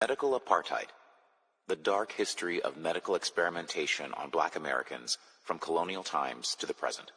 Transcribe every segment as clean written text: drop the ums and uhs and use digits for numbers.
Medical apartheid, the dark history of medical experimentation on Black Americans from colonial times to the present.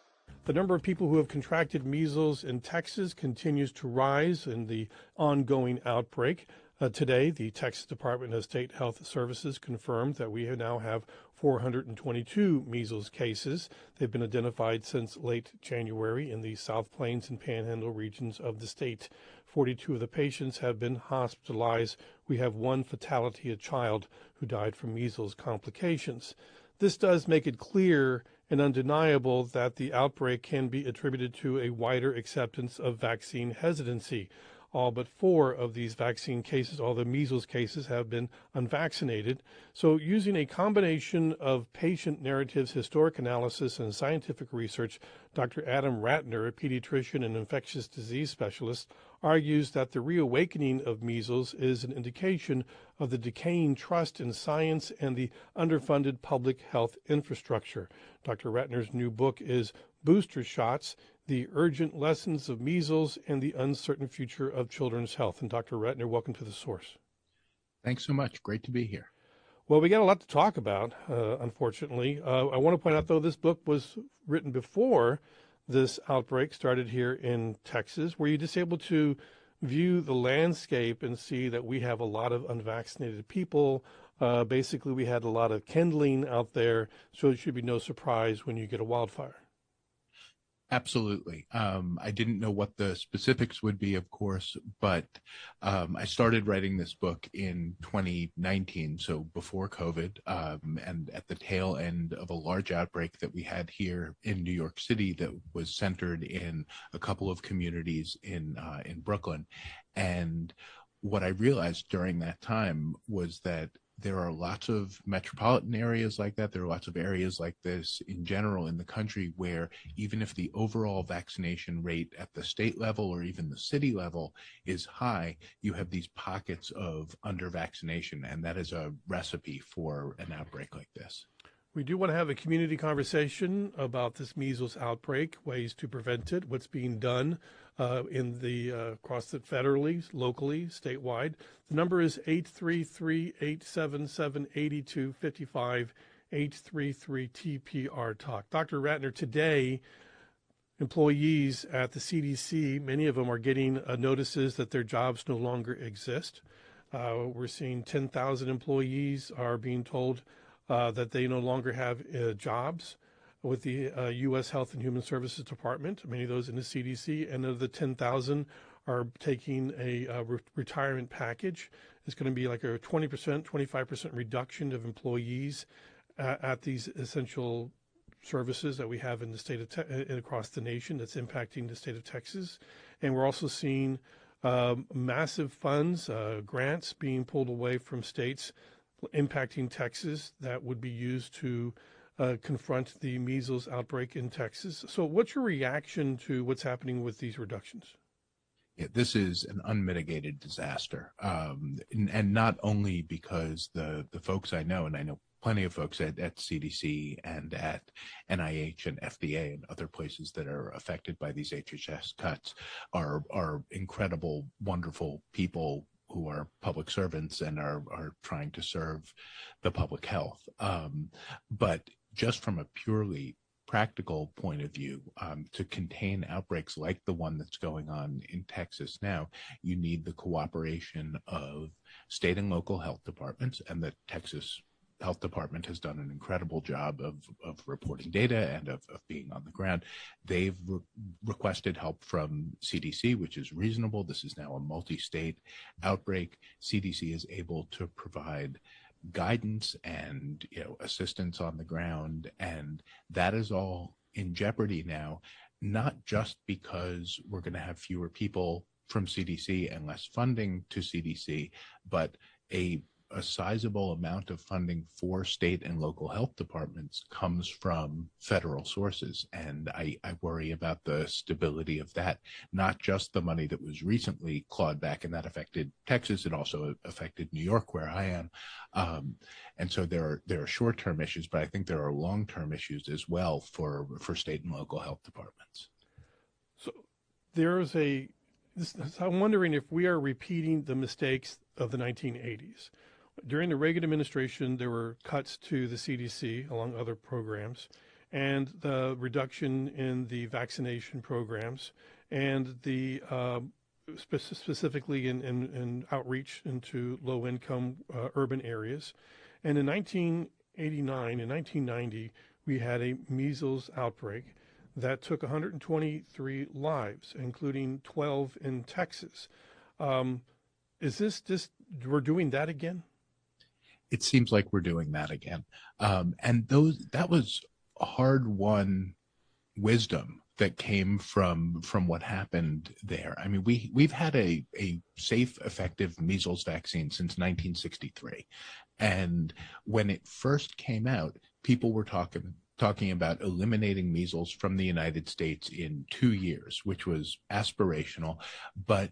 The number of people who have contracted measles in Texas continues to rise in the ongoing outbreak. Today, the Texas Department of State Health Services confirmed that we now have 422 measles cases. They've been identified since late January in the South Plains and Panhandle regions of the state. 42 of the patients have been hospitalized. We have one fatality, a child who died from measles complications. This does make it clear and undeniable that the outbreak can be attributed to a wider acceptance of vaccine hesitancy. All but 4 of these vaccine cases, all the measles cases, have been unvaccinated. So using a combination of patient narratives, historic analysis, and scientific research, Dr. Adam Ratner, a pediatrician and infectious disease specialist, argues that the reawakening of measles is an indication of the decaying trust in science and the underfunded public health infrastructure. Dr. Ratner's new book is Booster Shots, The Urgent Lessons of Measles and the Uncertain Future of Children's Health. And Dr. Ratner, welcome to The Source. Thanks so much. Great to be here. Well, we got a lot to talk about, unfortunately. I want to point out, though, this book was written before this outbreak started here in Texas. Were you just able to view the landscape and see that we have a lot of unvaccinated people? Basically, we had a lot of kindling out there, so it should be no surprise when you get a wildfire. Absolutely. I didn't know what the specifics would be, of course, but I started writing this book in 2019, so before COVID, and at the tail end of a large outbreak that we had here in New York City that was centered in a couple of communities in Brooklyn. And what I realized during that time was that there are lots of metropolitan areas like that. There are lots of areas like this in general in the country where even if the overall vaccination rate at the state level or even the city level is high, you have these pockets of under-vaccination, and that is a recipe for an outbreak like this. We do want to have a community conversation about this measles outbreak, ways to prevent it, what's being done across it federally, locally, statewide. The number is 833-877-8255, 833-TPR-TALK. Dr. Ratner, today, employees at the CDC, many of them are getting notices that their jobs no longer exist. We're seeing 10,000 employees are being told that they no longer have jobs with the U.S. Health and Human Services Department, many of those in the CDC, and of the 10,000 are taking a retirement package. It's going to be like a 20%, 25% reduction of employees at these essential services that we have in the state of across the nation that's impacting the state of Texas. And we're also seeing massive funds, grants being pulled away from states impacting Texas that would be used to confront the measles outbreak in Texas. So what's your reaction to what's happening with these reductions? Yeah, this is an unmitigated disaster. And not only because the folks I know, and I know plenty of folks at CDC and at NIH and FDA and other places that are affected by these HHS cuts are incredible, wonderful people who are public servants and are trying to serve the public health. But just from a purely practical point of view, to contain outbreaks like the one that's going on in Texas now, you need the cooperation of state and local health departments, and the Texas Health Department has done an incredible job of reporting data and of being on the ground. They've requested help from CDC, which is reasonable. This is now a multi-state outbreak. CDC is able to provide guidance and assistance on the ground, and that is all in jeopardy now, not just because we're going to have fewer people from CDC and less funding to CDC, but a sizable amount of funding for state and local health departments comes from federal sources. And I worry about the stability of that, not just the money that was recently clawed back, and that affected Texas. It also affected New York, where I am. And so there are short-term issues, but I think there are long-term issues as well for state and local health departments. So there's a So I'm wondering if we are repeating the mistakes of the 1980s. During the Reagan administration, there were cuts to the CDC, along other programs, and the reduction in the vaccination programs, and the specifically in outreach into low-income urban areas. And in 1989 and 1990, we had a measles outbreak that took 123 lives, including 12 in Texas. Is this just, we're doing that again? It seems like we're doing that again. And that was hard-won wisdom that came from what happened there. I mean, we've had a safe, effective measles vaccine since 1963. And when it first came out, people were talking about eliminating measles from the United States in 2 years, which was aspirational, but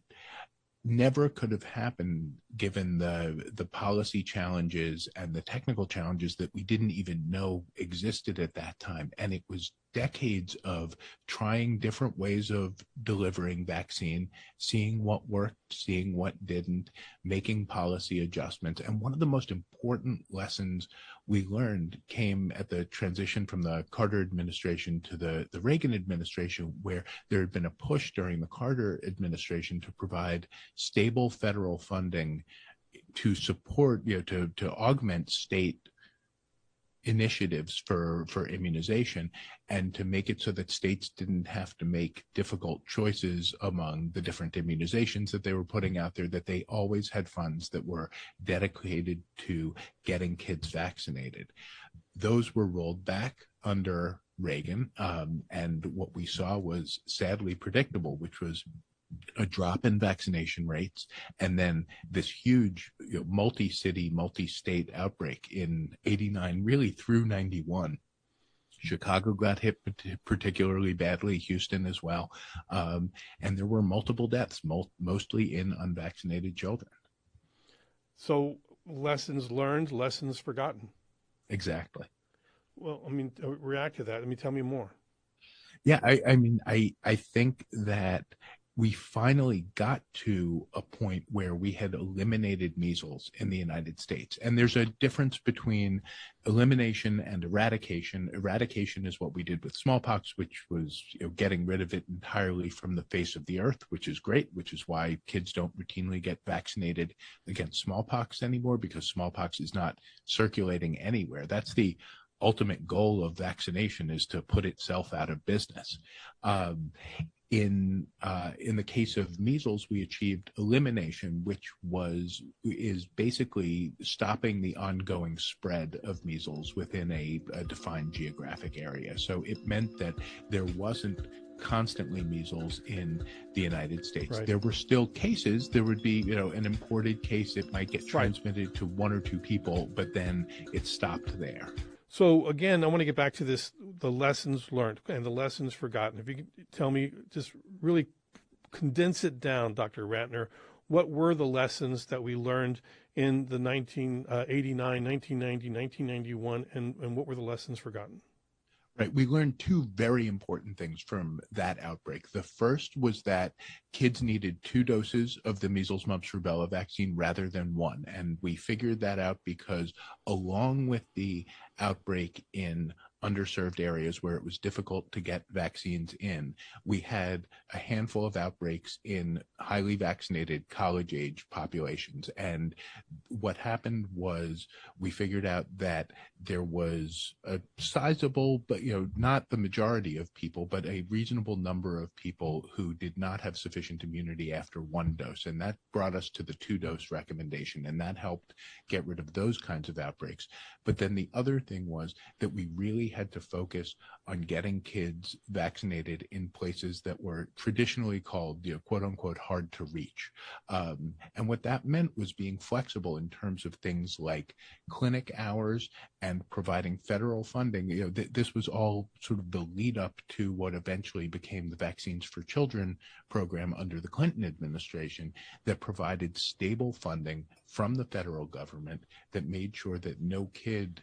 never could have happened given the policy challenges and the technical challenges that we didn't even know existed at that time. And it was decades of trying different ways of delivering vaccine, seeing what worked, seeing what didn't, making policy adjustments. And one of the most important lessons we learned came at the transition from the Carter administration to the Reagan administration, where there had been a push during the Carter administration to provide stable federal funding to support, to augment state initiatives for immunization, and to make it so that states didn't have to make difficult choices among the different immunizations that they were putting out there, that they always had funds that were dedicated to getting kids vaccinated. Those were rolled back under Reagan, and what we saw was sadly predictable, which was a drop in vaccination rates, and then this huge multi-city, multi-state outbreak in 89, really through 91. Chicago got hit particularly badly, Houston as well, and there were multiple deaths, mostly in unvaccinated children. So lessons learned, lessons forgotten. Exactly. Well, I mean, react to that. Tell me more. Yeah, I think that we finally got to a point where we had eliminated measles in the United States. And there's a difference between elimination and eradication. Eradication is what we did with smallpox, which was getting rid of it entirely from the face of the earth, which is great, which is why kids don't routinely get vaccinated against smallpox anymore, because smallpox is not circulating anywhere. That's the ultimate goal of vaccination, is to put itself out of business. In the case of measles, we achieved elimination, which is basically stopping the ongoing spread of measles within a defined geographic area. So it meant that there wasn't constantly measles in the United States. Right. There were still cases. There would be, an imported case. It might get transmitted to one or two people, but then it stopped there. So again, I want to get back to this, the lessons learned and the lessons forgotten. If you could tell me, just really condense it down, Dr. Ratner, what were the lessons that we learned in the 1989, 1990, 1991, and what were the lessons forgotten? Right. We learned two very important things from that outbreak. The first was that kids needed 2 doses of the measles, mumps, rubella vaccine rather than 1. And we figured that out because along with the outbreak in underserved areas where it was difficult to get vaccines in, we had a handful of outbreaks in highly vaccinated college-age populations. And what happened was we figured out that there was a sizable, but not the majority of people, but a reasonable number of people who did not have sufficient immunity after 1 dose. And that brought us to the 2-dose recommendation, and that helped get rid of those kinds of outbreaks. But then the other thing was that we really had to focus on getting kids vaccinated in places that were traditionally called, quote unquote, hard to reach. And what that meant was being flexible in terms of things like clinic hours and providing federal funding. This was all sort of the lead up to what eventually became the Vaccines for Children program under the Clinton administration, that provided stable funding from the federal government that made sure that no kid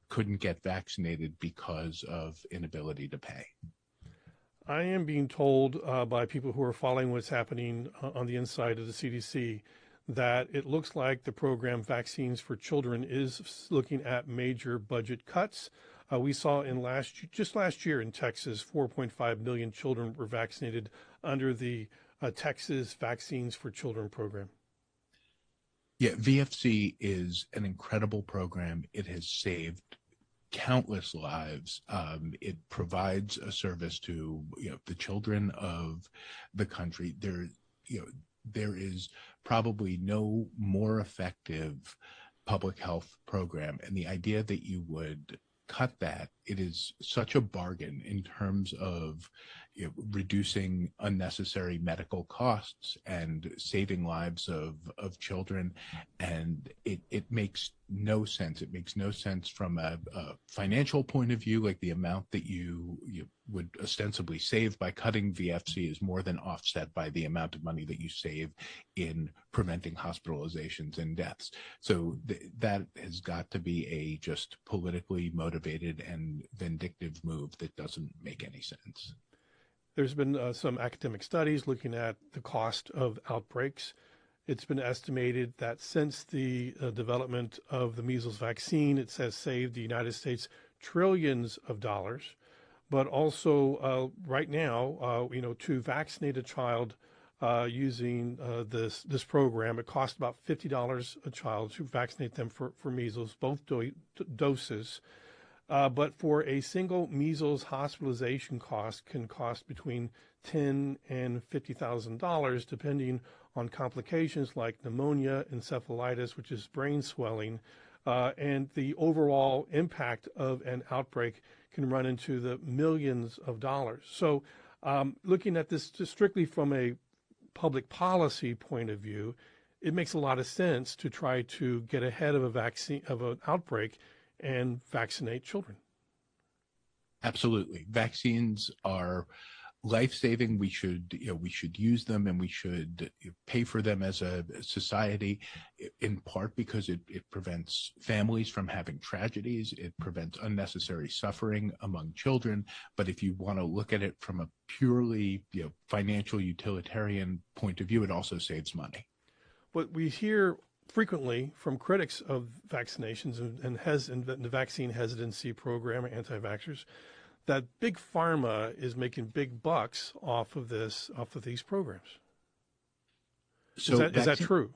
couldn't get vaccinated because of inability to pay. I am being told by people who are following what's happening on the inside of the CDC that it looks like the program Vaccines for Children is looking at major budget cuts. We saw just last year in Texas, 4.5 million children were vaccinated under the Texas Vaccines for Children program. Yeah, VFC is an incredible program. It has saved countless lives. It provides a service to the children of the country. There is probably no more effective public health program, and the idea that you would cut that, it is such a bargain in terms of reducing unnecessary medical costs and saving lives of children. And it makes no sense. It makes no sense from a financial point of view. Like, the amount that you would ostensibly save by cutting VFC is more than offset by the amount of money that you save in preventing hospitalizations and deaths. So that has got to be a just politically motivated and vindictive move that doesn't make any sense. There's been some academic studies looking at the cost of outbreaks. It's been estimated that since the development of the measles vaccine, it has saved the United States trillions of dollars. But also right now, to vaccinate a child using this program, it costs about $50 a child to vaccinate them for measles, both doses. But for a single measles hospitalization cost can cost between $10,000 and $50,000, depending on complications like pneumonia, encephalitis, which is brain swelling, and the overall impact of an outbreak can run into the millions of dollars. So looking at this just strictly from a public policy point of view, it makes a lot of sense to try to get ahead of an outbreak and vaccinate children. Absolutely. Vaccines are life-saving. We should use them, and we should pay for them as a society, in part because it prevents families from having tragedies. It prevents unnecessary suffering among children. But if you want to look at it from a purely financial utilitarian point of view, it also saves money. What we hear frequently from critics of vaccinations and the vaccine hesitancy program, anti-vaxxers, that big pharma is making big bucks off of these programs. So is that true?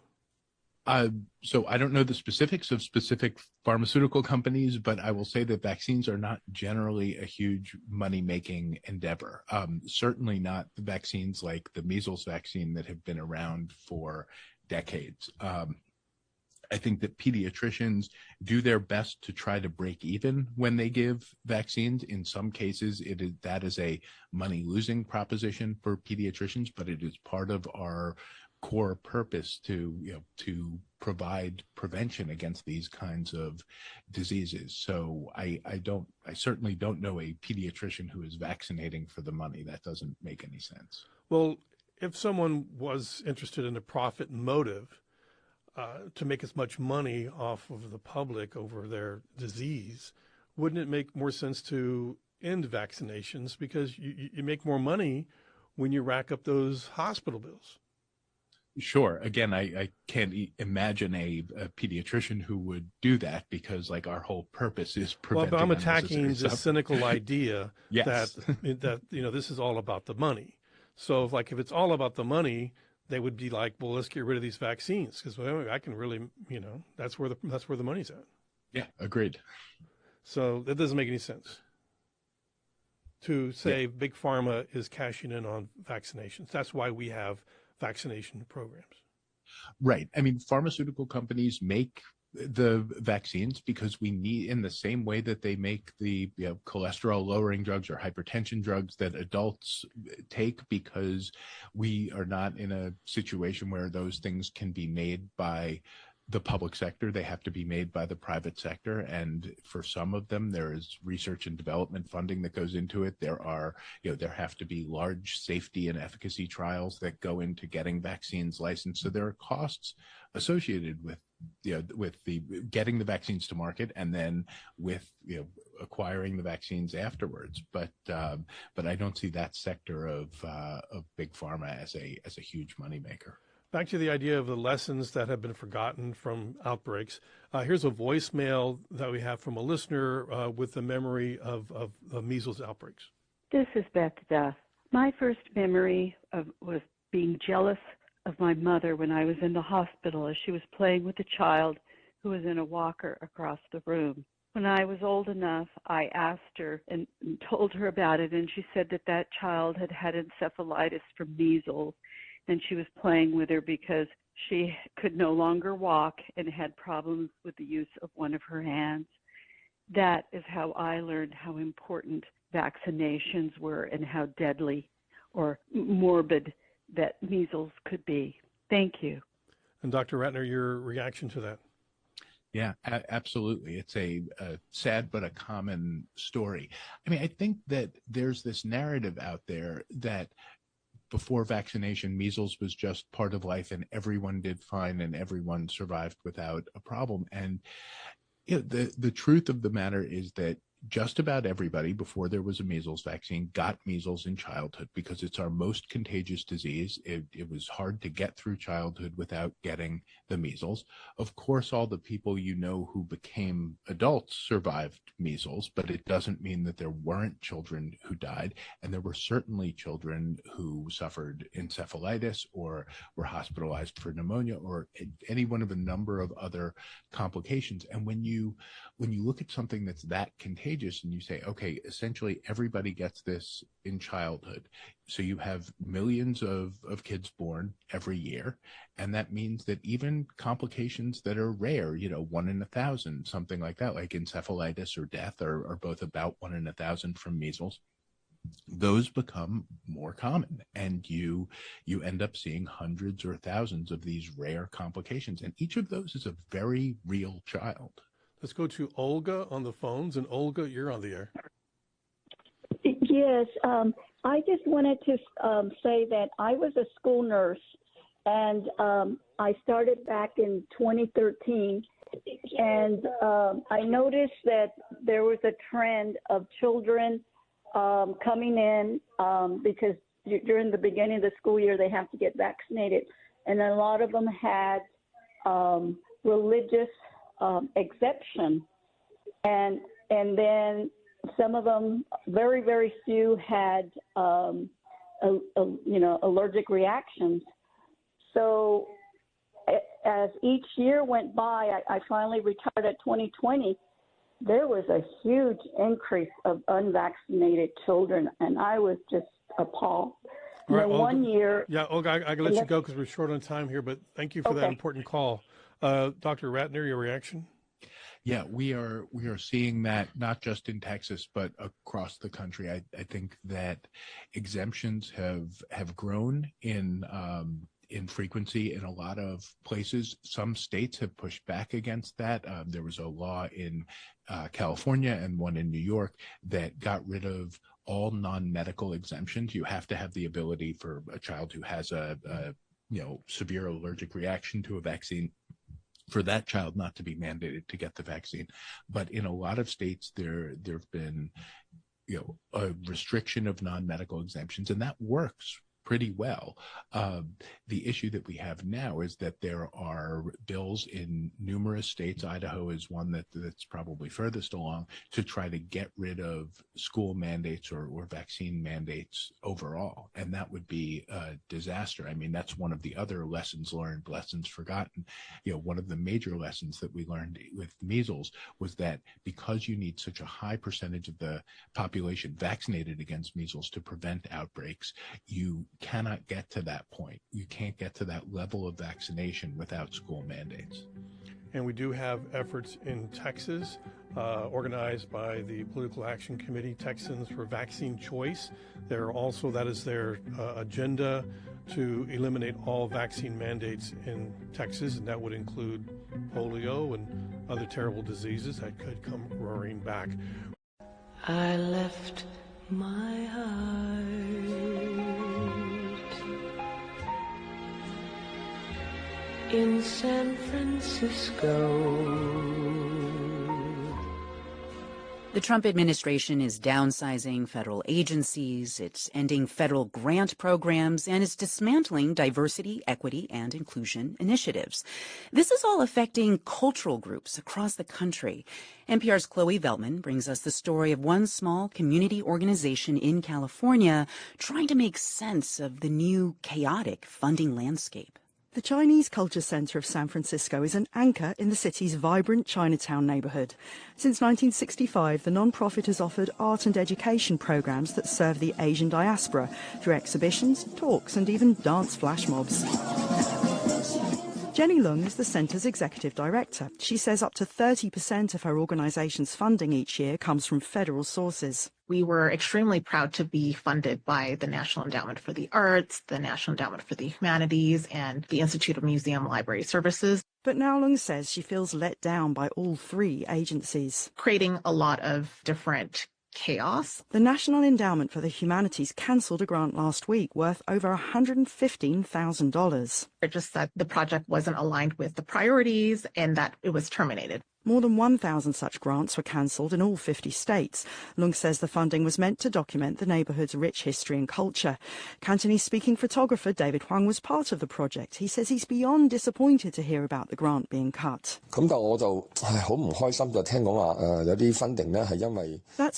So I don't know the specifics of specific pharmaceutical companies, but I will say that vaccines are not generally a huge money-making endeavor. Certainly not the vaccines like the measles vaccine that have been around for decades. I think that pediatricians do their best to try to break even when they give vaccines. In some cases, that is a money-losing proposition for pediatricians, but it is part of our core purpose to provide prevention against these kinds of diseases. So I certainly don't know a pediatrician who is vaccinating for the money. That doesn't make any sense. Well, if someone was interested in a profit motive, to make as much money off of the public over their disease, wouldn't it make more sense to end vaccinations, because you make more money when you rack up those hospital bills? Sure. Again, I can't imagine a pediatrician who would do that, because our whole purpose is preventing. Well, but I'm attacking the cynical idea yes. that this is all about the money. So if it's all about the money, they would be like, well, let's get rid of these vaccines, because I can really, that's where the money's at. Yeah, agreed. So that doesn't make any sense to say big pharma is cashing in on vaccinations. That's why we have vaccination programs. Right. I mean, pharmaceutical companies make the vaccines because we need, in the same way that they make the cholesterol lowering drugs or hypertension drugs that adults take, because we are not in a situation where those things can be made by the public sector. They have to be made by the private sector. And for some of them, there is research and development funding that goes into it. There are, there have to be large safety and efficacy trials that go into getting vaccines licensed. So there are costs associated with, with the getting the vaccines to market and then with, acquiring the vaccines afterwards. But I don't see that sector of big pharma as a huge moneymaker. Back to the idea of the lessons that have been forgotten from outbreaks. Here's a voicemail that we have from a listener with the memory of measles outbreaks. This is Beth. My first memory was being jealous of my mother when I was in the hospital as she was playing with a child who was in a walker across the room. When I was old enough, I asked her and told her about it, and she said that child had had encephalitis from measles, and she was playing with her because she could no longer walk and had problems with the use of one of her hands. That is how I learned how important vaccinations were and how deadly or morbid that measles could be. Thank you. And Dr. Ratner, your reaction to that? Yeah, absolutely. It's a sad but a common story. I mean, I think that there's this narrative out there that before vaccination, measles was just part of life and everyone did fine and everyone survived without a problem. And the truth of the matter is that just about everybody before there was a measles vaccine got measles in childhood because it's our most contagious disease. It was hard to get through childhood without getting the measles. Of course, all the people who became adults survived measles, but it doesn't mean that there weren't children who died. And there were certainly children who suffered encephalitis or were hospitalized for pneumonia or any one of a number of other complications. And when you look at something that's that contagious and you say, okay, essentially everybody gets this in childhood. So you have millions of kids born every year. And that means that even complications that are rare, 1 in 1,000, something like that, like encephalitis or death are both about 1 in 1,000 from measles. Those become more common and you end up seeing hundreds or thousands of these rare complications. And each of those is a very real child. Let's go to Olga on the phones. And Olga, you're on the air. Yes. I just wanted to say that I was a school nurse, and I started back in 2013. And I noticed that there was a trend of children coming in because during the beginning of the school year, they have to get vaccinated. And a lot of them had religious exception, and then some of them, very, very few had allergic reactions. So as each year went by, I finally retired at 2020. There was a huge increase of unvaccinated children, and I was just appalled. All right, Olga, 1 year. Yeah, Olga, I can let you go because we're short on time here, but thank you for that important call. Dr. Ratner, your reaction? Yeah, we are seeing that not just in Texas, but across the country. I think that exemptions have grown in frequency in a lot of places. Some states have pushed back against that. There was a law in California and one in New York that got rid of all non-medical exemptions. You have to have the ability for a child who has a severe allergic reaction to a vaccine for that child not to be mandated to get the vaccine. But in a lot of states, there have been, a restriction of non-medical exemptions, and that works pretty well. The issue that we have now is that there are bills in numerous states. Idaho is one that's probably furthest along to try to get rid of school mandates or vaccine mandates overall. And that would be a disaster. I mean, that's one of the other lessons learned, lessons forgotten. One of the major lessons that we learned with measles was that because you need such a high percentage of the population vaccinated against measles to prevent outbreaks, you cannot get to that point. You can't get to that level of vaccination without school mandates. And we do have efforts in Texas organized by the Political Action Committee, Texans for Vaccine Choice. That is their agenda to eliminate all vaccine mandates in Texas, and that would include polio and other terrible diseases that could come roaring back. I left my heart in San Francisco. The Trump administration is downsizing federal agencies, it's ending federal grant programs, and it's dismantling diversity, equity, and inclusion initiatives. This is all affecting cultural groups across the country. NPR's Chloe Veltman brings us the story of one small community organization in California trying to make sense of the new chaotic funding landscape. The Chinese Culture Center of San Francisco is an anchor in the city's vibrant Chinatown neighborhood. Since 1965, the nonprofit has offered art and education programs that serve the Asian diaspora through exhibitions, talks, and even dance flash mobs. Jenny Lung is the centre's executive director. She says up to 30% of her organization's funding each year comes from federal sources. We were extremely proud to be funded by the National Endowment for the Arts, the National Endowment for the Humanities, and the Institute of Museum Library Services. But now Lung says she feels let down by all three agencies, creating a lot of different chaos. The National Endowment for the Humanities cancelled a grant last week worth over $115,000. It just said the project wasn't aligned with the priorities and that it was terminated. More than 1,000 such grants were cancelled in all 50 states. Lung says the funding was meant to document the neighbourhood's rich history and culture. Cantonese-speaking photographer David Huang was part of the project. He says he's beyond disappointed to hear about the grant being cut. That's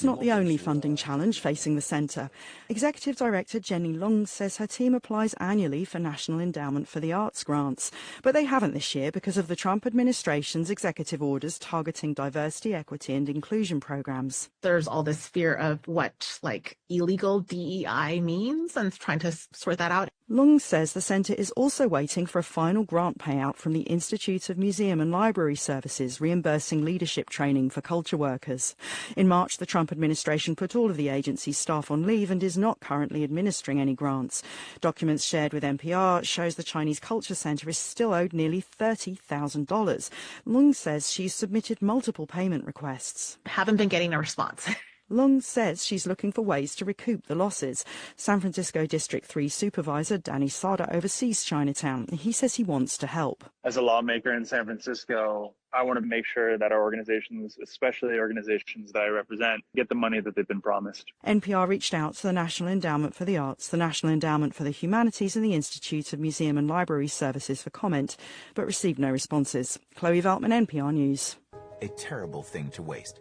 not the only funding challenge facing the centre. Executive Director Jenny Lung says her team applies annually for National Endowment for the Arts grants, but they haven't this year because of the Trump administration's executive orders targeting diversity, equity and inclusion programs. There's all this fear of what illegal DEI means and trying to sort that out. Lung says the centre is also waiting for a final grant payout from the Institute of Museum and Library Services, reimbursing leadership training for culture workers. In March, the Trump administration put all of the agency's staff on leave and is not currently administering any grants. Documents shared with NPR shows the Chinese Culture Center is still owed nearly $30,000. Lung says she's submitted multiple payment requests. Haven't been getting a response. Lung says she's looking for ways to recoup the losses. San Francisco District 3 Supervisor Danny Sade oversees Chinatown. He says he wants to help. As a lawmaker in San Francisco, I want to make sure that our organizations, especially organizations that I represent, get the money that they've been promised. NPR reached out to the National Endowment for the Arts, the National Endowment for the Humanities and the Institute of Museum and Library Services for comment, but received no responses. Chloe Veltman, NPR News. A terrible thing to waste.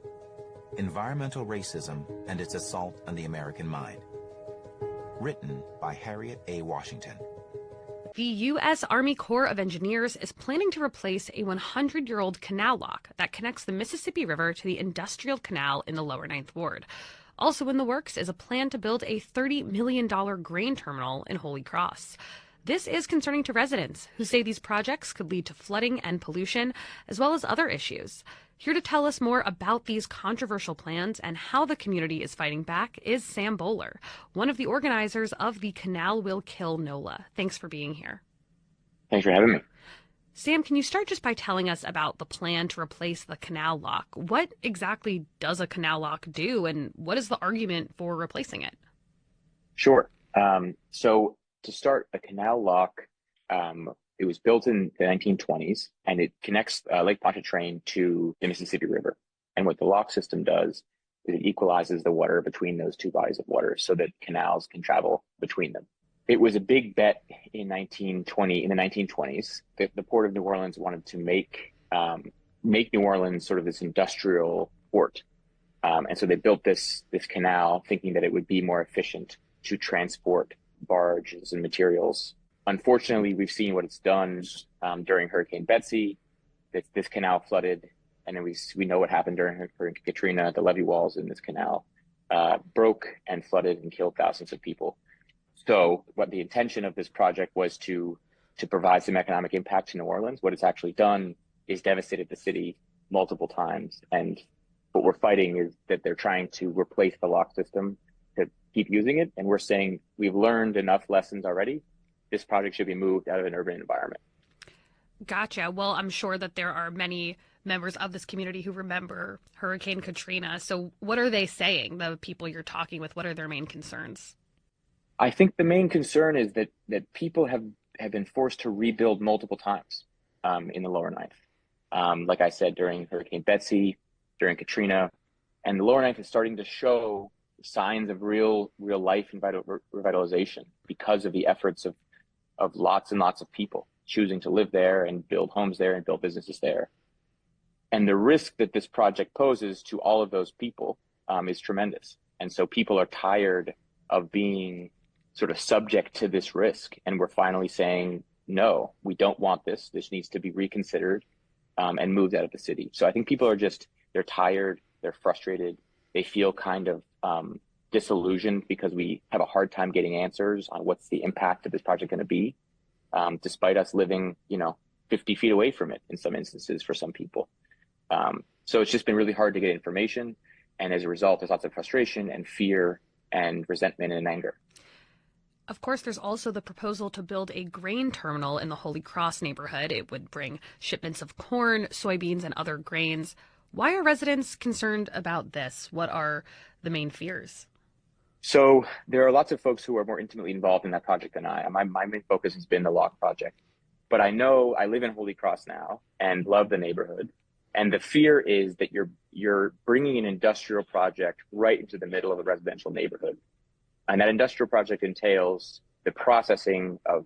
Environmental Racism and Its Assault on the American Mind. Written by Harriet A. Washington. The U.S. Army Corps of Engineers is planning to replace a 100-year-old canal lock that connects the Mississippi River to the Industrial Canal in the Lower Ninth Ward. Also in the works is a plan to build a $30 million grain terminal in Holy Cross. This is concerning to residents who say these projects could lead to flooding and pollution, as well as other issues. Here to tell us more about these controversial plans and how the community is fighting back is Sam Bowler, one of the organizers of the Canal Will Kill NOLA. Thanks for being here. Thanks for having me. Sam, can you start just by telling us about the plan to replace the canal lock? What exactly does a canal lock do, and what is the argument for replacing it? Sure. So to start, a canal lock, it was built in the 1920s, and it connects Lake Pontchartrain to the Mississippi River. And what the lock system does is it equalizes the water between those two bodies of water so that canals can travel between them. It was a big bet in the 1920s. The Port of New Orleans wanted to make New Orleans sort of this industrial port. And so they built this canal thinking that it would be more efficient to transport barges and materials. Unfortunately, we've seen what it's done during Hurricane Betsy. This canal flooded, and then we know what happened during Hurricane Katrina. The levee walls in this canal broke and flooded and killed thousands of people. So what the intention of this project was to provide some economic impact to New Orleans. What it's actually done is devastated the city multiple times. And what we're fighting is that they're trying to replace the lock system to keep using it. And we're saying we've learned enough lessons already this project should be moved out of an urban environment. Gotcha. Well, I'm sure that there are many members of this community who remember Hurricane Katrina. So what are they saying, the people you're talking with? What are their main concerns? I think the main concern is that people have been forced to rebuild multiple times in the lower ninth. Like I said, during Hurricane Betsy, during Katrina, and the lower ninth is starting to show signs of real life and revitalization because of the efforts of lots and lots of people choosing to live there and build homes there and build businesses there. And the risk that this project poses to all of those people is tremendous. And so people are tired of being sort of subject to this risk. And we're finally saying, no, we don't want this. This needs to be reconsidered and moved out of the city. So I think people are they're tired, they're frustrated, they feel kind of disillusioned because we have a hard time getting answers on what's the impact of this project going to be, despite us living, 50 feet away from it in some instances for some people. So it's just been really hard to get information. And as a result, there's lots of frustration and fear and resentment and anger. Of course, there's also the proposal to build a grain terminal in the Holy Cross neighborhood. It would bring shipments of corn, soybeans, and other grains. Why are residents concerned about this? What are the main fears? So there are lots of folks who are more intimately involved in that project than I am. My main focus has been the Locke project. But I know I live in Holy Cross now and love the neighborhood. And the fear is that you're bringing an industrial project right into the middle of a residential neighborhood. And that industrial project entails the processing of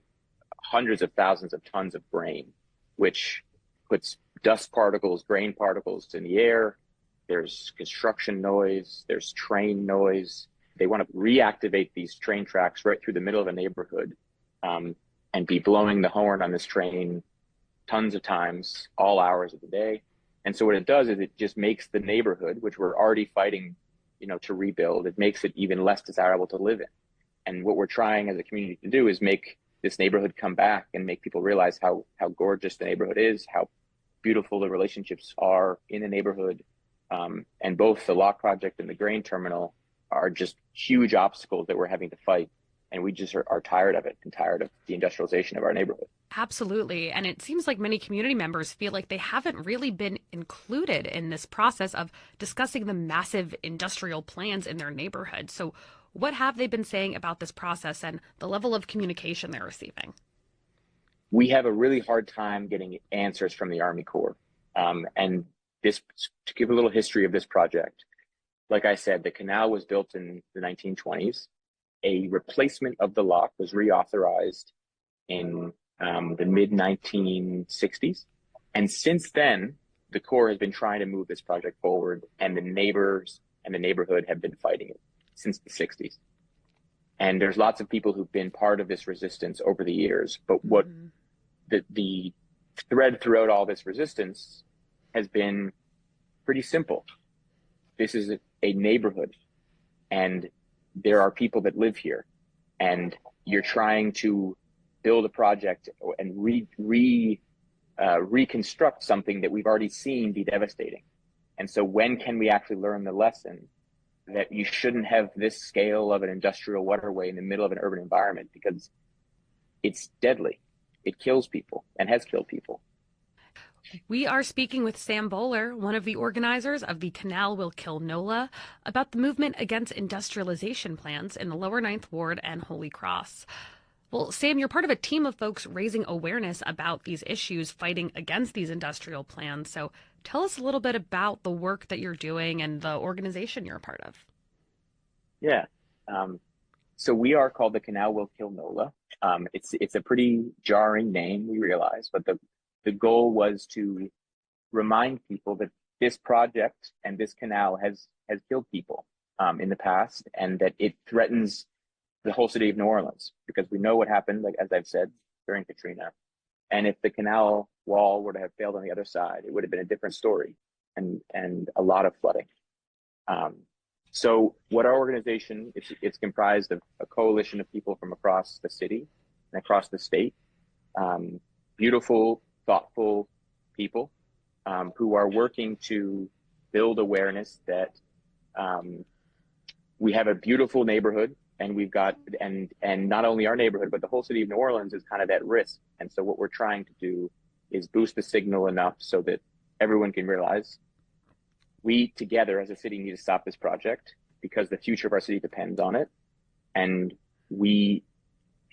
hundreds of thousands of tons of grain, which puts dust particles, grain particles in the air. There's construction noise, there's train noise. They want to reactivate these train tracks right through the middle of a neighborhood and be blowing the horn on this train tons of times, all hours of the day. And so what it does is it just makes the neighborhood, which we're already fighting, to rebuild, it makes it even less desirable to live in. And what we're trying as a community to do is make this neighborhood come back and make people realize how gorgeous the neighborhood is, how beautiful the relationships are in the neighborhood. And both the Locke project and the grain terminal are just huge obstacles that we're having to fight. And we just are tired of it and tired of the industrialization of our neighborhood. Absolutely. And it seems like many community members feel like they haven't really been included in this process of discussing the massive industrial plans in their neighborhood. So what have they been saying about this process and the level of communication they're receiving? We have a really hard time getting answers from the Army Corps. And this, to give a little history of this project, like I said, the canal was built in the 1920s. A replacement of the Locke was reauthorized in the mid-1960s. And since then, the Corps has been trying to move this project forward, and the neighbors and the neighborhood have been fighting it since the 60s. And there's lots of people who've been part of this resistance over the years. But what the thread throughout all this resistance has been pretty simple. This is a neighborhood, and there are people that live here, and you're trying to build a project and reconstruct something that we've already seen be devastating. And so when can we actually learn the lesson that you shouldn't have this scale of an industrial waterway in the middle of an urban environment, because it's deadly. It kills people and has killed people. We are speaking with Sam Bowler, one of the organizers of the Canal Will Kill NOLA, about the movement against industrialization plans in the Lower Ninth Ward and Holy Cross. Well, Sam, you're part of a team of folks raising awareness about these issues, fighting against these industrial plans. So tell us a little bit about the work that you're doing and the organization you're a part of. Yeah. So we are called the Canal Will Kill NOLA. It's a pretty jarring name, we realize, but the goal was to remind people that this project and this canal has killed people in the past, and that it threatens the whole city of New Orleans, because we know what happened, like as I've said, during Katrina. And if the canal wall were to have failed on the other side, it would have been a different story and a lot of flooding. So what our organization, it's comprised of a coalition of people from across the city and across the state, beautiful, thoughtful people who are working to build awareness that we have a beautiful neighborhood And we've got, and not only our neighborhood, but the whole city of New Orleans is kind of at risk. And so what we're trying to do is boost the signal enough so that everyone can realize we together as a city need to stop this project because the future of our city depends on it. And we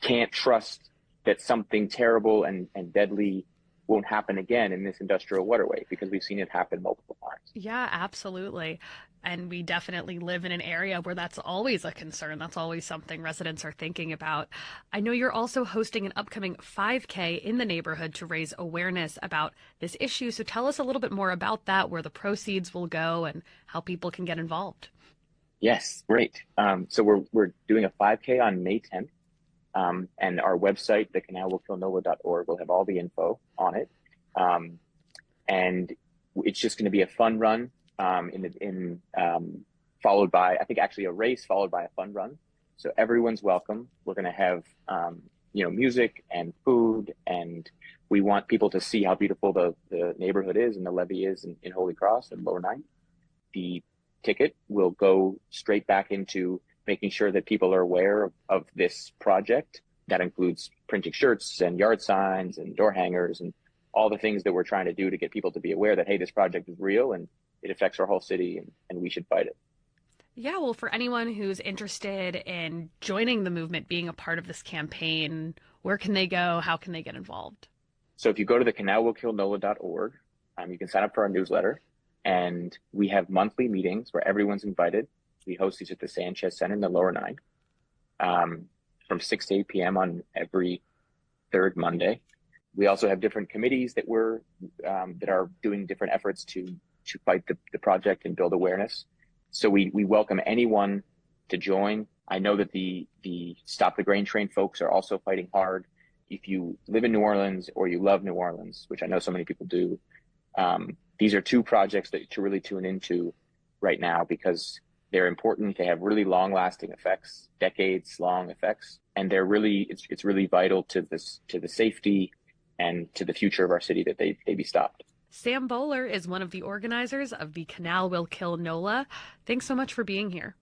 can't trust that something terrible and deadly won't happen again in this industrial waterway, because we've seen it happen multiple times. Yeah, absolutely. And we definitely live in an area where that's always a concern. That's always something residents are thinking about. I know you're also hosting an upcoming 5K in the neighborhood to raise awareness about this issue. So tell us a little bit more about that, where the proceeds will go and how people can get involved. Yes, great. So we're doing a 5K on May 10th. And our website, thecanalwillkillnola.org, will have all the info on it. And it's just going to be a fun run, followed by, I think, actually a race followed by a fun run. So everyone's welcome. We're going to have, music and food, and we want people to see how beautiful the neighborhood is and the levee is in Holy Cross and Lower Ninth. The ticket will go straight back into making sure that people are aware of this project. That includes printing shirts and yard signs and door hangers and all the things that we're trying to do to get people to be aware that, hey, this project is real and it affects our whole city and we should fight it. Yeah, well, for anyone who's interested in joining the movement, being a part of this campaign, where can they go? How can they get involved? So if you go to thecanalwillkillnola.org, you can sign up for our newsletter, and we have monthly meetings where everyone's invited. We host these at the Sanchez Center in the Lower Ninth from 6 to 8 p.m. on every third Monday. We also have different committees that that are doing different efforts to fight the project and build awareness. So we welcome anyone to join. I know that the Stop the Grain Train folks are also fighting hard. If you live in New Orleans or you love New Orleans, which I know so many people do, these are two projects to really tune into right now, because they're important. They have really long-lasting effects, decades-long effects, and it's really vital to the safety and to the future of our city that they be stopped. Sam Bowler is one of the organizers of the Canal Will Kill NOLA. Thanks so much for being here.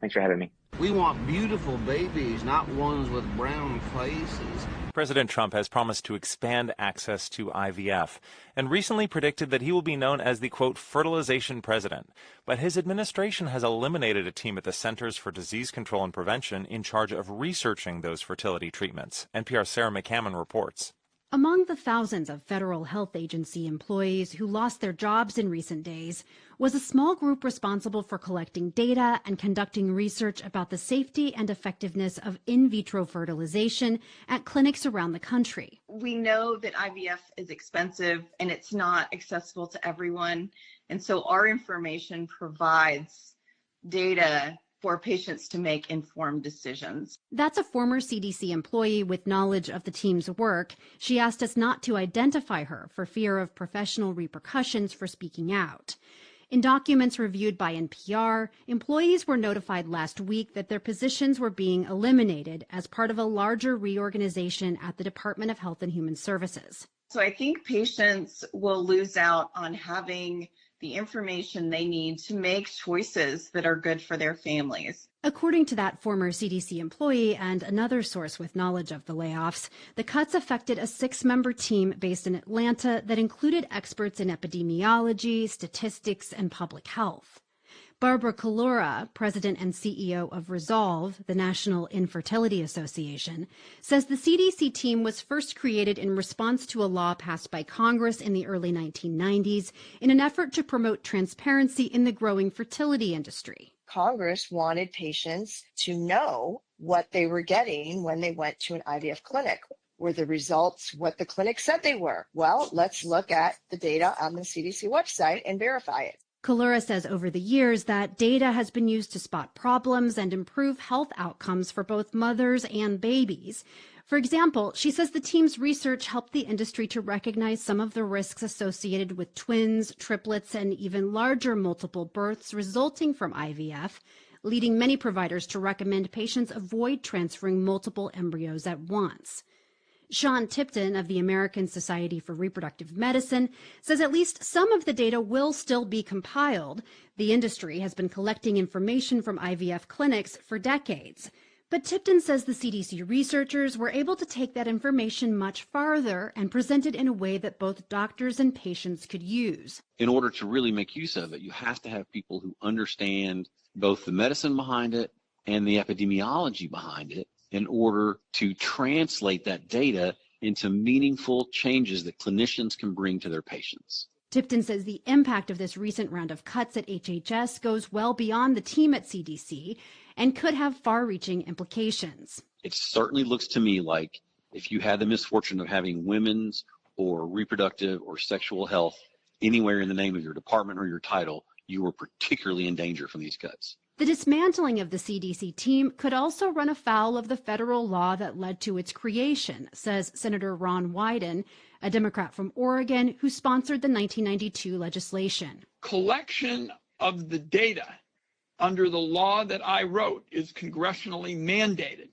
Thanks for having me. We want beautiful babies, not ones with brown faces. President Trump has promised to expand access to IVF and recently predicted that he will be known as the, quote, fertilization president. But his administration has eliminated a team at the Centers for Disease Control and Prevention in charge of researching those fertility treatments. NPR's Sarah McCammon reports. Among the thousands of federal health agency employees who lost their jobs in recent days was a small group responsible for collecting data and conducting research about the safety and effectiveness of in vitro fertilization at clinics around the country. We know that IVF is expensive and it's not accessible to everyone. And so our information provides data for patients to make informed decisions. That's a former CDC employee with knowledge of the team's work. She asked us not to identify her for fear of professional repercussions for speaking out. In documents reviewed by NPR, employees were notified last week that their positions were being eliminated as part of a larger reorganization at the Department of Health and Human Services. So I think patients will lose out on having the information they need to make choices that are good for their families. According to that former CDC employee and another source with knowledge of the layoffs, the cuts affected a 6-member team based in Atlanta that included experts in epidemiology, statistics, and public health. Barbara Kalura, president and CEO of Resolve, the National Infertility Association, says the CDC team was first created in response to a law passed by Congress in the early 1990s in an effort to promote transparency in the growing fertility industry. Congress wanted patients to know what they were getting when they went to an IVF clinic. Were the results what the clinic said they were? Well, let's look at the data on the CDC website and verify it. Kalura says over the years that data has been used to spot problems and improve health outcomes for both mothers and babies. For example, she says the team's research helped the industry to recognize some of the risks associated with twins, triplets, and even larger multiple births resulting from IVF, leading many providers to recommend patients avoid transferring multiple embryos at once. Sean Tipton of the American Society for Reproductive Medicine says at least some of the data will still be compiled. The industry has been collecting information from IVF clinics for decades. But Tipton says the CDC researchers were able to take that information much farther and present it in a way that both doctors and patients could use. In order to really make use of it, you have to have people who understand both the medicine behind it and the epidemiology behind it in order to translate that data into meaningful changes that clinicians can bring to their patients. Tipton says the impact of this recent round of cuts at HHS goes well beyond the team at CDC and could have far-reaching implications. It certainly looks to me like if you had the misfortune of having women's or reproductive or sexual health anywhere in the name of your department or your title, you were particularly in danger from these cuts. The dismantling of the CDC team could also run afoul of the federal law that led to its creation, says Senator Ron Wyden, a Democrat from Oregon who sponsored the 1992 legislation. Collection of the data under the law that I wrote is congressionally mandated,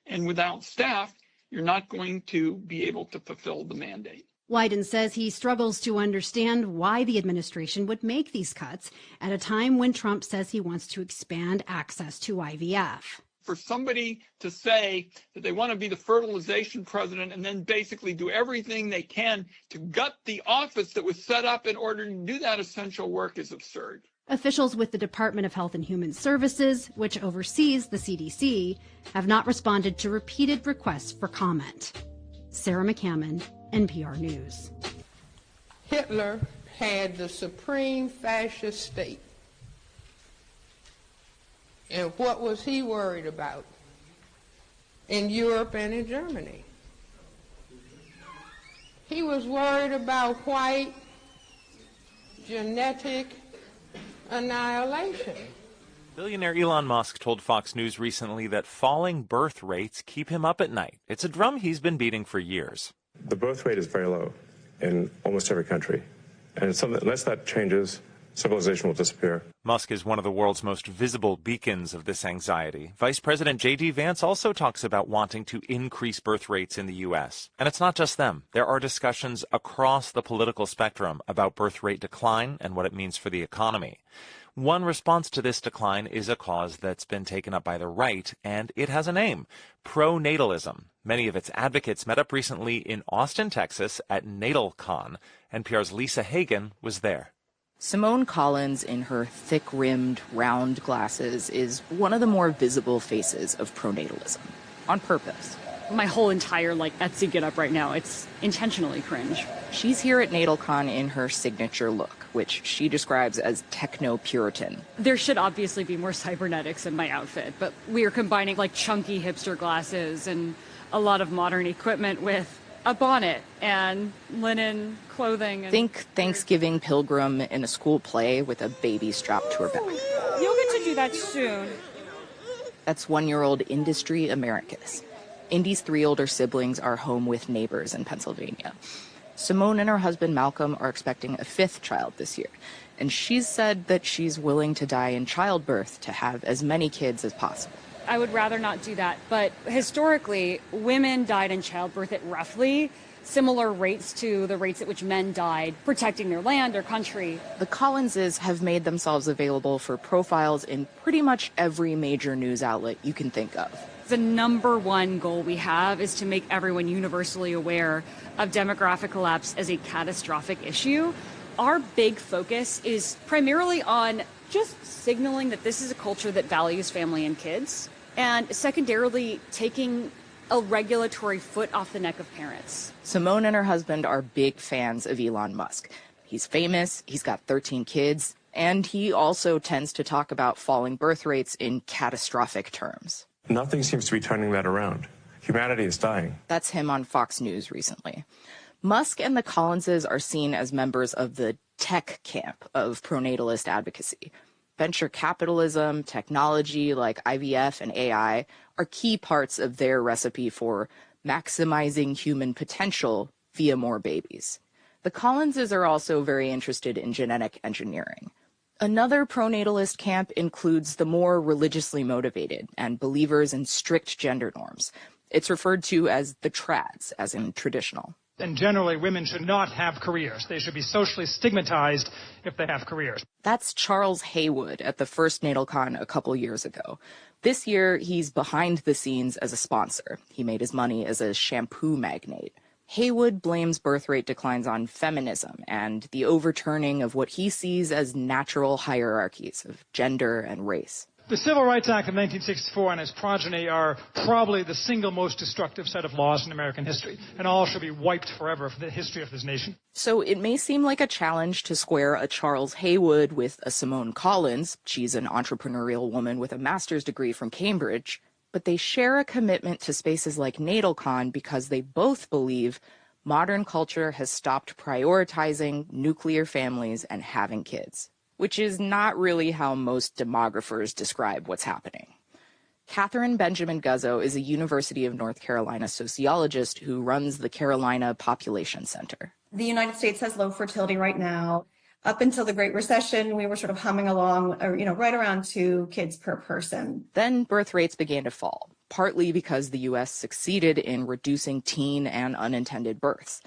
and without staff, you're not going to be able to fulfill the mandate. Wyden says he struggles to understand why the administration would make these cuts at a time when Trump says he wants to expand access to IVF. For somebody to say that they want to be the fertilization president and then basically do everything they can to gut the office that was set up in order to do that essential work is absurd. Officials with the Department of Health and Human Services, which oversees the CDC, have not responded to repeated requests for comment. Sarah McCammon, NPR News. Hitler had the supreme fascist state. And what was he worried about in Europe and in Germany? He was worried about white genetic annihilation. Billionaire Elon Musk told Fox News recently that falling birth rates keep him up at night. It's a drum he's been beating for years. The birth rate is very low in almost every country. And it's something, unless that changes, civilization will disappear. Musk is one of the world's most visible beacons of this anxiety. Vice President J.D. Vance also talks about wanting to increase birth rates in the U.S. And it's not just them. There are discussions across the political spectrum about birth rate decline and what it means for the economy. One response to this decline is a cause that's been taken up by the right, and it has a name: pronatalism. Many of its advocates met up recently in Austin, Texas at NatalCon. NPR's Lisa Hagen was there. Simone Collins, in her thick-rimmed, round glasses, is one of the more visible faces of pronatalism, on purpose. My whole entire Etsy get-up right now, it's intentionally cringe. She's here at NatalCon in her signature look, which she describes as techno-Puritan. There should obviously be more cybernetics in my outfit, but we are combining chunky hipster glasses and a lot of modern equipment with a bonnet and linen clothing. Think Thanksgiving pilgrim in a school play with a baby strapped to her back. You'll get to do that soon. That's 1-year-old Industry Americus. Indy's 3 older siblings are home with neighbors in Pennsylvania. Simone and her husband Malcolm are expecting a 5th child this year, and she's said that she's willing to die in childbirth to have as many kids as possible. I would rather not do that, but historically, women died in childbirth at roughly similar rates to the rates at which men died protecting their land or country. The Collinses have made themselves available for profiles in pretty much every major news outlet you can think of. The number one goal we have is to make everyone universally aware of demographic collapse as a catastrophic issue. Our big focus is primarily on just signaling that this is a culture that values family and kids, and secondarily taking a regulatory foot off the neck of parents. Simone and her husband are big fans of Elon Musk. He's famous, he's got 13 kids, and he also tends to talk about falling birth rates in catastrophic terms. Nothing seems to be turning that around. Humanity is dying. That's him on Fox News recently. Musk and the Collinses are seen as members of the tech camp of pronatalist advocacy. Venture capitalism, technology like IVF and AI are key parts of their recipe for maximizing human potential via more babies. The Collinses are also very interested in genetic engineering. Another pronatalist camp includes the more religiously motivated and believers in strict gender norms. It's referred to as the trads, as in traditional. And generally, women should not have careers. They should be socially stigmatized if they have careers. That's Charles Haywood at the first NatalCon a couple years ago. This year, he's behind the scenes as a sponsor. He made his money as a shampoo magnate. Haywood blames birth rate declines on feminism and the overturning of what he sees as natural hierarchies of gender and race. The Civil Rights Act of 1964 and its progeny are probably the single most destructive set of laws in American history, and all should be wiped forever from the history of this nation. So it may seem like a challenge to square a Charles Haywood with a Simone Collins. She's an entrepreneurial woman with a master's degree from Cambridge. But they share a commitment to spaces like NatalCon because they both believe modern culture has stopped prioritizing nuclear families and having kids, which is not really how most demographers describe what's happening. Catherine Benjamin Guzzo is a University of North Carolina sociologist who runs the Carolina Population Center. The United States has low fertility right now. Up until the Great Recession, we were sort of humming along, right around 2 kids per person. Then birth rates began to fall, partly because the U.S. succeeded in reducing teen and unintended births.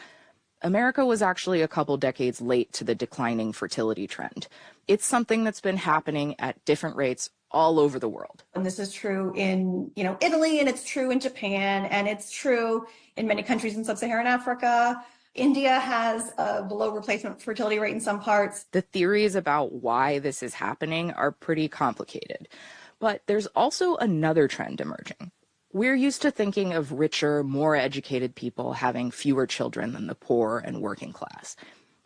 America was actually a couple decades late to the declining fertility trend. It's something that's been happening at different rates all over the world. And this is true in, Italy, and it's true in Japan, and it's true in many countries in sub-Saharan Africa. India has a below replacement fertility rate in some parts. The theories about why this is happening are pretty complicated. But there's also another trend emerging. We're used to thinking of richer, more educated people having fewer children than the poor and working class.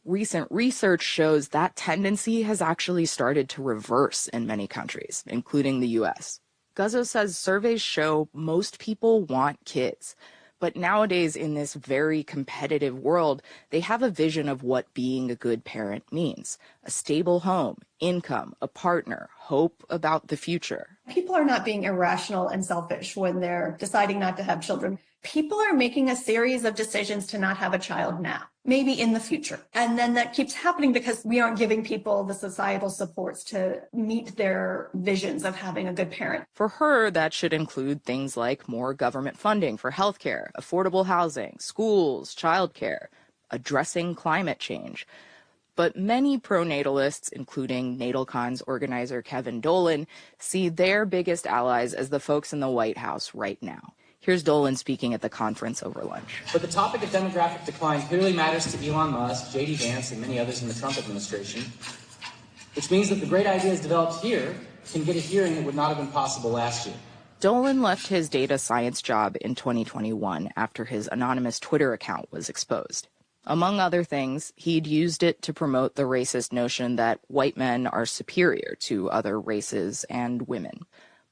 Recent research shows that tendency has actually started to reverse in many countries, including the U.S. Guzzo says surveys show most people want kids. But nowadays, in this very competitive world, they have a vision of what being a good parent means. A stable home, income, a partner, hope about the future. People are not being irrational and selfish when they're deciding not to have children. People are making a series of decisions to not have a child now, maybe in the future. And then that keeps happening because we aren't giving people the societal supports to meet their visions of having a good parent. For her, that should include things like more government funding for healthcare, affordable housing, schools, childcare, addressing climate change. But many pronatalists, including NatalCon's organizer Kevin Dolan, see their biggest allies as the folks in the White House right now. Here's Dolan speaking at the conference over lunch. But the topic of demographic decline clearly matters to Elon Musk, J.D. Vance, and many others in the Trump administration, which means that the great ideas developed here can get a hearing that would not have been possible last year. Dolan left his data science job in 2021 after his anonymous Twitter account was exposed. Among other things, he'd used it to promote the racist notion that white men are superior to other races and women.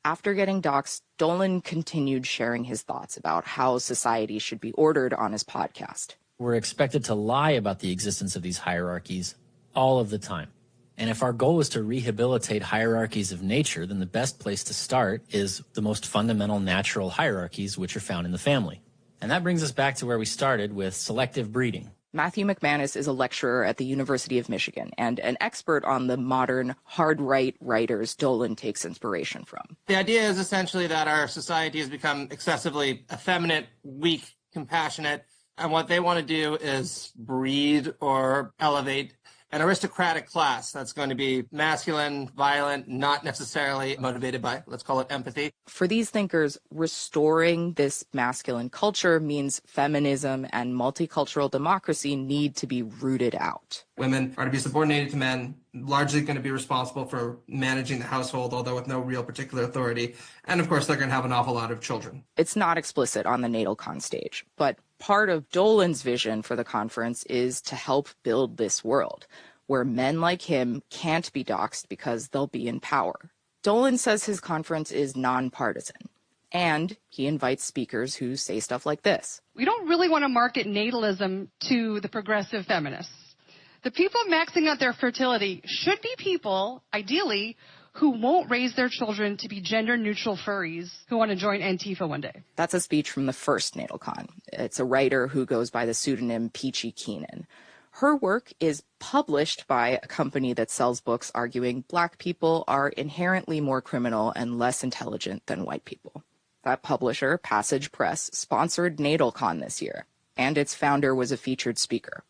After getting doxxed, Dolan continued sharing his thoughts about how society should be ordered on his podcast. We're expected to lie about the existence of these hierarchies all of the time. And if our goal is to rehabilitate hierarchies of nature, then the best place to start is the most fundamental natural hierarchies, which are found in the family. And that brings us back to where we started with selective breeding. Matthew McManus is a lecturer at the University of Michigan and an expert on the modern hard-right writers Dolan takes inspiration from. The idea is essentially that our society has become excessively effeminate, weak, compassionate, and what they want to do is breed or elevate an aristocratic class that's going to be masculine, violent, not necessarily motivated by, let's call it, empathy. For these thinkers, restoring this masculine culture means feminism and multicultural democracy need to be rooted out. Women are to be subordinated to men, largely going to be responsible for managing the household, although with no real particular authority. And of course, they're going to have an awful lot of children. It's not explicit on the NatalCon stage, but part of Dolan's vision for the conference is to help build this world where men like him can't be doxxed because they'll be in power. Dolan says his conference is nonpartisan, and he invites speakers who say stuff like this. We don't really want to market natalism to the progressive feminists. The people maxing out their fertility should be people, ideally, who won't raise their children to be gender-neutral furries who want to join Antifa one day. That's a speech from the first NatalCon. It's a writer who goes by the pseudonym Peachy Keenan. Her work is published by a company that sells books arguing Black people are inherently more criminal and less intelligent than white people. That publisher, Passage Press, sponsored NatalCon this year. and its founder was a featured speaker.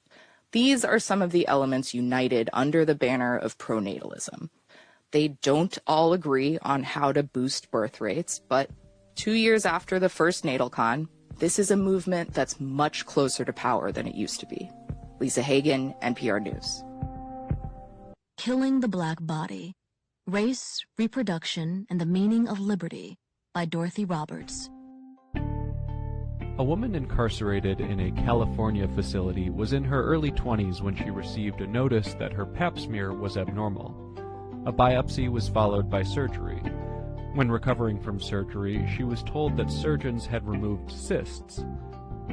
These are some of the elements united under the banner of pronatalism. They don't all agree on how to boost birth rates, but 2 years after the first NatalCon, this is a movement that's much closer to power than it used to be. Lisa Hagen, NPR News. Killing the Black Body: Race, Reproduction, and the Meaning of Liberty by Dorothy Roberts. A woman incarcerated in a California facility was in her early 20s when she received a notice that her pap smear was abnormal. A biopsy was followed by surgery. When recovering from surgery, she was told that surgeons had removed cysts.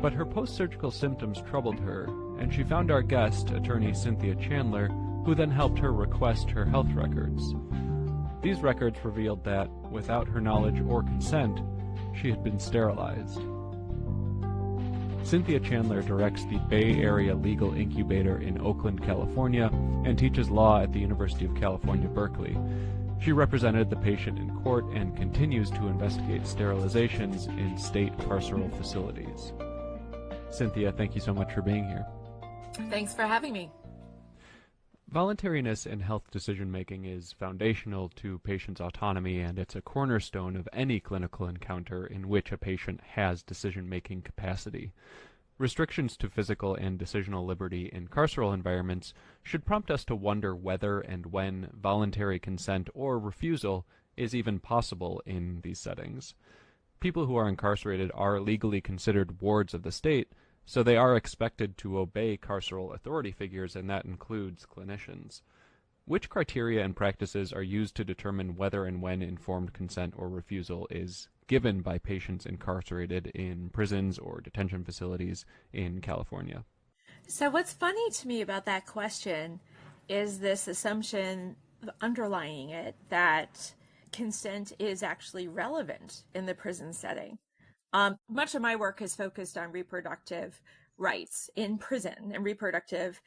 But her post-surgical symptoms troubled her, and she found our guest, attorney Cynthia Chandler, who then helped her request her health records. These records revealed that, without her knowledge or consent, she had been sterilized. Cynthia Chandler directs the Bay Area Legal Incubator in Oakland, California, and teaches law at the University of California, Berkeley. She represented the patient in court and continues to investigate sterilizations in state carceral facilities. Cynthia, thank you so much for being here. Thanks for having me. Voluntariness in health decision-making is foundational to patients' autonomy, and it's a cornerstone of any clinical encounter in which a patient has decision-making capacity. Restrictions to physical and decisional liberty in carceral environments should prompt us to wonder whether and when voluntary consent or refusal is even possible in these settings. People who are incarcerated are legally considered wards of the state, so they are expected to obey carceral authority figures, and that includes clinicians. Which criteria and practices are used to determine whether and when informed consent or refusal is given by patients incarcerated in prisons or detention facilities in California? So what's funny to me about that question is this assumption underlying it that consent is actually relevant in the prison setting. Much of my work is focused on reproductive rights in prison and reproductive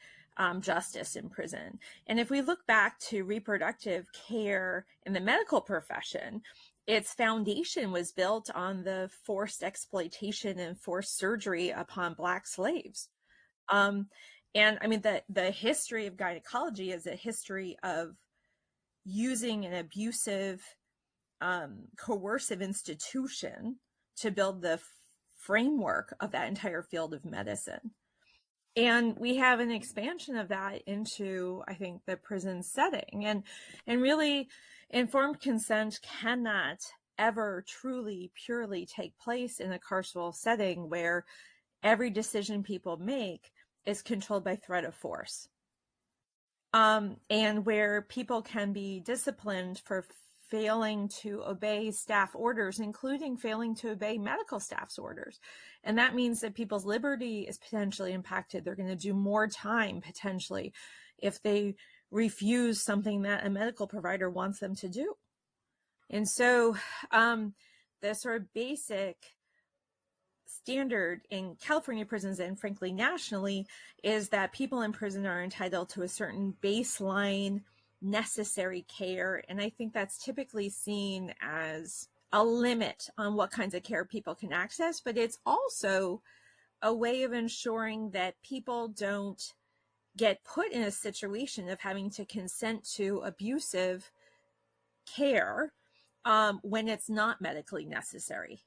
justice in prison. And if we look back to reproductive care in the medical profession, its foundation was built on the forced exploitation and forced surgery upon Black slaves. And I mean, the history of gynecology is a history of using an abusive, coercive institution to build the framework of that entire field of medicine. And we have an expansion of that into, I think, the prison setting. And really, informed consent cannot ever truly, purely take place in a carceral setting where every decision people make is controlled by threat of force. And where people can be disciplined for failing to obey staff orders, including failing to obey medical staff's orders. And that means that people's liberty is potentially impacted. They're going to do more time potentially if they refuse something that a medical provider wants them to do. And so the sort of basic standard in California prisons and frankly nationally is that people in prison are entitled to a certain baseline necessary care. And I think that's typically seen as a limit on what kinds of care people can access, but it's also a way of ensuring that people don't get put in a situation of having to consent to abusive care when it's not medically necessary.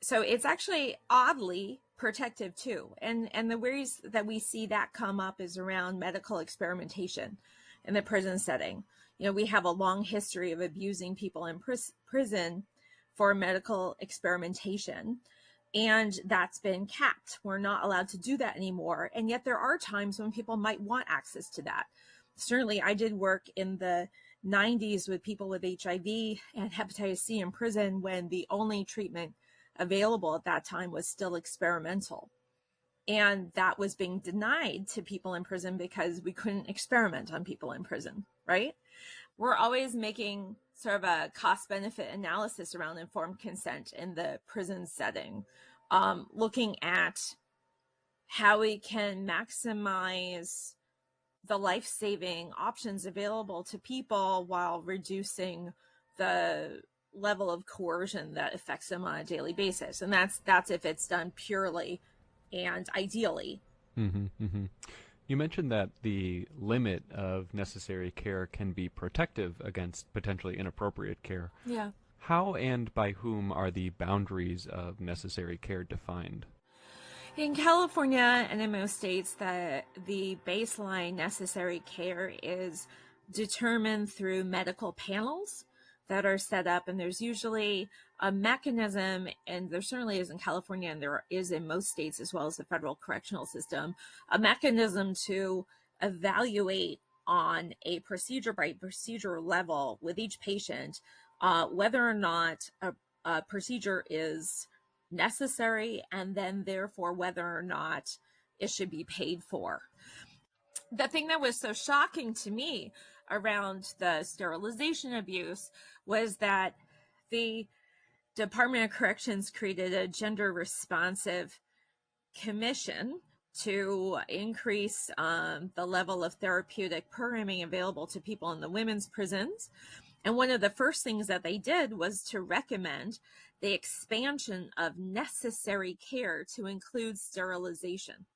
So it's actually oddly protective too. And the ways that we see that come up is around medical experimentation in the prison setting. You know, we have a long history of abusing people in prison for medical experimentation, and that's been capped. We're not allowed to do that anymore. And yet there are times when people might want access to that. Certainly, I did work in the 90s with people with HIV and hepatitis C in prison when the only treatment available at that time was still experimental. And that was being denied to people in prison because we couldn't experiment on people in prison, right? We're always making sort of a cost-benefit analysis around informed consent in the prison setting, looking at how we can maximize the life-saving options available to people while reducing the level of coercion that affects them on a daily basis. And that's if it's done purely and ideally. Mm-hmm, mm-hmm. You mentioned that the limit of necessary care can be protective against potentially inappropriate care. Yeah. How and by whom are the boundaries of necessary care defined? In California and in most states, the baseline necessary care is determined through medical panels that are set up, and there's usually a mechanism, and there certainly is in California, and there is in most states as well as the federal correctional system, a mechanism to evaluate on a procedure by procedure level with each patient whether or not a procedure is necessary, and then therefore whether or not it should be paid for. The thing that was so shocking to me around the sterilization abuse was that the Department of Corrections created a gender responsive commission to increase the level of therapeutic programming available to people in the women's prisons. And one of the first things that they did was to recommend the expansion of necessary care to include sterilization.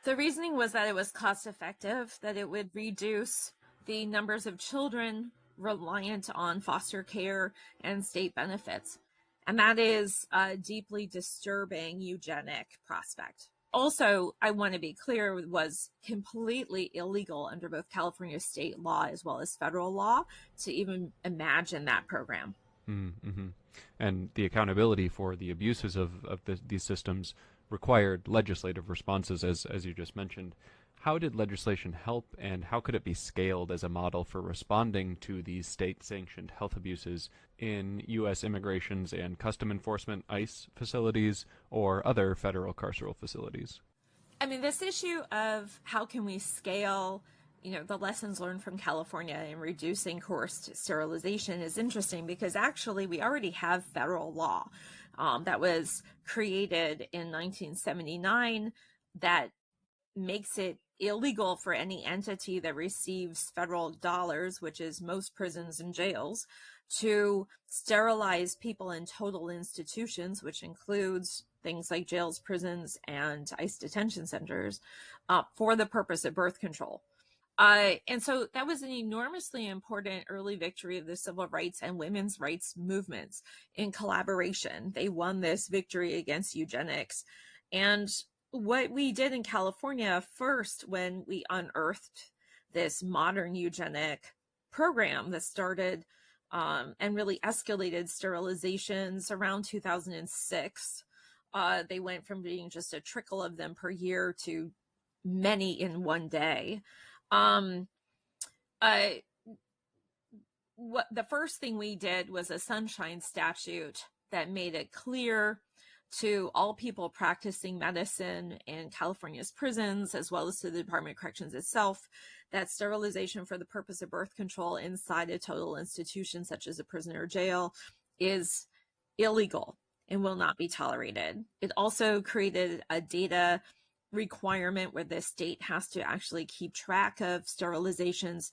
The reasoning was that it was cost effective, that it would reduce the numbers of children reliant on foster care and state benefits. And that is a deeply disturbing eugenic prospect. Also, I want to be clear, it was completely illegal under both California state law as well as federal law to even imagine that program. Mm-hmm. And the accountability for the abuses of these systems required legislative responses, as you just mentioned. How did legislation help, and how could it be scaled as a model for responding to these state-sanctioned health abuses in U.S. Immigrations and Custom Enforcement ICE facilities or other federal carceral facilities? I mean, this issue of how can we scale, the lessons learned from California in reducing coerced sterilization is interesting, because actually we already have federal law that was created in 1979 that makes it illegal for any entity that receives federal dollars, which is most prisons and jails, to sterilize people in total institutions, which includes things like jails, prisons, and ICE detention centers, for the purpose of birth control. And so that was an enormously important early victory of the civil rights and women's rights movements in collaboration. They won this victory against eugenics. And what we did in California first, when we unearthed this modern eugenic program that started and really escalated sterilizations around 2006, they went from being just a trickle of them per year to many in one day. What the first thing we did was a sunshine statute that made it clear to all people practicing medicine in California's prisons, as well as to the Department of Corrections itself, that sterilization for the purpose of birth control inside a total institution such as a prison or jail is illegal and will not be tolerated. It also created a data requirement where the state has to actually keep track of sterilizations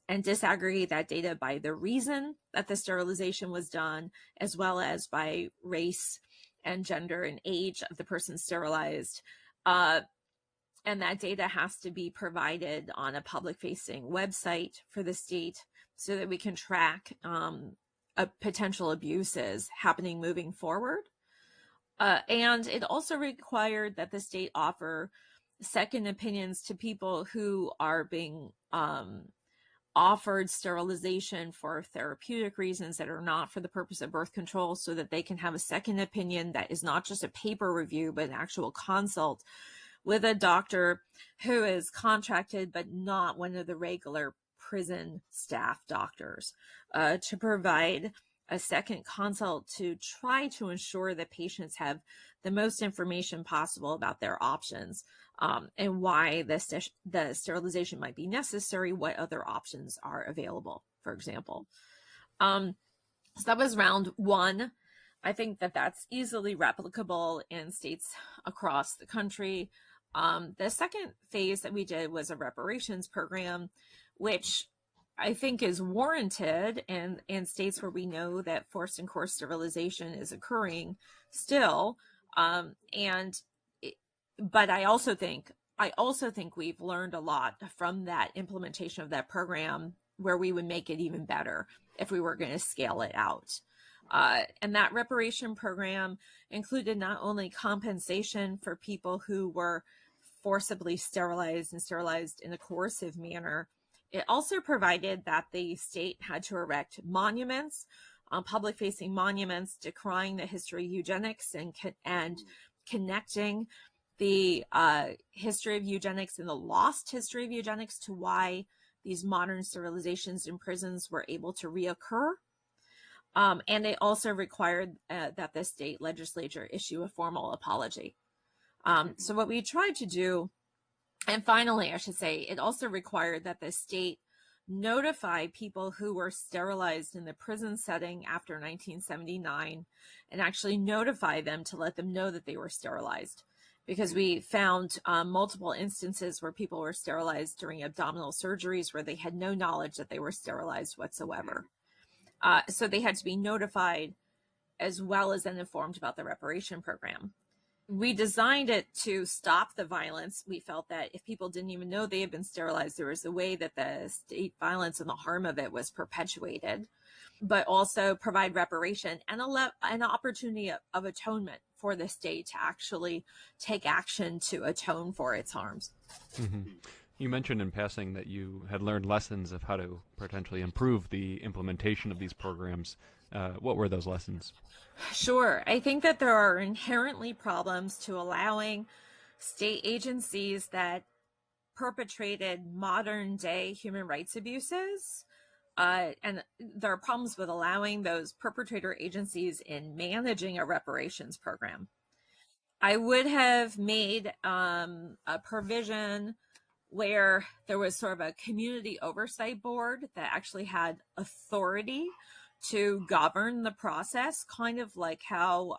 and disaggregate that data by the reason that the sterilization was done, as well as by race and gender and age of the person sterilized. And that data has to be provided on a public-facing website for the state so that we can track potential abuses happening moving forward. And it also required that the state offer second opinions to people who are being offered sterilization for therapeutic reasons that are not for the purpose of birth control, so that they can have a second opinion that is not just a paper review, but an actual consult with a doctor who is contracted but not one of the regular prison staff doctors, to provide a second consult to try to ensure that patients have the most information possible about their options, and why the sterilization might be necessary, what other options are available, for example. So that was round one. I think that that's easily replicable in states across the country. The second phase that we did was a reparations program, which I think is warranted in states where we know that forced and coerced sterilization is occurring still. And But I also think we've learned a lot from that implementation of that program, where we would make it even better if we were going to scale it out. And that reparation program included not only compensation for people who were forcibly sterilized and sterilized in a coercive manner, it also provided that the state had to erect monuments, public-facing monuments decrying the history of eugenics and connecting the history of eugenics and the lost history of eugenics to why these modern sterilizations in prisons were able to reoccur. And they also required that the state legislature issue a formal apology. So what we tried to do, and finally, I should say, it also required that the state notify people who were sterilized in the prison setting after 1979 and actually notify them to let them know that they were sterilized. Because we found multiple instances where people were sterilized during abdominal surgeries where they had no knowledge that they were sterilized whatsoever. So they had to be notified as well as then informed about the reparation program. We designed it to stop the violence. We felt that if people didn't even know they had been sterilized, there was a way that the state violence and the harm of it was perpetuated, but also provide reparation and an opportunity of atonement for the state to actually take action to atone for its harms. Mm-hmm. You mentioned in passing that you had learned lessons of how to potentially improve the implementation of these programs. What were those lessons? Sure. I think that there are inherently problems to allowing state agencies that perpetrated modern day human rights abuses. And there are problems with allowing those perpetrator agencies in managing a reparations program. I would have made a provision where there was sort of a community oversight board that actually had authority to govern the process, kind of like how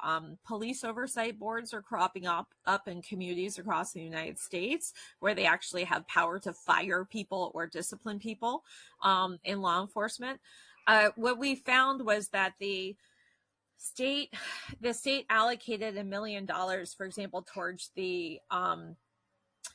police oversight boards are cropping up in communities across the United States, where they actually have power to fire people or discipline people in law enforcement. What we found was that the state allocated $1 million, for example, towards the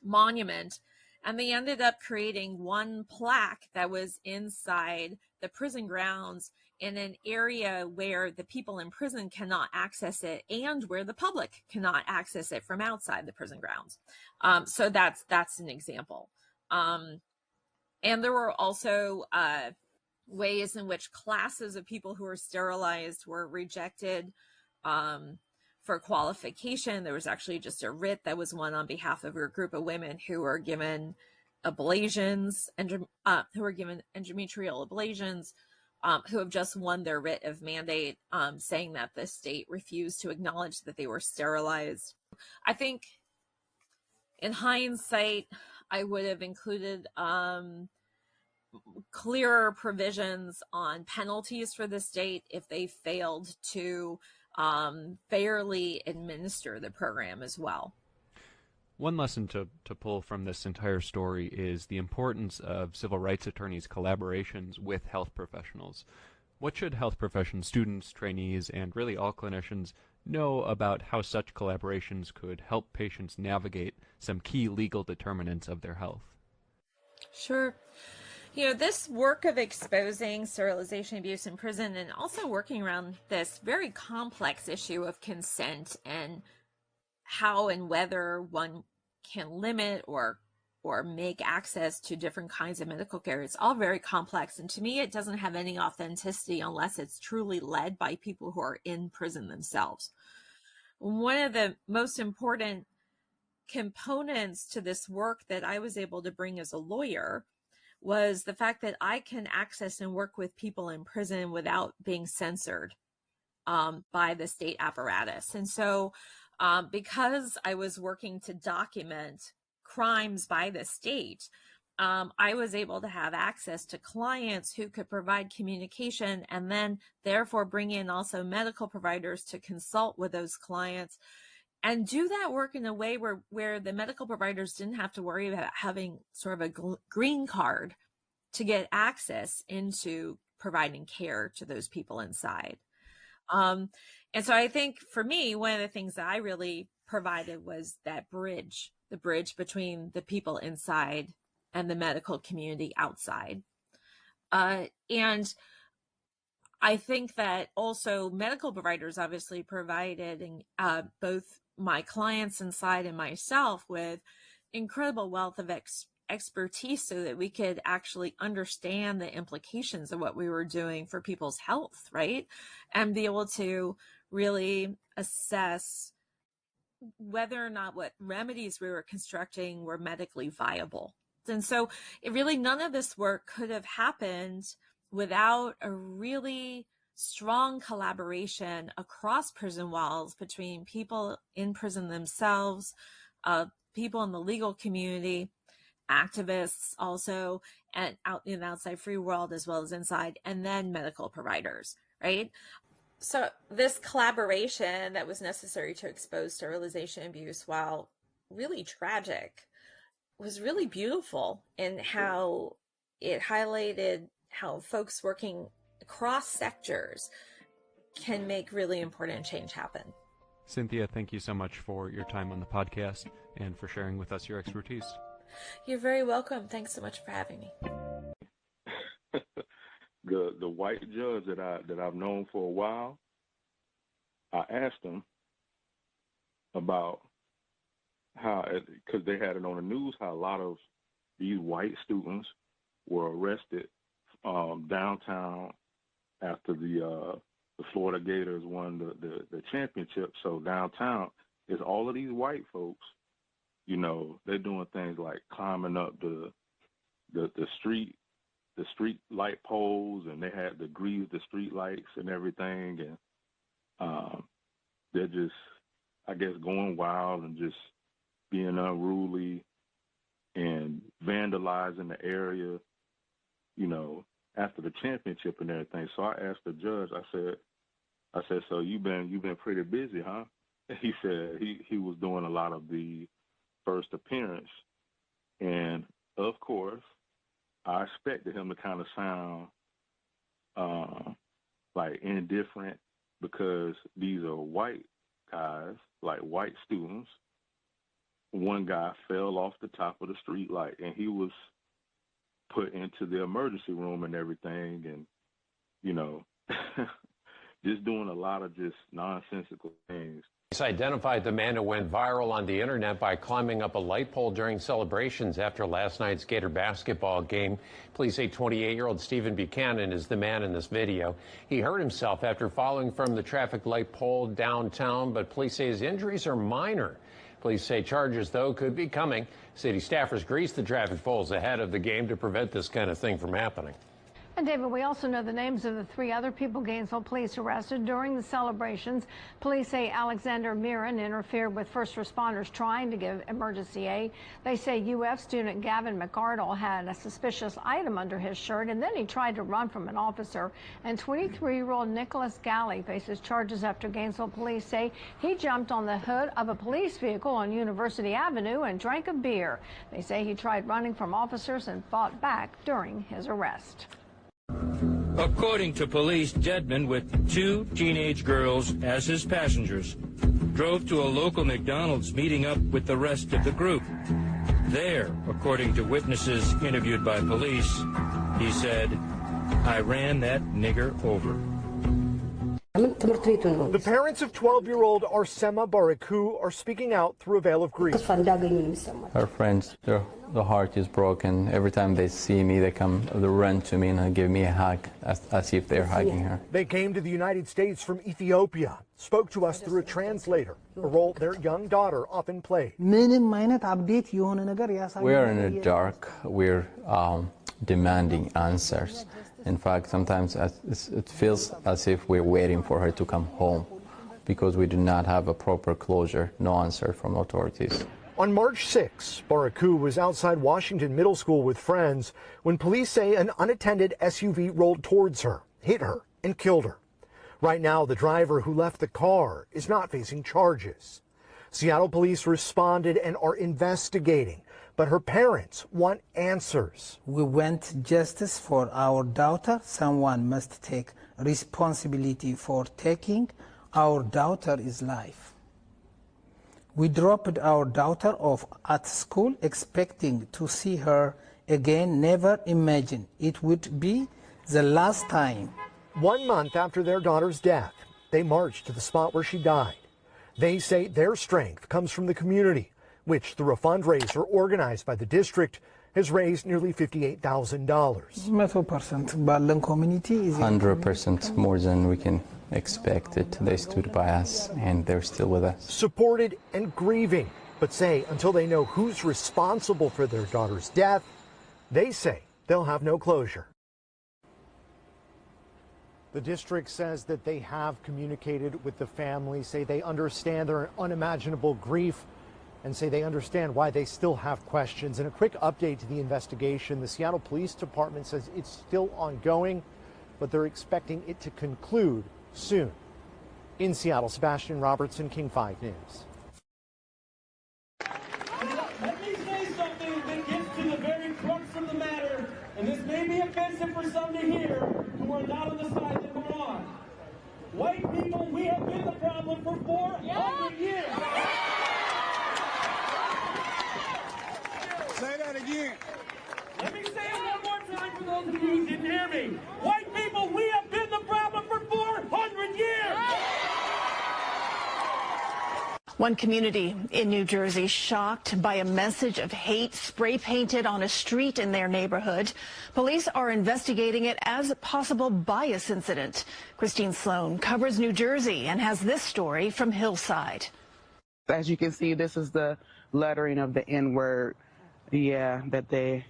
monument, and they ended up creating one plaque that was inside the prison grounds in an area where the people in prison cannot access it and where the public cannot access it from outside the prison grounds. So that's an example. And there were also ways in which classes of people who were sterilized were rejected for qualification. There was actually just a writ that was won on behalf of a group of women who were given ablations and who were given endometrial ablations, who have just won their writ of mandate, saying that the state refused to acknowledge that they were sterilized. I think in hindsight, I would have included clearer provisions on penalties for the state if they failed to fairly administer the program as well. One lesson to pull from this entire story is the importance of civil rights attorneys' collaborations with health professionals. What should health profession students, trainees, and really all clinicians know about how such collaborations could help patients navigate some key legal determinants of their health? Sure. You know, this work of exposing sterilization abuse in prison and also working around this very complex issue of consent and how and whether one can limit or make access to different kinds of medical care, it's all very complex. And to me, it doesn't have any authenticity unless it's truly led by people who are in prison themselves. One of the most important components to this work that I was able to bring as a lawyer was the fact that I can access and work with people in prison without being censored by the state apparatus. And so because I was working to document crimes by the state, I was able to have access to clients who could provide communication and then therefore bring in also medical providers to consult with those clients and do that work in a way where the medical providers didn't have to worry about having sort of a green card to get access into providing care to those people inside. And so I think for me, one of the things that I really provided was that bridge, the bridge between the people inside and the medical community outside. And I think that also medical providers obviously provided both my clients inside and myself with incredible wealth of expertise so that we could actually understand the implications of what we were doing for people's health, right? And be able to really assess whether or not what remedies we were constructing were medically viable. And so it really, none of this work could have happened without a really strong collaboration across prison walls between people in prison themselves, people in the legal community, activists also, and out in the outside free world as well as inside, and then medical providers, right? So this collaboration that was necessary to expose sterilization abuse, while really tragic, was really beautiful in how it highlighted how folks working across sectors can make really important change happen. Cynthia, thank you so much for your time on the podcast and for sharing with us your expertise. You're very welcome. Thanks so much for having me. The white judge that I've known for a while, I asked him about how, because they had it on the news, how a lot of these white students were arrested downtown after the Florida Gators won the championship. So downtown is all of these white folks. You know, they're doing things like climbing up the street light poles, and they had to grease the street lights and everything, and they're just, I guess, going wild and just being unruly and vandalizing the area, you know, after the championship and everything. So I asked the judge, I said, so you've been pretty busy, huh? He said he was doing a lot of the first appearance, and of course I expected him to kind of sound like indifferent, because these are white guys, like white students. One guy fell off the top of the street light, and he was put into the emergency room and everything, and, you know, just doing a lot of just nonsensical things. Police identified the man who went viral on the internet by climbing up a light pole during celebrations after last night's Gator basketball game. Police say 28-year-old Stephen Buchanan is the man in this video. He hurt himself after falling from the traffic light pole downtown, but police say his injuries are minor. Police say charges, though, could be coming. City staffers greased the traffic poles ahead of the game to prevent this kind of thing from happening. And David, we also know the names of the 3 other people Gainesville police arrested during the celebrations. Police say Alexander Mirren interfered with first responders trying to give emergency aid. They say U.F. student Gavin McArdle had a suspicious item under his shirt, and then he tried to run from an officer. And 23-year-old Nicholas Galley faces charges after Gainesville police say he jumped on the hood of a police vehicle on University Avenue and drank a beer. They say he tried running from officers and fought back during his arrest. According to police, Dedman, with 2 teenage girls as his passengers, drove to a local McDonald's, meeting up with the rest of the group. There, according to witnesses interviewed by police, he said, "I ran that nigger over." The parents of 12-year-old Arsema Baraku are speaking out through a veil of grief. Her friends, the heart is broken. Every time they see me, they run to me and give me a hug, as if they're hugging her. They came to the United States from Ethiopia, spoke to us through a translator, a role their young daughter often played. We are in the dark. We're demanding answers. In fact, sometimes it feels as if we're waiting for her to come home, because we do not have a proper closure, no answer from authorities. On March 6, Baraku was outside Washington Middle School with friends when police say an unattended SUV rolled towards her, hit her, and killed her. Right now, the driver who left the car is not facing charges. Seattle police responded and are investigating, but but her parents want answers. We want justice for our daughter. Someone must take responsibility for taking our daughter's life. We dropped our daughter off at school expecting to see her again, never imagined it would be the last time. 1 month after their daughter's death, they marched to the spot where she died. They say their strength comes from the community, which through a fundraiser organized by the district has raised nearly $58,000. 100% more than we can expect it. They stood by us and they're still with us. Supported and grieving, but say until they know who's responsible for their daughter's death, they say they'll have no closure. The district says that they have communicated with the family, say they understand their unimaginable grief, and say they understand why they still have questions. And a quick update to the investigation. The Seattle Police Department says it's still ongoing, but they're expecting it to conclude soon. In Seattle, Sebastian Robertson, King 5 News. Let me say something that gets to the very crux of the matter, and this may be offensive for some to hear who are not on the side that we're on. White people, we have been the problem for 400 years. Say that again. Let me say it one more time for those of you who didn't hear me. White people, we have been the problem for 400 years. One community in New Jersey shocked by a message of hate spray painted on a street in their neighborhood. Police are investigating it as a possible bias incident. Christine Sloan covers New Jersey and has this story from Hillside. As you can see, this is the lettering of the N-word, that they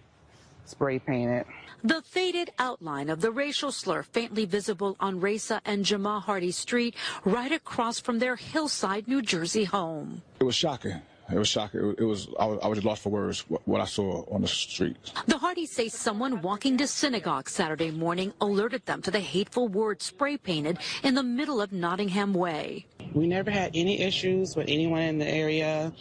spray painted. The faded outline of the racial slur faintly visible on Raisa and Jamal Hardy Street right across from their Hillside, New Jersey home. It was shocking. It was shocking. I was just lost for words what I saw on the street. The Hardys say someone walking to synagogue Saturday morning alerted them to the hateful word spray painted in the middle of Nottingham Way. We never had any issues with anyone in the area.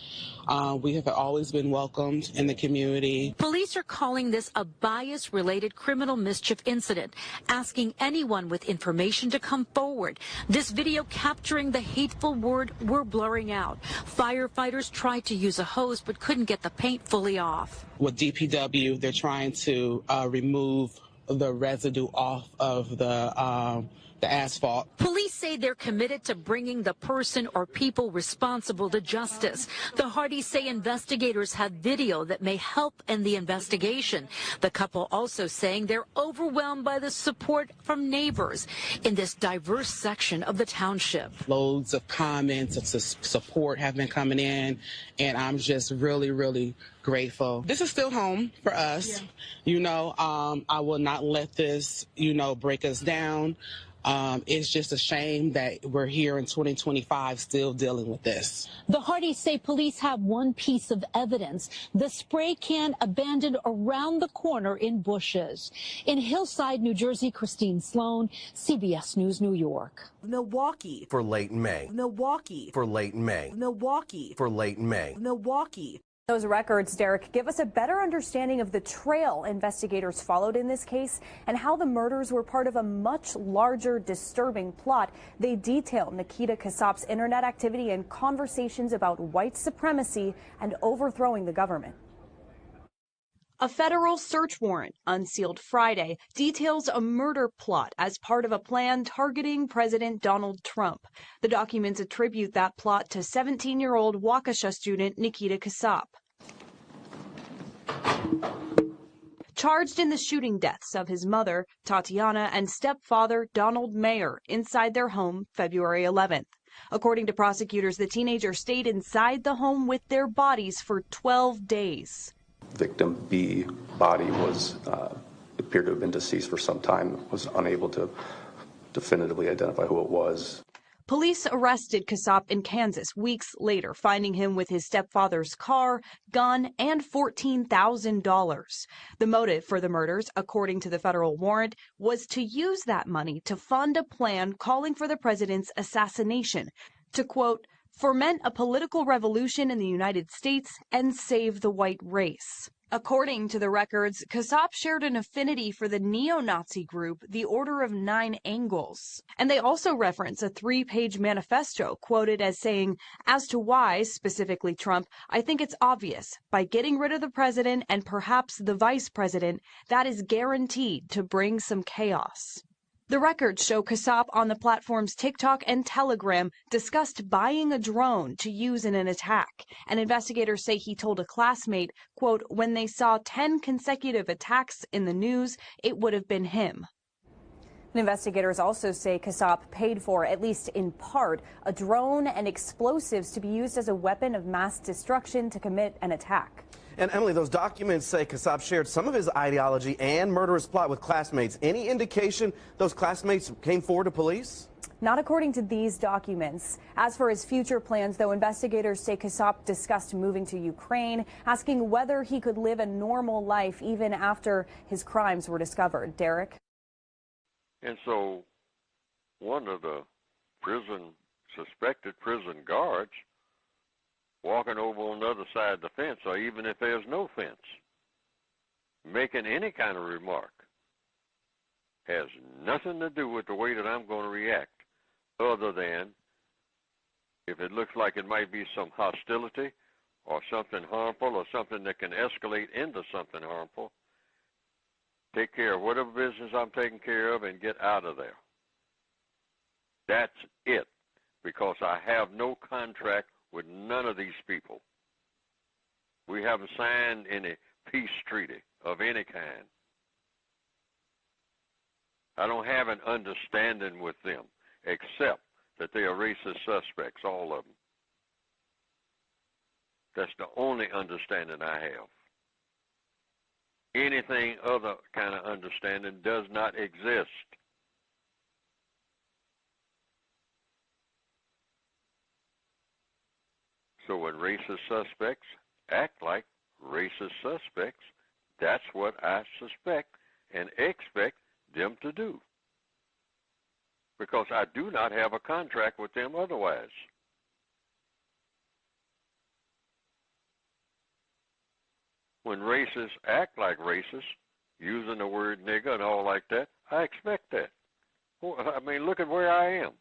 We have always been welcomed in the community. Police are calling this a bias-related criminal mischief incident, asking anyone with information to come forward. This video capturing the hateful word we're blurring out. Firefighters tried to use a hose but couldn't get the paint fully off. With DPW, they're trying to remove the residue off of the asphalt. Police say they're committed to bringing the person or people responsible to justice. The Hardys say investigators have video that may help in the investigation. The couple also saying they're overwhelmed by the support from neighbors in this diverse section of the township. Loads of comments of support have been coming in, and I'm just really, really grateful. This is still home for us. I will not let this, break us down. It's just a shame that we're here in 2025 still dealing with this. The Hardys say police have one piece of evidence, the spray can abandoned around the corner in bushes. In Hillside, New Jersey, Christine Sloan, CBS News, New York. Milwaukee. For late May. Milwaukee. For late May. Milwaukee. For late May. Milwaukee. Those records, Derek, give us a better understanding of the trail investigators followed in this case and how the murders were part of a much larger, disturbing plot. They detail Nikita Casap's internet activity and conversations about white supremacy and overthrowing the government. A federal search warrant, unsealed Friday, details a murder plot as part of a plan targeting President Donald Trump. The documents attribute that plot to 17-year-old Waukesha student Nikita Casap. Charged in the shooting deaths of his mother, Tatiana, and stepfather, Donald Mayer, inside their home February 11th. According to prosecutors, the teenager stayed inside the home with their bodies for 12 days. Victim B body was appeared to have been deceased for some time, was unable to definitively identify who it was. Police arrested Casap in Kansas weeks later, finding him with his stepfather's car, gun, and $14,000. The motive for the murders, according to the federal warrant, was to use that money to fund a plan calling for the president's assassination, to, quote, foment a political revolution in the United States, and save the white race. According to the records, Casap shared an affinity for the neo-Nazi group, the Order of Nine Angles. And they also reference a 3-page manifesto quoted as saying, "As to why, specifically Trump, I think it's obvious. By getting rid of the president and perhaps the vice president, that is guaranteed to bring some chaos." The records show Casap on the platforms TikTok and Telegram discussed buying a drone to use in an attack. And investigators say he told a classmate, quote, "When they saw 10 consecutive attacks in the news, it would have been him." And investigators also say Casap paid for, at least in part, a drone and explosives to be used as a weapon of mass destruction to commit an attack. And Emily, those documents say Casap shared some of his ideology and murderous plot with classmates. Any indication those classmates came forward to police? Not according to these documents. As for his future plans, though, investigators say Casap discussed moving to Ukraine, asking whether he could live a normal life even after his crimes were discovered. Derek? And so one of the suspected prison guards walking over on the other side of the fence, or even if there's no fence, making any kind of remark, has nothing to do with the way that I'm going to react, other than if it looks like it might be some hostility or something harmful or something that can escalate into something harmful, take care of whatever business I'm taking care of and get out of there. That's it, because I have no contract with none of these people. We haven't signed any peace treaty of any kind. I don't have an understanding with them, except that they are racist suspects, all of them. That's the only understanding I have. Anything other kind of understanding does not exist. So when racist suspects act like racist suspects, that's what I suspect and expect them to do. Because I do not have a contract with them otherwise. When racists act like racists, using the word nigger and all like that, I expect that. Well, I mean, look at where I am.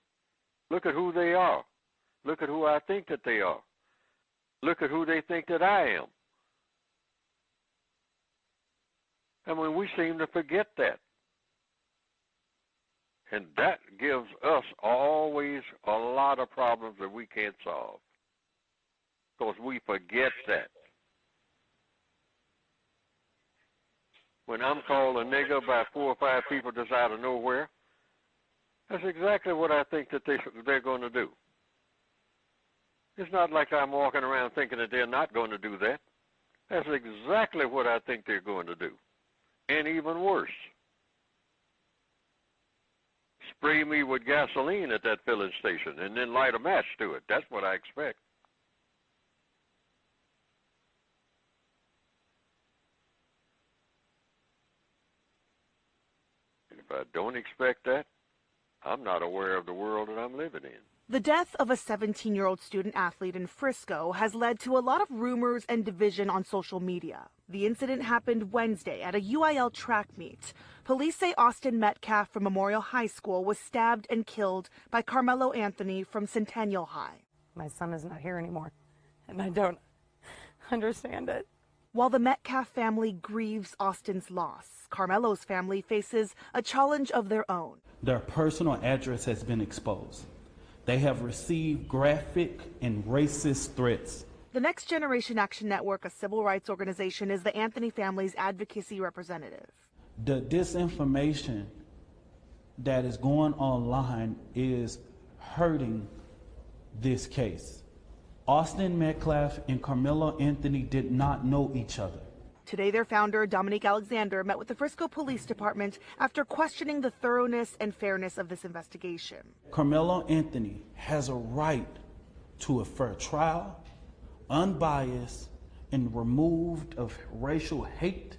Look at who they are. Look at who I think that they are. Look at who they think that I am. I mean, we seem to forget that. And that gives us always a lot of problems that we can't solve. Because we forget that. When I'm called a nigger by 4 or 5 people just out of nowhere, that's exactly what I think that they're going to do. It's not like I'm walking around thinking that they're not going to do that. That's exactly what I think they're going to do. And even worse. Spray me with gasoline at that filling station and then light a match to it. That's what I expect. And if I don't expect that, I'm not aware of the world that I'm living in. The death of a 17-year-old student athlete in Frisco has led to a lot of rumors and division on social media. The incident happened Wednesday at a UIL track meet. Police say Austin Metcalf from Memorial High School was stabbed and killed by Karmelo Anthony from Centennial High. My son is not here anymore, and I don't understand it. While the Metcalf family grieves Austin's loss, Karmelo's family faces a challenge of their own. Their personal address has been exposed. They have received graphic and racist threats. The Next Generation Action Network, a civil rights organization, is the Anthony family's advocacy representative. The disinformation that is going online is hurting this case. Austin Metcalf and Karmelo Anthony did not know each other. Today, their founder, Dominique Alexander, met with the Frisco Police Department after questioning the thoroughness and fairness of this investigation. Karmelo Anthony has a right to a fair trial, unbiased, and removed of racial hate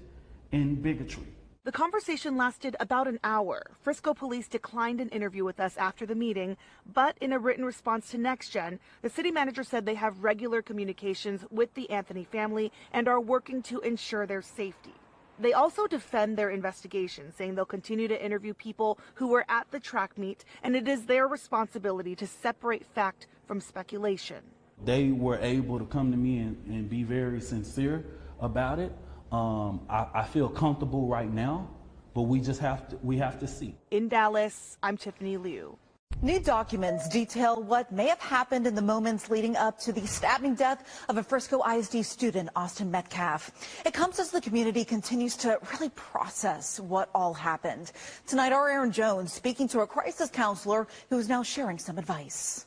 and bigotry. The The conversation lasted about an hour. Frisco police declined an interview with us after the meeting, but in a written response to NextGen, the city manager said they have regular communications with the Anthony family and are working to ensure their safety. They also defend their investigation, saying they'll continue to interview people who were at the track meet, and it is their responsibility to separate fact from speculation. They were able to come to me and be very sincere about it. I feel comfortable right now, but we have to see. In Dallas, I'm Tiffany Liu. New documents detail what may have happened in the moments leading up to the stabbing death of a Frisco ISD student, Austin Metcalf. It comes as the community continues to really process what all happened. Tonight, our Aaron Jones speaking to a crisis counselor who is now sharing some advice.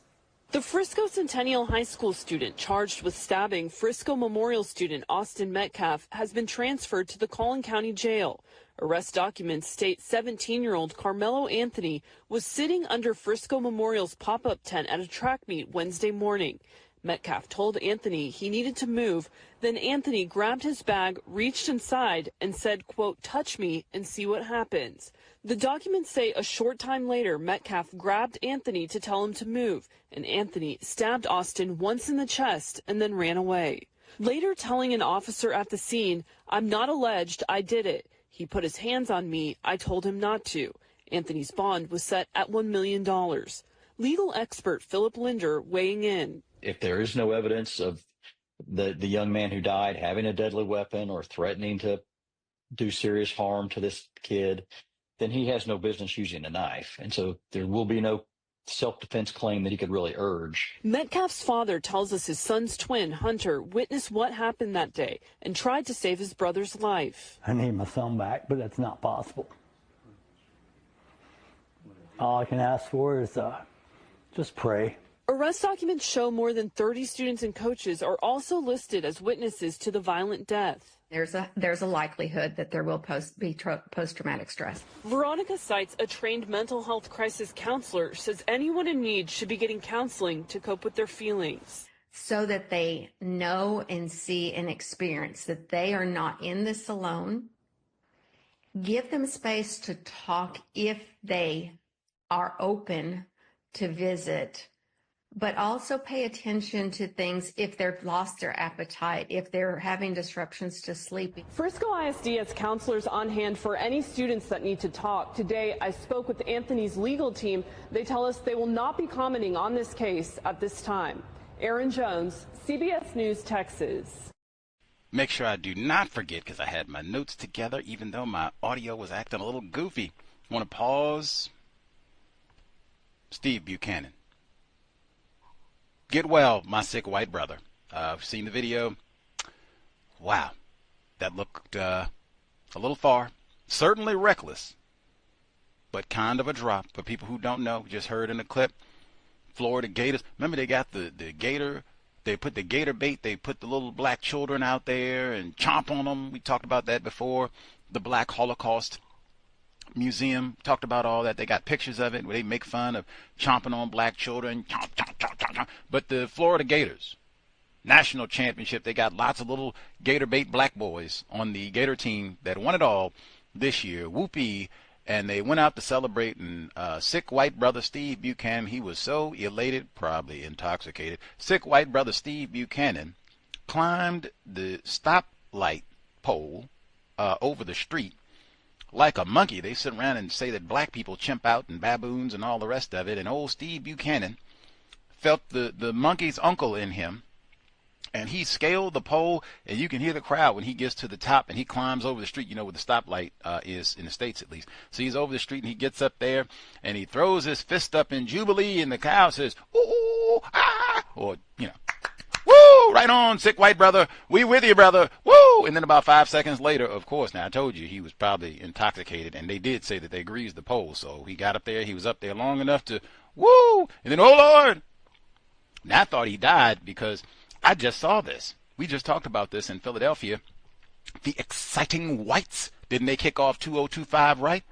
The Frisco Centennial High School student charged with stabbing Frisco Memorial student Austin Metcalf has been transferred to the Collin County Jail. Arrest documents state 17-year-old Karmelo Anthony was sitting under Frisco Memorial's pop-up tent at a track meet Wednesday morning. Metcalf told Anthony he needed to move. Then Anthony grabbed his bag, reached inside, and said, quote, "Touch me and see what happens." The documents say a short time later, Metcalf grabbed Anthony to tell him to move, and Anthony stabbed Austin once in the chest and then ran away. Later telling an officer at the scene, "I'm not alleged, I did it. He put his hands on me. I told him not to." Anthony's bond was set at $1 million. Legal expert Philip Linder weighing in. If there is no evidence of the young man who died having a deadly weapon or threatening to do serious harm to this kid, then he has no business using a knife. And so there will be no self-defense claim that he could really urge. Metcalf's father tells us his son's twin, Hunter, witnessed what happened that day and tried to save his brother's life. I need my son back, but that's not possible. All I can ask for is just pray. Arrest documents show more than 30 students and coaches are also listed as witnesses to the violent death. There's a likelihood that there will be post-traumatic stress. Veronica Seitz, a trained mental health crisis counselor, says anyone in need should be getting counseling to cope with their feelings. So that they know and see and experience that they are not in this alone. Give them space to talk if they are open to visit. But also pay attention to things if they've lost their appetite, if they're having disruptions to sleeping. Frisco ISD has counselors on hand for any students that need to talk. Today, I spoke with Anthony's legal team. They tell us they will not be commenting on this case at this time. Aaron Jones, CBS News, Texas. Make sure I do not forget, because I had my notes together, even though my audio was acting a little goofy. I want to pause. Steve Buchanan. Get well, my sick white brother. I've seen the video. Wow. That looked a little far. Certainly reckless, but kind of a drop. For people who don't know, just heard in the clip, Florida Gators. Remember they got the gator, they put the gator bait, they put the little black children out there and chomp on them. We talked about that before. The Black Holocaust Museum talked about all that. They got pictures of it where they make fun of chomping on black children. Chomp, chomp, chomp, chomp, chomp. But the Florida Gators national championship, they got lots of little gator bait black boys on the Gator team that won it all this year. Whoopee. And they went out to celebrate, and sick white brother Steve Buchanan, he was so elated, probably intoxicated. Sick white brother Steve Buchanan climbed the stoplight pole over the street like a monkey. They sit around and say that black people chimp out and baboons and all the rest of it. And old Steve Buchanan felt the monkey's uncle in him, and he scaled the pole, and you can hear the crowd when he gets to the top and he climbs over the street, you know, where the stoplight is in the States at least. So he's over the street and he gets up there and he throws his fist up in jubilee, and the crowd says, ooh, ah, or, you know, woo, right on, sick white brother, we with you, brother, woo. And then about 5 seconds later, of course, now I told you he was probably intoxicated, and they did say that they greased the pole. So he got up there, he was up there long enough to woo, and then, oh Lord. Now I thought he died because I just saw this. We just talked about this in Philadelphia. The exciting whites, didn't they kick off 2025, right?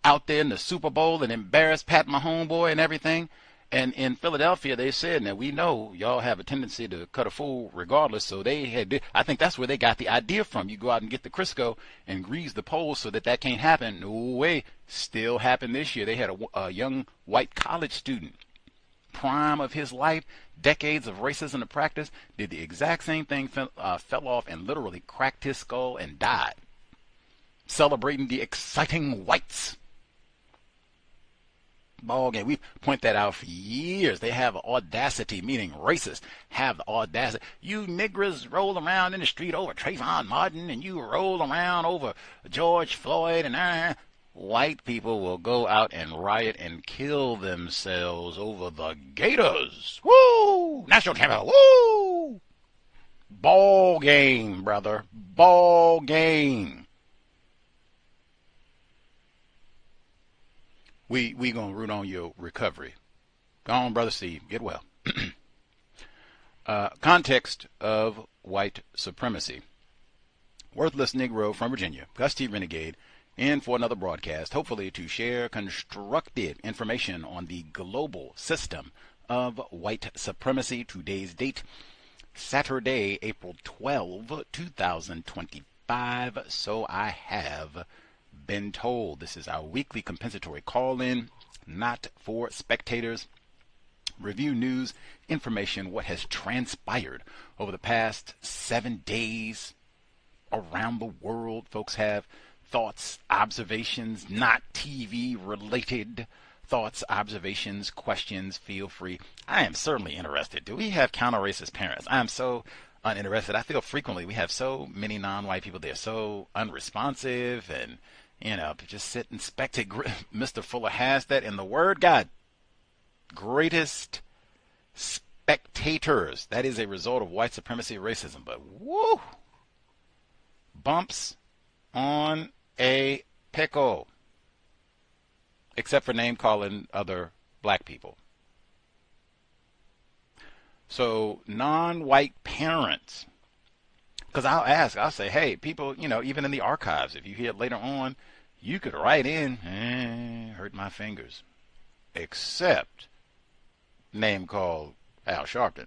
Out there in the Super Bowl and embarrass Pat, my homeboy, and everything. And in Philadelphia, they said, now we know y'all have a tendency to cut a fool regardless, so they had, I think that's where they got the idea from. You go out and get the Crisco and grease the poles so that that can't happen. No way. Still happened this year. They had a young white college student, prime of his life, decades of racism to practice, did the exact same thing, fell off and literally cracked his skull and died, celebrating the exciting whites. Ball game. We point that out for years. They have audacity, meaning racist, have the audacity. You niggers roll around in the street over Trayvon Martin, and you roll around over George Floyd, and white people will go out and riot and kill themselves over the Gators. Woo! National champion. Woo! Ball game, brother. Ball game. We gonna root on your recovery. Go on, Brother Steve. Get well. Context of White Supremacy. Worthless Negro from Virginia, Gus T. Renegade, in for another broadcast, hopefully to share constructive information on the global system of white supremacy. Today's date, Saturday, April 12, 2025. So I have been told. This is our weekly compensatory call-in, not for spectators. Review news, information, what has transpired over the past 7 days around the world. Folks have thoughts, observations, not TV related thoughts, observations, questions. Feel free. I am certainly interested. Do we have counter-racist parents? I am so uninterested. I feel frequently we have so many non-white people. They're so unresponsive, and just sit and spectate. Mr. Fuller has that in the Word. God, greatest spectators. That is a result of white supremacy, racism. But woo, bumps on a pickle. Except for name calling other black people. So non-white parents. Because I'll say, hey, people, even in the archives, if you hear it later on, you could write in, hurt my fingers. Except name called Al Sharpton.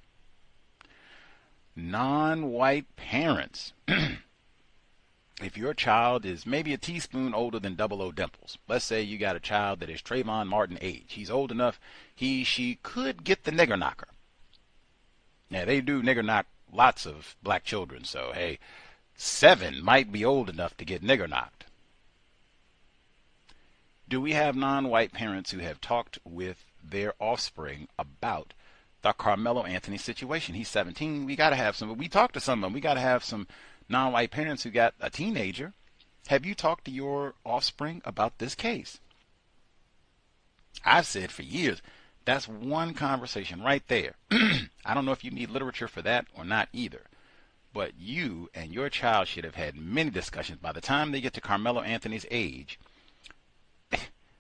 Non-white parents. If your child is maybe a teaspoon older than 00 dimples, let's say you got a child that is Trayvon Martin age. He's old enough, she could get the nigger knocker. Now, they do nigger knock lots of black children, so hey, 7 might be old enough to get nigger knocked. Do we have non-white parents who have talked with their offspring about the Karmelo Anthony situation? He's 17. We got to have some. We talked to some of them. We got to have some non-white parents who got a teenager. Have you talked to your offspring about this case? I've said for years, that's one conversation right there. I don't know if you need literature for that or not either. But you and your child should have had many discussions. By the time they get to Karmelo Anthony's age,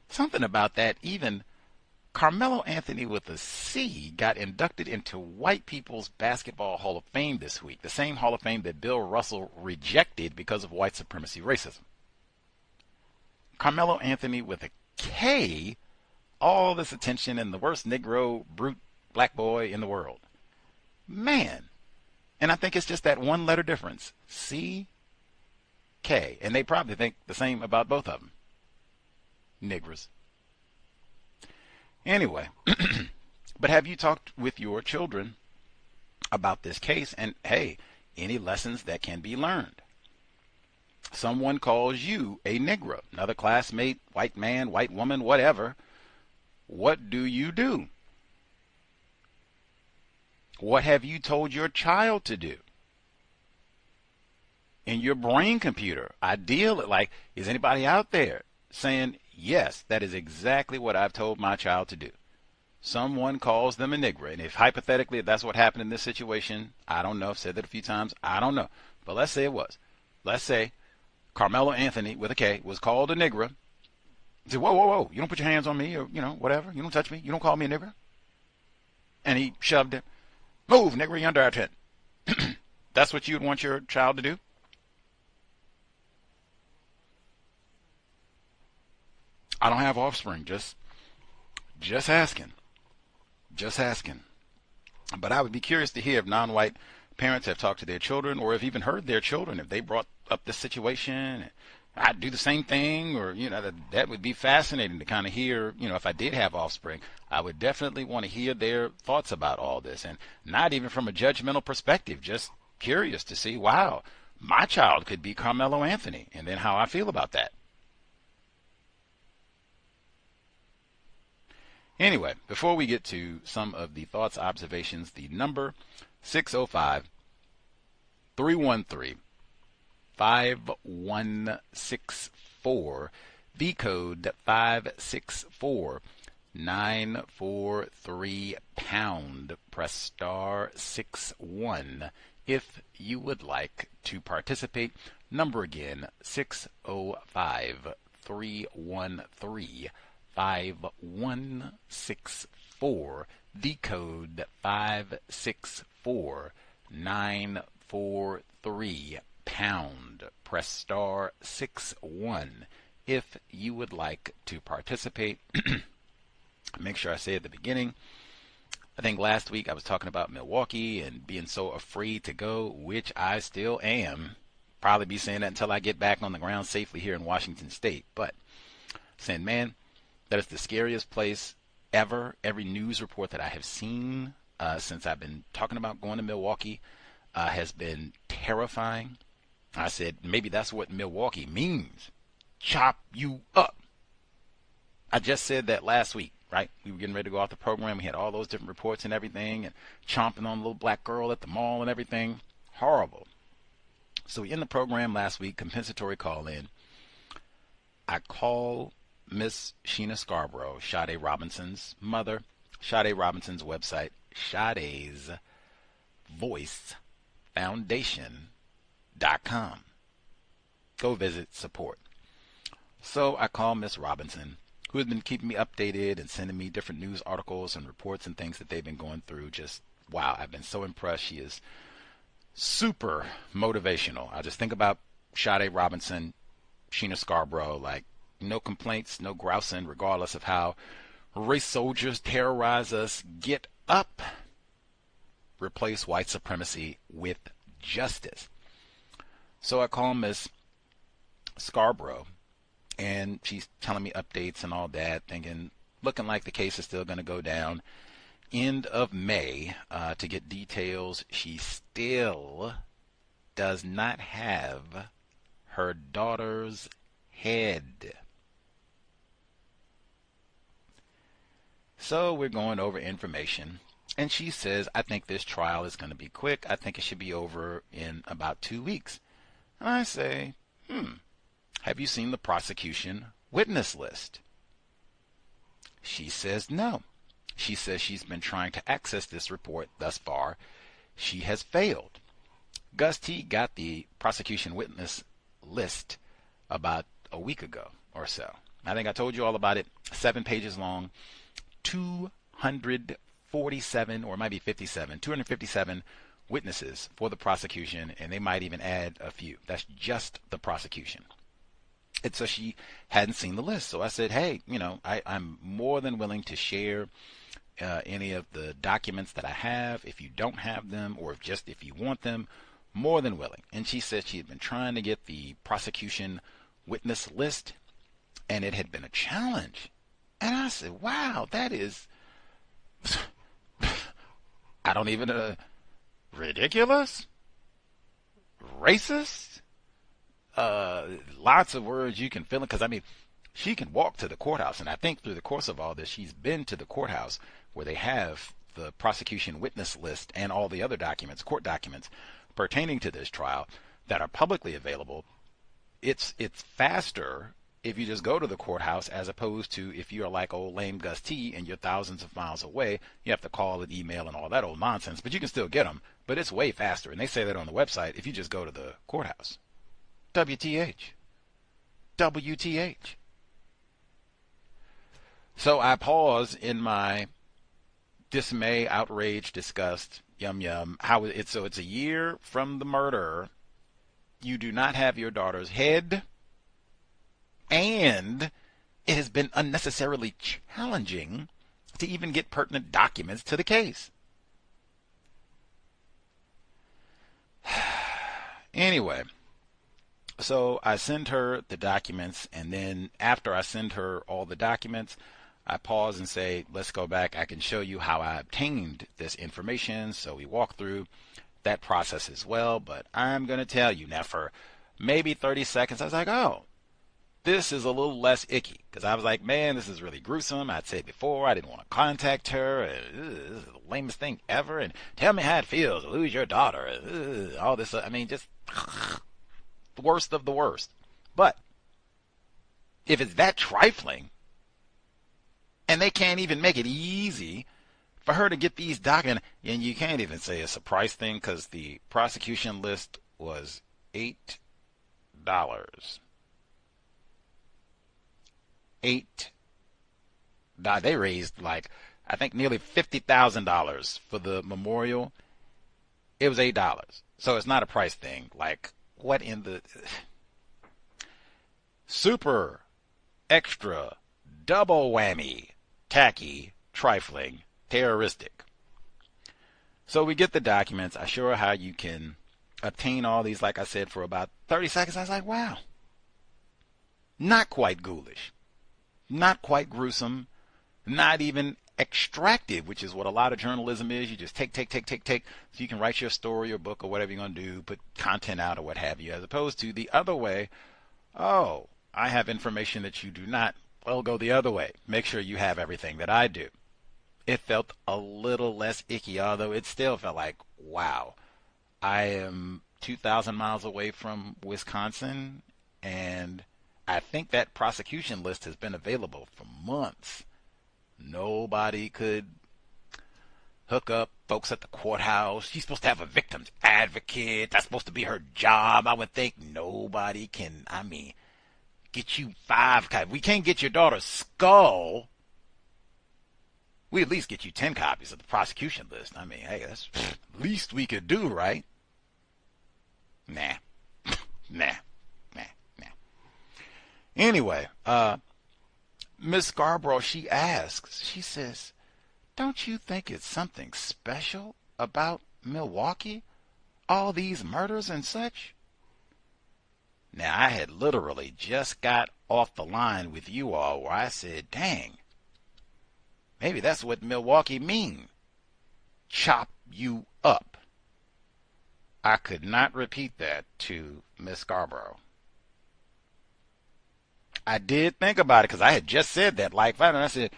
something about that, even Karmelo Anthony with a C got inducted into White People's Basketball Hall of Fame this week. The same Hall of Fame that Bill Russell rejected because of white supremacy racism. Karmelo Anthony with a K, all this attention, and the worst Negro, brute, black boy in the world. Man. And I think it's just that one letter difference. C, K. And they probably think the same about both of them. Niggers. Anyway, but have you talked with your children about this case? And hey, any lessons that can be learned? Someone calls you a Negro, another classmate, white man, white woman, whatever. What do you do? What have you told your child to do? In your brain computer, ideally, like, is anybody out there saying, yes, that is exactly what I've told my child to do? Someone calls them a Negro. And if hypothetically that's what happened in this situation, I don't know. I've said that a few times. I don't know. But let's say it was. Let's say Karmelo Anthony with a K was called a Negro. He said, whoa, whoa, whoa. You don't put your hands on me or, whatever. You don't touch me. You don't call me a Negro. And he shoved him. Move, Negro, you're under our tent. That's what you'd want your child to do? I don't have offspring. Just asking. Just asking. But I would be curious to hear if non-white parents have talked to their children, or have even heard their children, if they brought up this situation. I'd do the same thing, or, that would be fascinating to kind of hear, if I did have offspring. I would definitely want to hear their thoughts about all this, and not even from a judgmental perspective, just curious to see, wow, my child could be Karmelo Anthony, and then how I feel about that. Anyway, before we get to some of the thoughts, observations, the number 605-313-5164, the code 564-943#. Press star 61 if you would like to participate. Number again, 605-313-5164, the code 564-943#. Press star 61 if you would like to participate. Make sure I say at the beginning, I think last week I was talking about Milwaukee and being so afraid to go, which I still am. Probably be saying that until I get back on the ground safely here in Washington State. But saying, man, that is the scariest place ever. Every news report that I have seen since I've been talking about going to Milwaukee has been terrifying. I said, maybe that's what Milwaukee means. Chop you up. I just said that last week, right? We were getting ready to go off the program. We had all those different reports and everything, and chomping on a little black girl at the mall and everything. Horrible. So we end the program last week, compensatory call-in. I call Miss Sheena Scarborough, Sade Robinson's mother. Sade Robinson's website, Sade's Voice Foundation.com. Go visit, support. So I call Miss Robinson, who has been keeping me updated and sending me different news articles and reports and things that they've been going through. Just, wow, I've been so impressed. She is super motivational. I just think about Sade Robinson, Sheena Scarborough, like no complaints, no grousing, regardless of how race soldiers terrorize us. Get up. Replace white supremacy with justice. So I call Miss Scarborough, and she's telling me updates and all that, thinking, looking like the case is still going to go down end of May. To get details, she still does not have her daughter's head. So we're going over information, and she says, I think this trial is going to be quick. I think it should be over in about 2 weeks. And I say, have you seen the prosecution witness list? She says no. She says she's been trying to access this report thus far. She has failed. Gus T got the prosecution witness list about a week ago or so. I think I told you all about it. 7 pages long, 247, or it might be 57, 257 witnesses for the prosecution, and they might even add a few. That's just the prosecution. And so she hadn't seen the list. So I said, hey, I'm more than willing to share any of the documents that I have. If you don't have them, or if you want them, more than willing. And she said she had been trying to get the prosecution witness list, and it had been a challenge. And I said, wow, that is, I don't even, ridiculous, racist. Lots of words you can fill in, because she can walk to the courthouse, and I think through the course of all this, she's been to the courthouse where they have the prosecution witness list and all the other documents, court documents pertaining to this trial that are publicly available. It's faster if you just go to the courthouse, as opposed to if you're like old lame Gus T and you're thousands of miles away. You have to call and email and all that old nonsense, but you can still get them. But it's way faster, and they say that on the website, if you just go to the courthouse. WTH. WTH. So I pause in my dismay, outrage, disgust, yum yum. So it's a year from the murder. You do not have your daughter's head, and it has been unnecessarily challenging to even get pertinent documents to the case. Anyway, so I send her the documents, and then after I send her all the documents, I pause and say, let's go back. I can show you how I obtained this information. So we walk through that process as well. But I'm going to tell you now, for maybe 30 seconds, I was like, oh, this is a little less icky. Because I was like, man, this is really gruesome. I'd said before, I didn't want to contact her. This is the lamest thing ever. And tell me how it feels to lose your daughter. All this, I mean, just the worst of the worst. But if it's that trifling, and they can't even make it easy for her to get these documents, and you can't even say it's a price thing because the prosecution list was $8. They raised, like, I think nearly $50,000 for the memorial. It was $8. So it's not a price thing. Like, what in the super extra double whammy, tacky, trifling, terroristic. So we get the documents. I show her how you can obtain all these, like I said, for about 30 seconds. I was like, wow. Not quite ghoulish. Not quite gruesome. Not even extractive, which is what a lot of journalism is. You just take, so you can write your story or book or whatever you're going to do, put content out or what have you, as opposed to the other way. Oh, I have information that you do not. Well, go the other way. Make sure you have everything that I do. It felt a little less icky, although it still felt like, wow, I am 2,000 miles away from Wisconsin, and I think that prosecution list has been available for months. Nobody could hook up folks at the courthouse. She's supposed to have a victim's advocate. That's supposed to be her job. I would think nobody can, get you 5 copies. We can't get your daughter's skull. We at least get you 10 copies of the prosecution list. Hey, that's the least we could do, right? Nah. Anyway, Miss Scarborough, she asks, she says, don't you think it's something special about Milwaukee? All these murders and such? Now, I had literally just got off the line with you all where I said, dang, maybe that's what Milwaukee mean. Chop you up. I could not repeat that to Miss Scarborough. I did think about it because I had just said that like that, and I said,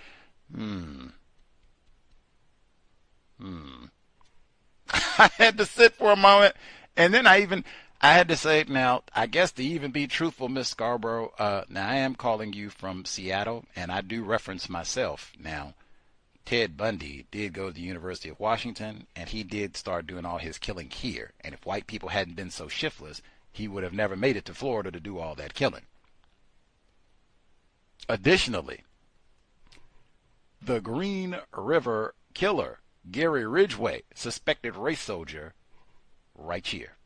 I had to sit for a moment, and then I had to say, now, I guess to even be truthful, Miss Scarborough, now I am calling you from Seattle, and I do reference myself. Now, Ted Bundy did go to the University of Washington, and he did start doing all his killing here. And if white people hadn't been so shiftless, he would have never made it to Florida to do all that killing. Additionally, the Green River Killer, Gary Ridgway, suspected race soldier, right here.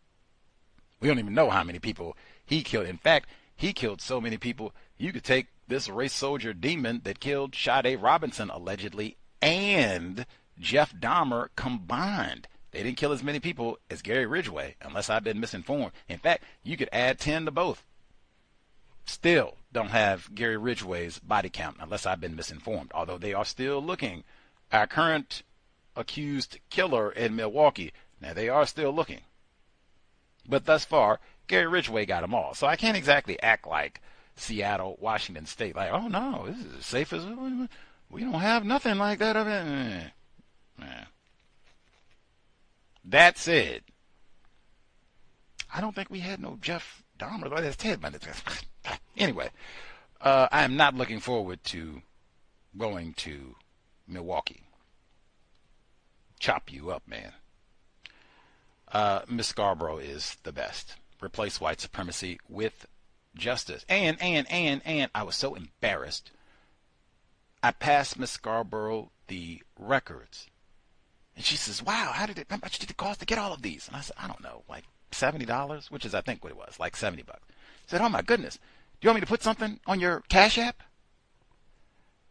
We don't even know how many people he killed. In fact, he killed so many people, you could take this race soldier demon that killed Sade Robinson, allegedly, and Jeff Dahmer combined. They didn't kill as many people as Gary Ridgway, unless I've been misinformed. In fact, you could add 10 to both. Still don't have Gary Ridgway's body count, unless I've been misinformed, although they are still looking. Our current accused killer in Milwaukee, now they are still looking. But thus far, Gary Ridgway got them all. So I can't exactly act like Seattle, Washington State, like, oh no, this is as safe as, we don't have nothing like that. That said, I don't think we had no Jeff Dahmer. That's Ted Bundy. Anyway, I am not looking forward to going to Milwaukee. Chop you up, man. Miss Scarborough is the best. Replace white supremacy with justice. And I was so embarrassed. I passed Miss Scarborough the records. And she says, wow, how much did it cost to get all of these? And I said, I don't know, like $70, which is I think what it was, like $70. I said, oh my goodness, do you want me to put something on your Cash App?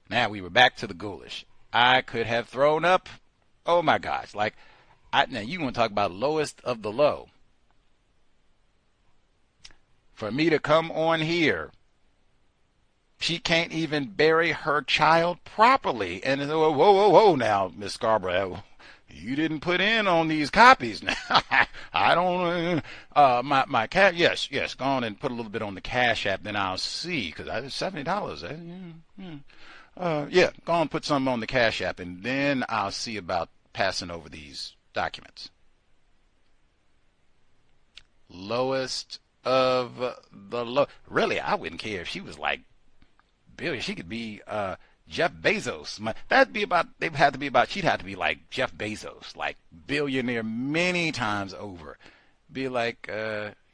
Now we were back to the ghoulish. I could have thrown up. Oh my gosh. Like, now you want to talk about lowest of the low. For me to come on here, she can't even bury her child properly. And whoa, now, Miss Scarborough, you didn't put in on these copies. Now, I don't, my cat, yes, go on and put a little bit on the Cash App, then I'll see, because I $70. Yeah, go on and put some on the Cash App, and then I'll see about passing over these documents. Lowest of the low. Really, I wouldn't care if she was like Billy. She could be Jeff Bezos. She'd have to be like Jeff Bezos, like billionaire many times over. Be like,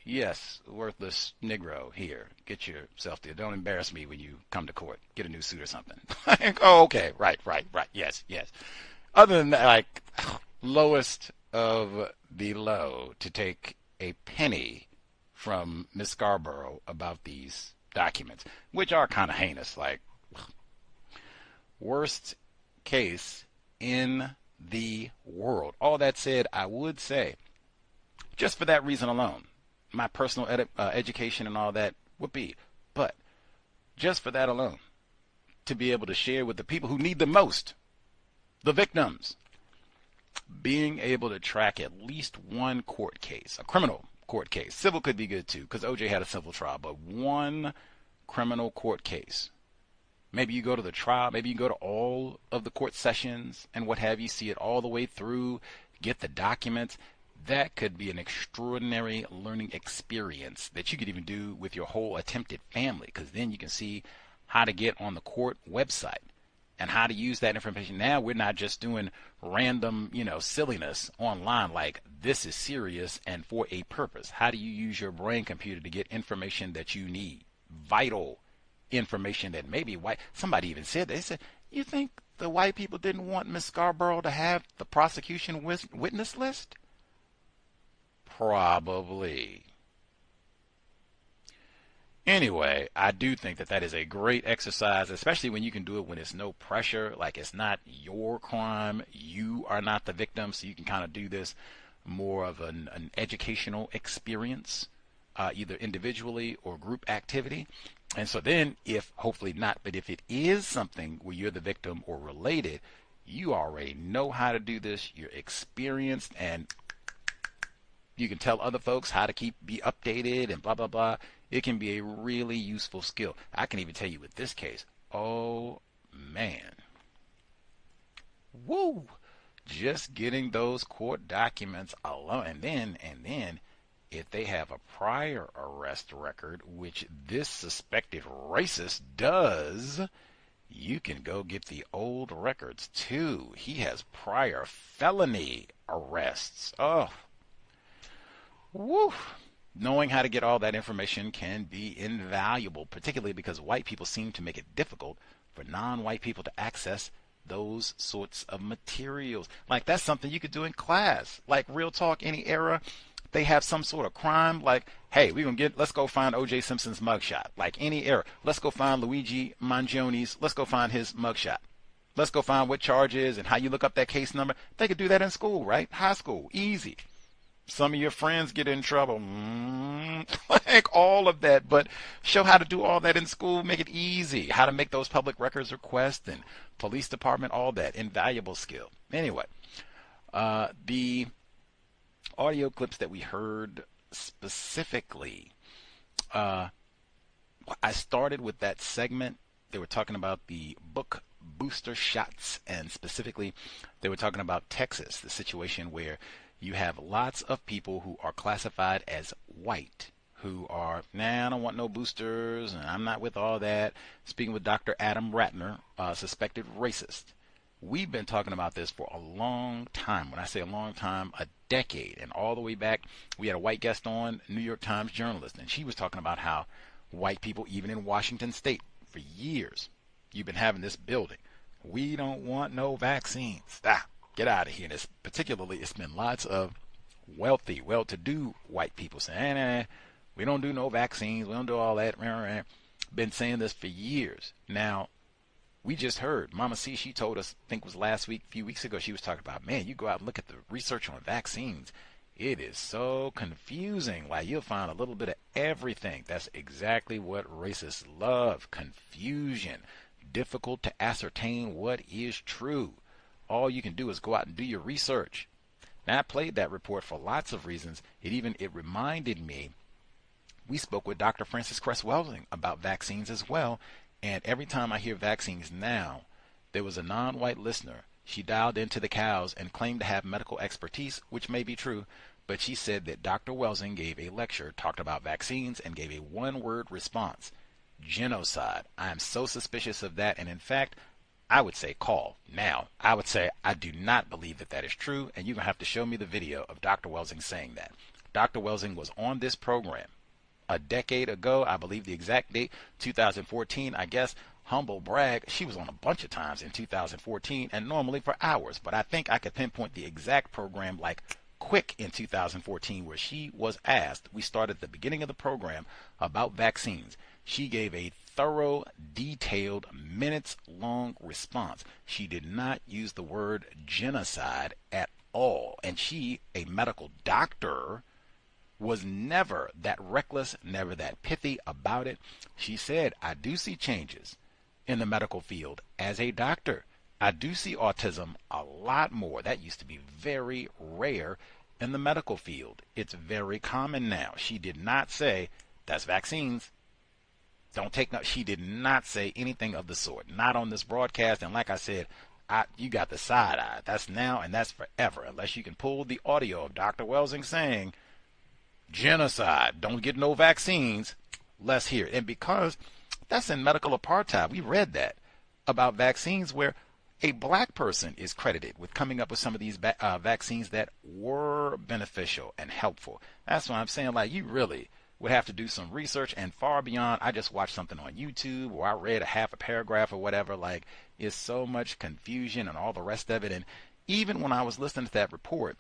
yes, worthless Negro, here, get yourself there. Don't embarrass me when you come to court. Get a new suit or something. Oh, okay, right, yes. Other than that, like, lowest of the low to take a penny from Miss Scarborough about these documents, which are kind of heinous. Like, worst case in the world. All that said, I would say, just for that reason alone, my personal education and all that would be, but just for that alone, to be able to share with the people who need the most, the victims, being able to track at least one court case, a criminal court case. Civil could be good too, because OJ had a civil trial, but one criminal court case. Maybe you go to the trial, maybe you go to all of the court sessions and what have you, see it all the way through, get the documents. That could be an extraordinary learning experience that you could even do with your whole attempted family, because then you can see how to get on the court website and how to use that information. Now we're not just doing random, silliness online. Like, this is serious and for a purpose. How do you use your brain computer to get information that you need? Vital information that maybe white. Somebody even said, they said, you think the white people didn't want Miss Scarborough to have the prosecution witness list? Probably. Anyway, I do think that is a great exercise, especially when you can do it when it's no pressure, like it's not your crime, you are not the victim, so you can kind of do this more of an educational experience, either individually or group activity. And so then, hopefully not, but if it is something where you're the victim or related, you already know how to do this, you're experienced, and you can tell other folks how to be updated and blah, blah, blah. It can be a really useful skill. I can even tell you with this case, oh man, woo, just getting those court documents alone. And then if they have a prior arrest record, which this suspected racist does, you can go get the old records too. He has prior felony arrests. Oh, woo. Knowing how to get all that information can be invaluable, particularly because white people seem to make it difficult for non-white people to access those sorts of materials. Like, that's something you could do in class. Like, real talk, any era, they have some sort of crime. Like, hey, let's go find O.J. Simpson's mugshot. Like, any era, let's go find Luigi Mangioni's, let's go find his mugshot. Let's go find what charge is and how you look up that case number. They could do that in school, right? High school, easy. Some of your friends get in trouble, like all of that, but show how to do all that in school, make it easy, how to make those public records requests and police department, all that, invaluable skill. Anyway, the audio clips that we heard specifically, I started with that segment. They were talking about the book booster shots, and specifically they were talking about Texas, the situation where you have lots of people who are classified as white, who are, I don't want no boosters, and I'm not with all that. Speaking with Dr. Adam Ratner, suspected racist. We've been talking about this for a long time. When I say a long time, a decade. And all the way back, we had a white guest on, New York Times journalist, and she was talking about how white people, even in Washington State, for years, you've been having this building. We don't want no vaccines. Get out of here. And it's been lots of wealthy, well-to-do white people saying, we don't do no vaccines, we don't do all that. Been saying this for years. Now, We just heard Mama C, she told us, I think it was last week, a few weeks ago, she was talking about, man, you go out and look at the research on vaccines. It is so confusing. Like, you'll find a little bit of everything. That's exactly what racists love. Confusion. Difficult to ascertain what is true. All you can do is go out and do your research. Now, I played that report for lots of reasons. It reminded me, we spoke with Dr. Frances Cress Welsing about vaccines as well. And every time I hear vaccines now, there was a non-white listener. She dialed into the cows and claimed to have medical expertise, which may be true, but she said that Dr. Welsing gave a lecture, talked about vaccines, and gave a one-word response: genocide. I am so suspicious of that, and in fact, I would say call. Now, I would say I do not believe that that is true, and you're going to have to show me the video of Dr. Welsing saying that. Dr. Welsing was on this program a decade ago. I believe the exact date, 2014. I guess, humble brag, she was on a bunch of times in 2014, and normally for hours, but I think I could pinpoint the exact program like quick in 2014 where she was asked. We started at the beginning of the program about vaccines. She gave a thorough, detailed, minutes-long response. She did not use the word genocide at all, and she, a medical doctor, was never that reckless, never that pithy about it. She said, I do see changes in the medical field as a doctor. I do see autism a lot more. That used to be very rare in the medical field. It's very common now. She did not say, that's vaccines. Don't take no. She did not say anything of the sort. Not on this broadcast. And like I said, you got the side eye. That's now and that's forever. Unless you can pull the audio of Dr. Welsing saying, genocide, don't get no vaccines, let's hear it. And because that's in medical apartheid, we read that about vaccines where a black person is credited with coming up with some of these vaccines that were beneficial and helpful. That's why I'm saying, like, you really would have to do some research, and far beyond, I just watched something on YouTube or I read a half a paragraph or whatever. Like, it's so much confusion and all the rest of it. And even when I was listening to that report,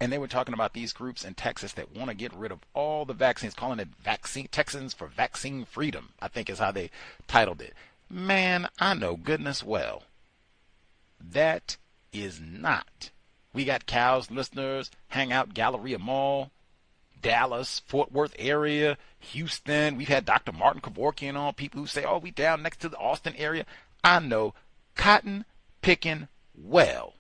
and they were talking about these groups in Texas that want to get rid of all the vaccines, calling it vaccine Texans for Vaccine Freedom, I think is how they titled it. Man, I know goodness well that is not. We got cows listeners, Hangout Galleria Mall, Dallas, Fort Worth area, Houston. We've had Dr. Martin Kevorkian on, people who say, oh, we down next to the Austin area. I know cotton picking well.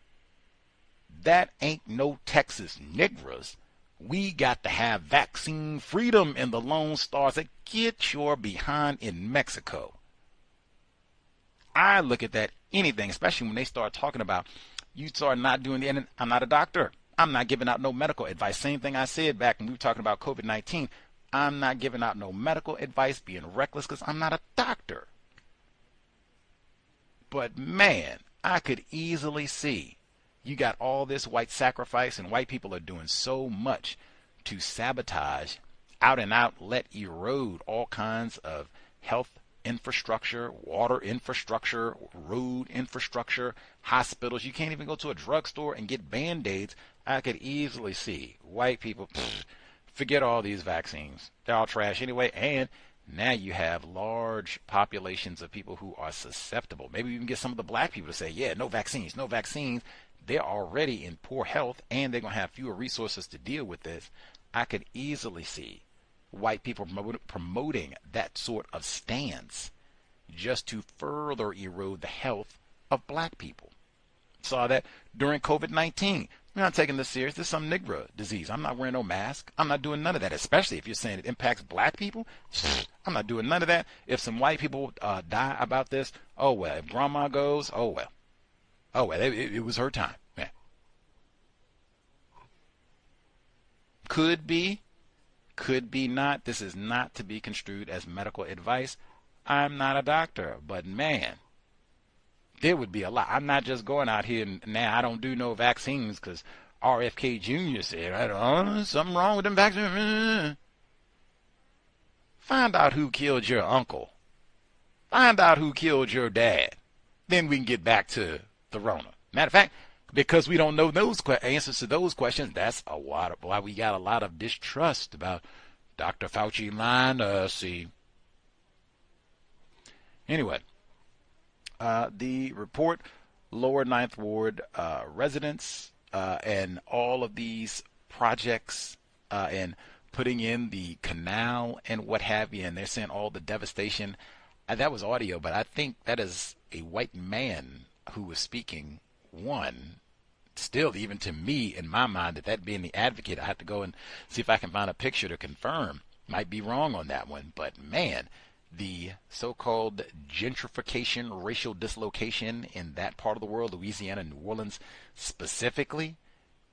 That ain't no Texas niggers. We got to have vaccine freedom in the Lone Stars. That get your behind in Mexico. I look at that anything, especially when they start talking about you start not doing the, and I'm not a doctor. I'm not giving out no medical advice. Same thing I said back when we were talking about COVID-19. I'm not giving out no medical advice, being reckless, because I'm not a doctor. But man, I could easily see you got all this white sacrifice, and white people are doing so much to sabotage, out and out, let erode all kinds of health infrastructure, water infrastructure, road infrastructure, hospitals. You can't even go to a drugstore and get Band-Aids. I could easily see white people, forget all these vaccines. They're all trash anyway. And now you have large populations of people who are susceptible. Maybe you can get some of the black people to say, yeah, no vaccines, no vaccines. They're already in poor health, and they're going to have fewer resources to deal with this. I could easily see white people promoting that sort of stance just to further erode the health of black people. Saw that during COVID-19. We're not taking this serious. This is some Negro disease. I'm not wearing no mask. I'm not doing none of that, especially if you're saying it impacts black people. I'm not doing none of that. If some white people die about this, oh well. If grandma goes, oh well. Oh well, it was her time. Yeah. Could be not. This is not to be construed as medical advice. I'm not a doctor, but man, there would be a lot. I'm not just going out here and now I don't do no vaccines because RFK Jr. said, something wrong with them vaccines. Find out who killed your uncle. Find out who killed your dad. Then we can get back to the Rona. Matter of fact, because we don't know those answers to those questions, that's why we got a lot of distrust about Dr. Fauci lying to us. See. Anyway, The report, lower Ninth Ward residents and all of these projects and putting in the canal and what have you, and they're saying all the devastation. That was audio, but I think that is a white man who was speaking. One, still, even to me, in my mind, that being the advocate, I have to go and see if I can find a picture to confirm. Might be wrong on that one, but man, the so-called gentrification, racial dislocation in that part of the world, Louisiana, New Orleans specifically,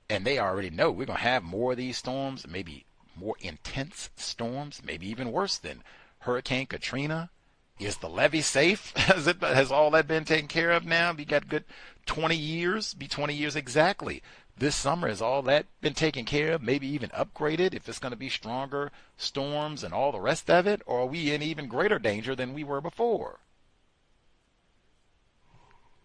and they already know we're going to have more of these storms, maybe more intense storms, maybe even worse than Hurricane Katrina. Is the levee safe? Has all that been taken care of now? We got good 20 years, be 20 years exactly. This summer, has all that been taken care of, maybe even upgraded if it's going to be stronger storms and all the rest of it? Or are we in even greater danger than we were before?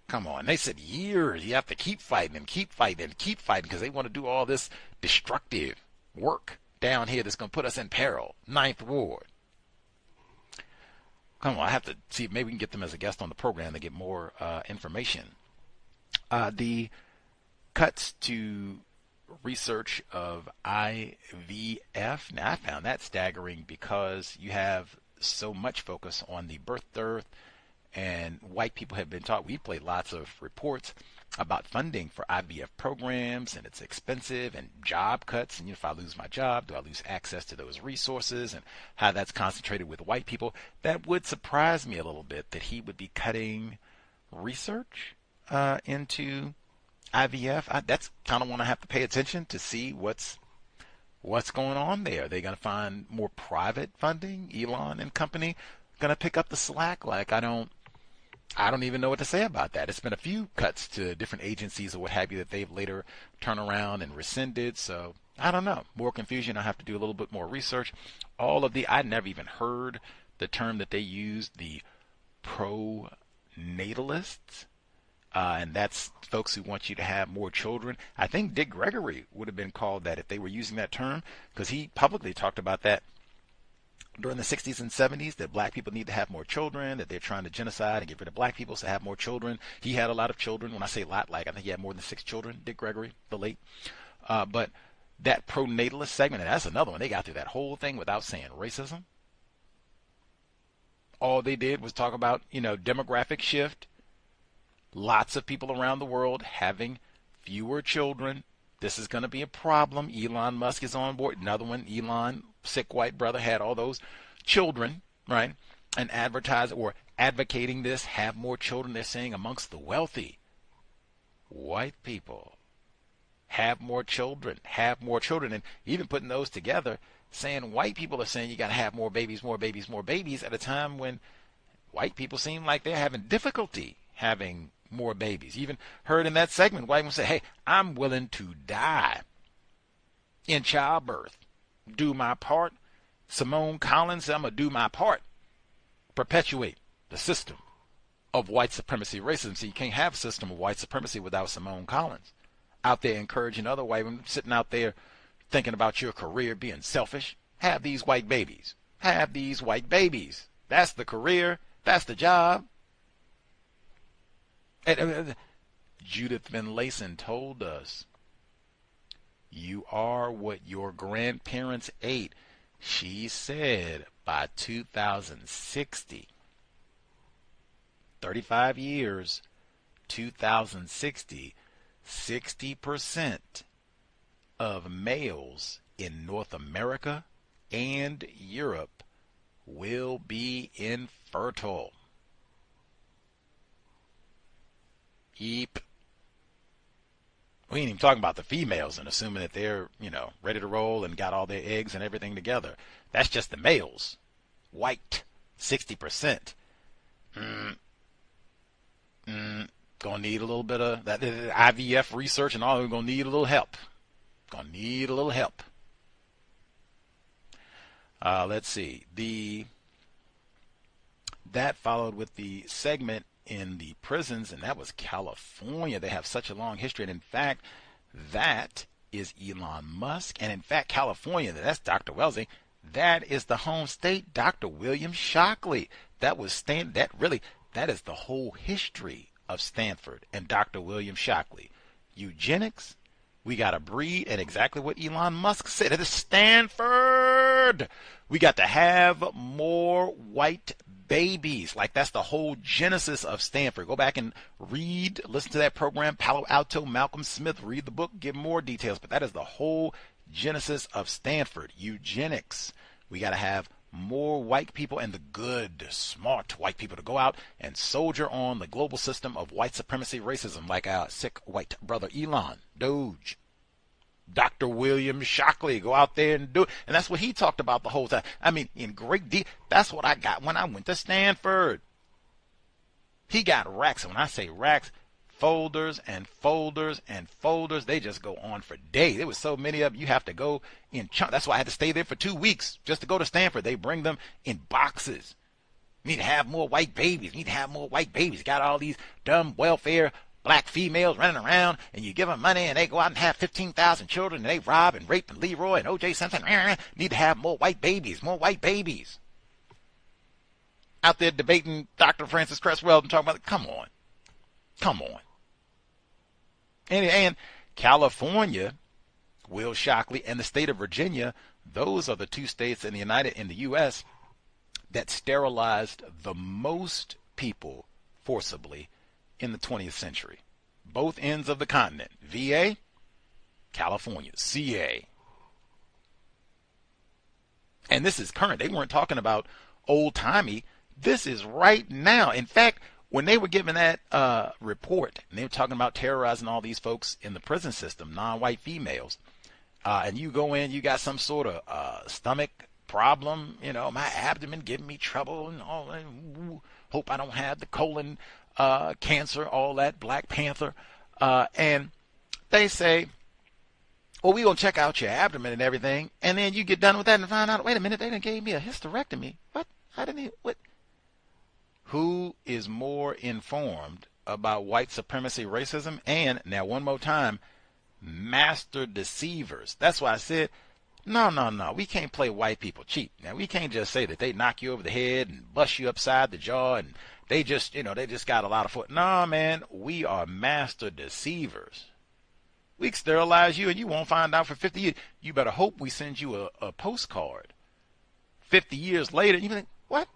Come on. They said years. You have to keep fighting and keep fighting and keep fighting because they want to do all this destructive work down here that's going to put us in peril. Ninth Ward. Come on, I have to see if maybe we can get them as a guest on the program to get more information. The cuts to research of IVF. Now, I found that staggering because you have so much focus on the birth dearth, and white people have been taught. We played lots of reports about funding for IVF programs, and it's expensive, and job cuts, and if I lose my job, do I lose access to those resources, and how that's concentrated with white people. That would surprise me a little bit that he would be cutting research into IVF. That's kind of when I have to pay attention to see what's going on there. Are they going to find more private funding? Elon and company going to pick up the slack? Like, I don't even know what to say about that. It's been a few cuts to different agencies or what have you that they've later turned around and rescinded. So I don't know. More confusion. I have to do a little bit more research. I never even heard the term that they use, the pronatalists. And that's folks who want you to have more children. I think Dick Gregory would have been called that if they were using that term, because he publicly talked about that during the 60s and 70s, that black people need to have more children, that they're trying to genocide and get rid of black people to have more children. He had a lot of children. When I say a lot, like I think he had more than 6 children, Dick Gregory, the late. But that pronatalist segment, and that's another one. They got through that whole thing without saying racism. All they did was talk about, demographic shift. Lots of people around the world having fewer children. This is going to be a problem. Elon Musk is on board. Another one, Elon, sick white brother, had all those children, right? And advocating this, have more children. They're saying amongst the wealthy white people, have more children. And even putting those together, saying white people are saying you got to have more babies at a time when white people seem like they're having difficulty having more babies. Even heard in that segment, white women say, hey, I'm willing to die in childbirth. Do my part. Simone Collins said, I'm going to do my part. Perpetuate the system of white supremacy racism. So you can't have a system of white supremacy without Simone Collins out there encouraging other white women, sitting out there thinking about your career, being selfish. Have these white babies. Have these white babies. That's the career. That's the job. Judith Van Layson told us, you are what your grandparents ate. She said by 2060, 35 years, 2060, 60% of males in North America and Europe will be infertile. Eep. We ain't even talking about the females and assuming that they're, ready to roll and got all their eggs and everything together. That's just the males. White, 60%. Gonna need a little bit of that IVF research and all. We're gonna need a little help. Let's see. That followed with the segment in the prisons, and that was California. They have such a long history, and in fact, that is Elon Musk, and in fact, California, that's Dr. Wellesley, that is the home state, Dr. William Shockley. That That is the whole history of Stanford and Dr. William Shockley. Eugenics, we got to breed, and exactly what Elon Musk said at Stanford, we got to have more white babies. Like, that's the whole genesis of Stanford. Go back and read, listen to that program, Palo Alto, Malcolm Smith, read the book, get more details. But that is the whole genesis of Stanford. Eugenics. We got to have more white people, and the good, smart white people, to go out and soldier on the global system of white supremacy racism, like our sick white brother Elon, Doge, Dr. William Shockley. Go out there and do it. And that's what he talked about the whole time. I mean, in great detail. That's what I got when I went to Stanford. He got racks. And when I say racks, folders and folders and folders. They just go on for days. There was so many of them, you have to go in chunks. That's why I had to stay there for 2 weeks just to go to Stanford. They bring them in boxes. We need to have more white babies. We need to have more white babies. Got all these dumb welfare black females running around, and you give them money, and they go out and have 15,000 children, and they rob and rape and Leroy and O.J. Simpson. Need to have more white babies, more white babies. Out there debating Dr. Francis Cresswell and talking about, come on. Come on. And California, Will Shockley, and the state of Virginia, those are the two states in the U.S. that sterilized the most people forcibly in the 20th century. Both ends of the continent. VA, California, CA. And this is current. They weren't talking about old-timey. This is right now. In fact, when they were giving that report, and they were talking about terrorizing all these folks in the prison system, non-white females, and you go in, you got some sort of stomach problem, you know, my abdomen giving me trouble, and all, hope I don't have the colon cancer, all that, Black Panther, and they say, well, we're going to check out your abdomen and everything, and then you get done with that and find out, wait a minute, they done gave me a hysterectomy. What? I didn't even, what? Who is more informed about white supremacy, racism, and, now one more time, master deceivers? That's why I said, no, we can't play white people cheap. Now, we can't just say that they knock you over the head and bust you upside the jaw and they just, they just got a lot of foot. No, man, we are master deceivers. We can sterilize you and you won't find out for 50 years. You better hope we send you a postcard 50 years later. You think, what?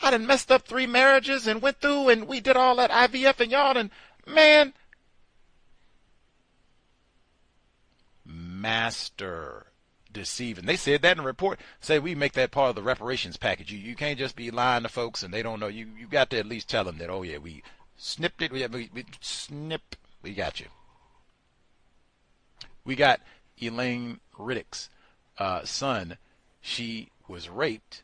I done messed up 3 marriages and went through and we did all that IVF and y'all done, man. Master deceiving. They said that in the report. Say we make that part of the reparations package. You can't just be lying to folks and they don't know. You got to at least tell them that, oh yeah, we snipped it. We got you. We got Elaine Riddick's son. She was raped,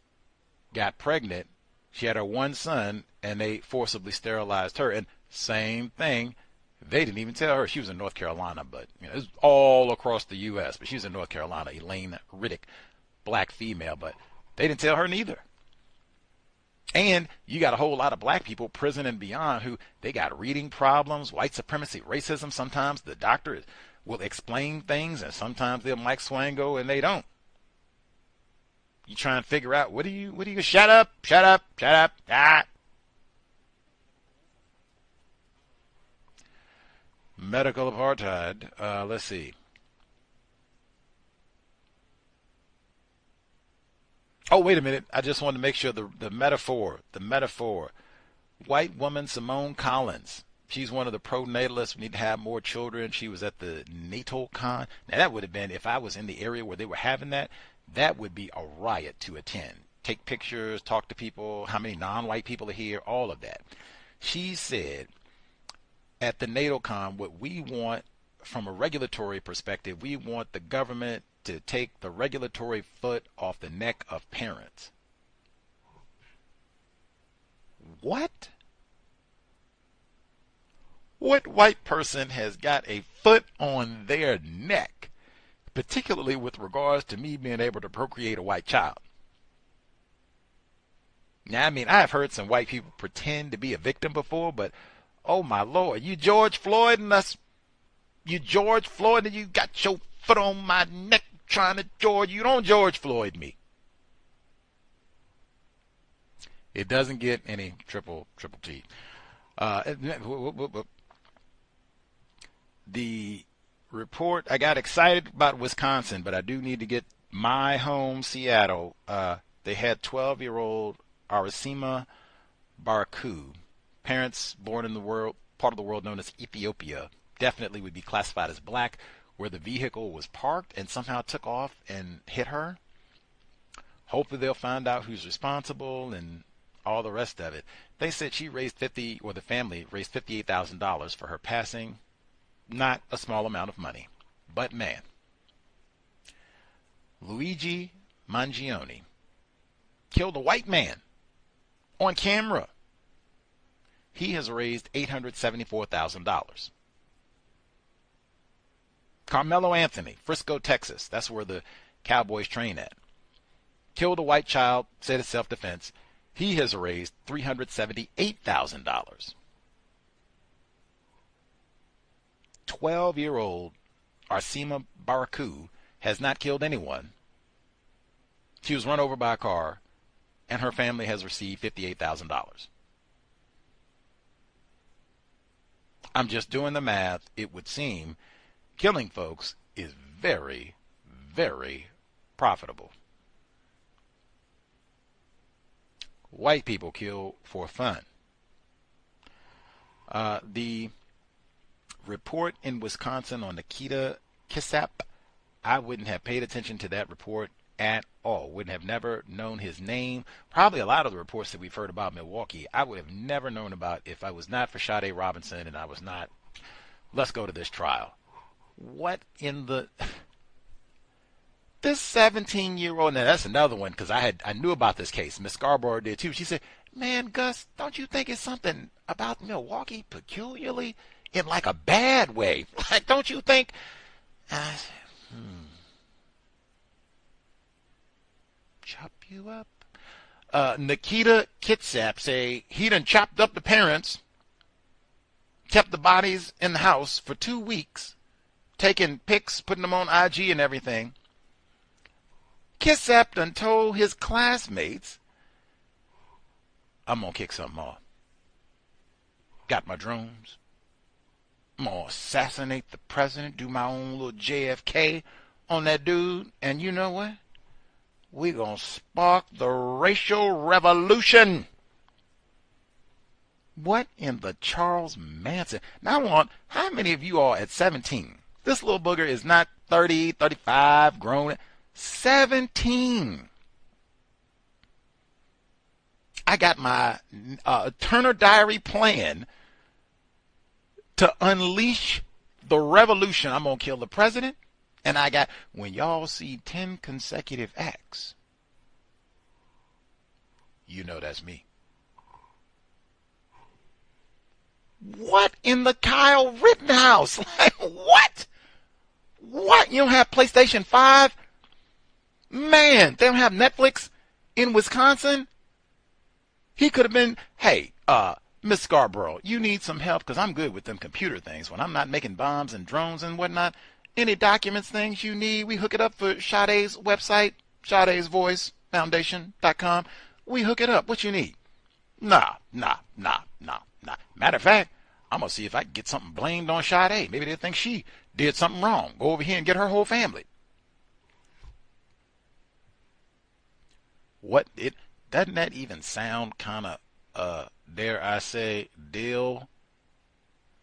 got pregnant. She had her one son, and they forcibly sterilized her. And same thing, they didn't even tell her. She was in North Carolina, but it was all across the U.S. But she was in North Carolina, Elaine Riddick, black female, but they didn't tell her neither. And you got a whole lot of black people, prison and beyond, who they got reading problems, white supremacy, racism. Sometimes the doctor will explain things, and sometimes they'll Mike Swango, and they don't. You try and figure out, what do you, shut up, ah. Medical apartheid, let's see. Oh, wait a minute, I just wanted to make sure the metaphor. White woman Simone Collins, she's one of the pro-natalists. We need to have more children. She was at the Natal Con. Now, that would have been, if I was in the area where they were having that would be a riot to attend. Take pictures, talk to people, how many non-white people are here, all of that. She said, at the NATOCon, what we want from a regulatory perspective, we want the government to take the regulatory foot off the neck of parents. What? What white person has got a foot on their neck, particularly with regards to me being able to procreate a white child? Now, I mean, I've heard some white people pretend to be a victim before, but oh my Lord, you George Floyd and you got your foot on my neck trying to George. You don't George Floyd me. It doesn't get any triple T. The report, I got excited about Wisconsin, but I do need to get my home, Seattle. They had 12-year-old Arasima Baraku, parents born in the part of the world known as Ethiopia, definitely would be classified as black, where the vehicle was parked and somehow took off and hit her. Hopefully they'll find out who's responsible and all the rest of it. They said she raised the family raised $58,000 for her passing. Not a small amount of money, but man. Luigi Mangione killed a white man on camera. He has raised $874,000. Karmelo Anthony, Frisco, Texas. That's where the Cowboys train at. Killed a white child, said it's self-defense. He has raised $378,000. 12-year-old Arsima Baraku has not killed anyone. She was run over by a car, and her family has received $58,000. I'm just doing the math. It would seem killing folks is very, very profitable. White people kill for fun. The report in Wisconsin on Nikita Casap, I wouldn't have paid attention to that report at all. Wouldn't have never known his name. Probably a lot of the reports that we've heard about Milwaukee, I would have never known about if I was not for Sade Robinson and I was not, let's go to this trial. What in the... This 17-year-old, now that's another one, because I knew about this case. Miss Scarborough did too. She said, man, Gus, don't you think it's something about Milwaukee peculiarly in like a bad way? Like, don't you think? Chop you up. Nikita Casap say he done chopped up the parents, kept the bodies in the house for 2 weeks, taking pics, putting them on IG and everything. Casap done told his classmates, I'm going to kick something off. Got my drones. I'm going to assassinate the president, do my own little JFK on that dude. And you know what? We're going to spark the racial revolution. What in the Charles Manson? Now I want, how many of you are at 17? This little booger is not 30, 35, grown. 17. I got my Turner Diary plan to unleash the revolution. I'm going to kill the president. And I got, when y'all see 10 consecutive acts, you know that's me. What in the Kyle Rittenhouse? Like, what? What? You don't have PlayStation 5? Man, they don't have Netflix in Wisconsin? He could have been, hey, Miss Scarborough, you need some help because I'm good with them computer things. When I'm not making bombs and drones and whatnot, any documents, things you need, we hook it up for Sade's website, SadesVoiceFoundation.com. We hook it up. What you need? Nah. Matter of fact, I'm going to see if I can get something blamed on Sade. Maybe they think she did something wrong. Go over here and get her whole family. What it doesn't that even sound kind of dare I say Dil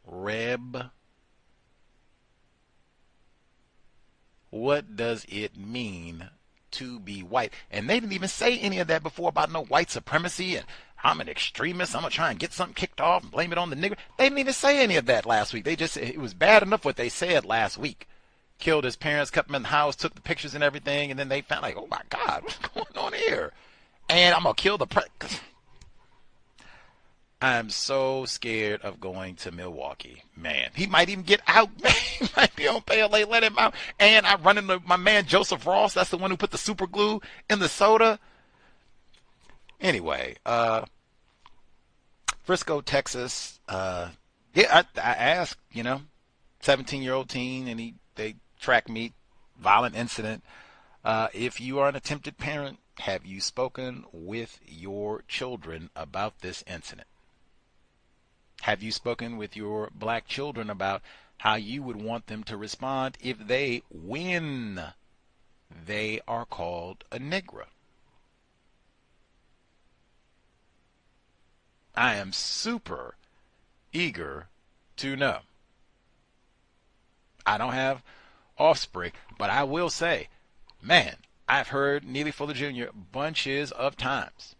Reb? What does it mean to be white? And they didn't even say any of that before about no white supremacy and I'm an extremist. I'm gonna try and get something kicked off and blame it on the nigger. They didn't even say any of that last week. They just, it was bad enough what they said last week. Killed his parents, kept him in the house, took the pictures and everything, and then they found like, oh my God, what's going on here? And I'm gonna kill the I'm so scared of going to Milwaukee. Man, he might even get out. He might be on bail. They let him out. And I run into my man Joseph Ross. That's the one who put the super glue in the soda. Anyway, Frisco, Texas. I asked, 17-year-old teen, and they track meet, violent incident. If you are an attempted parent, Have you spoken with your children about this incident? Have you spoken with your black children about how you would want them to respond if when they are called a Negro? I am super eager to know. I don't have offspring, but I will say, man, I've heard Neely Fuller Jr. bunches of times.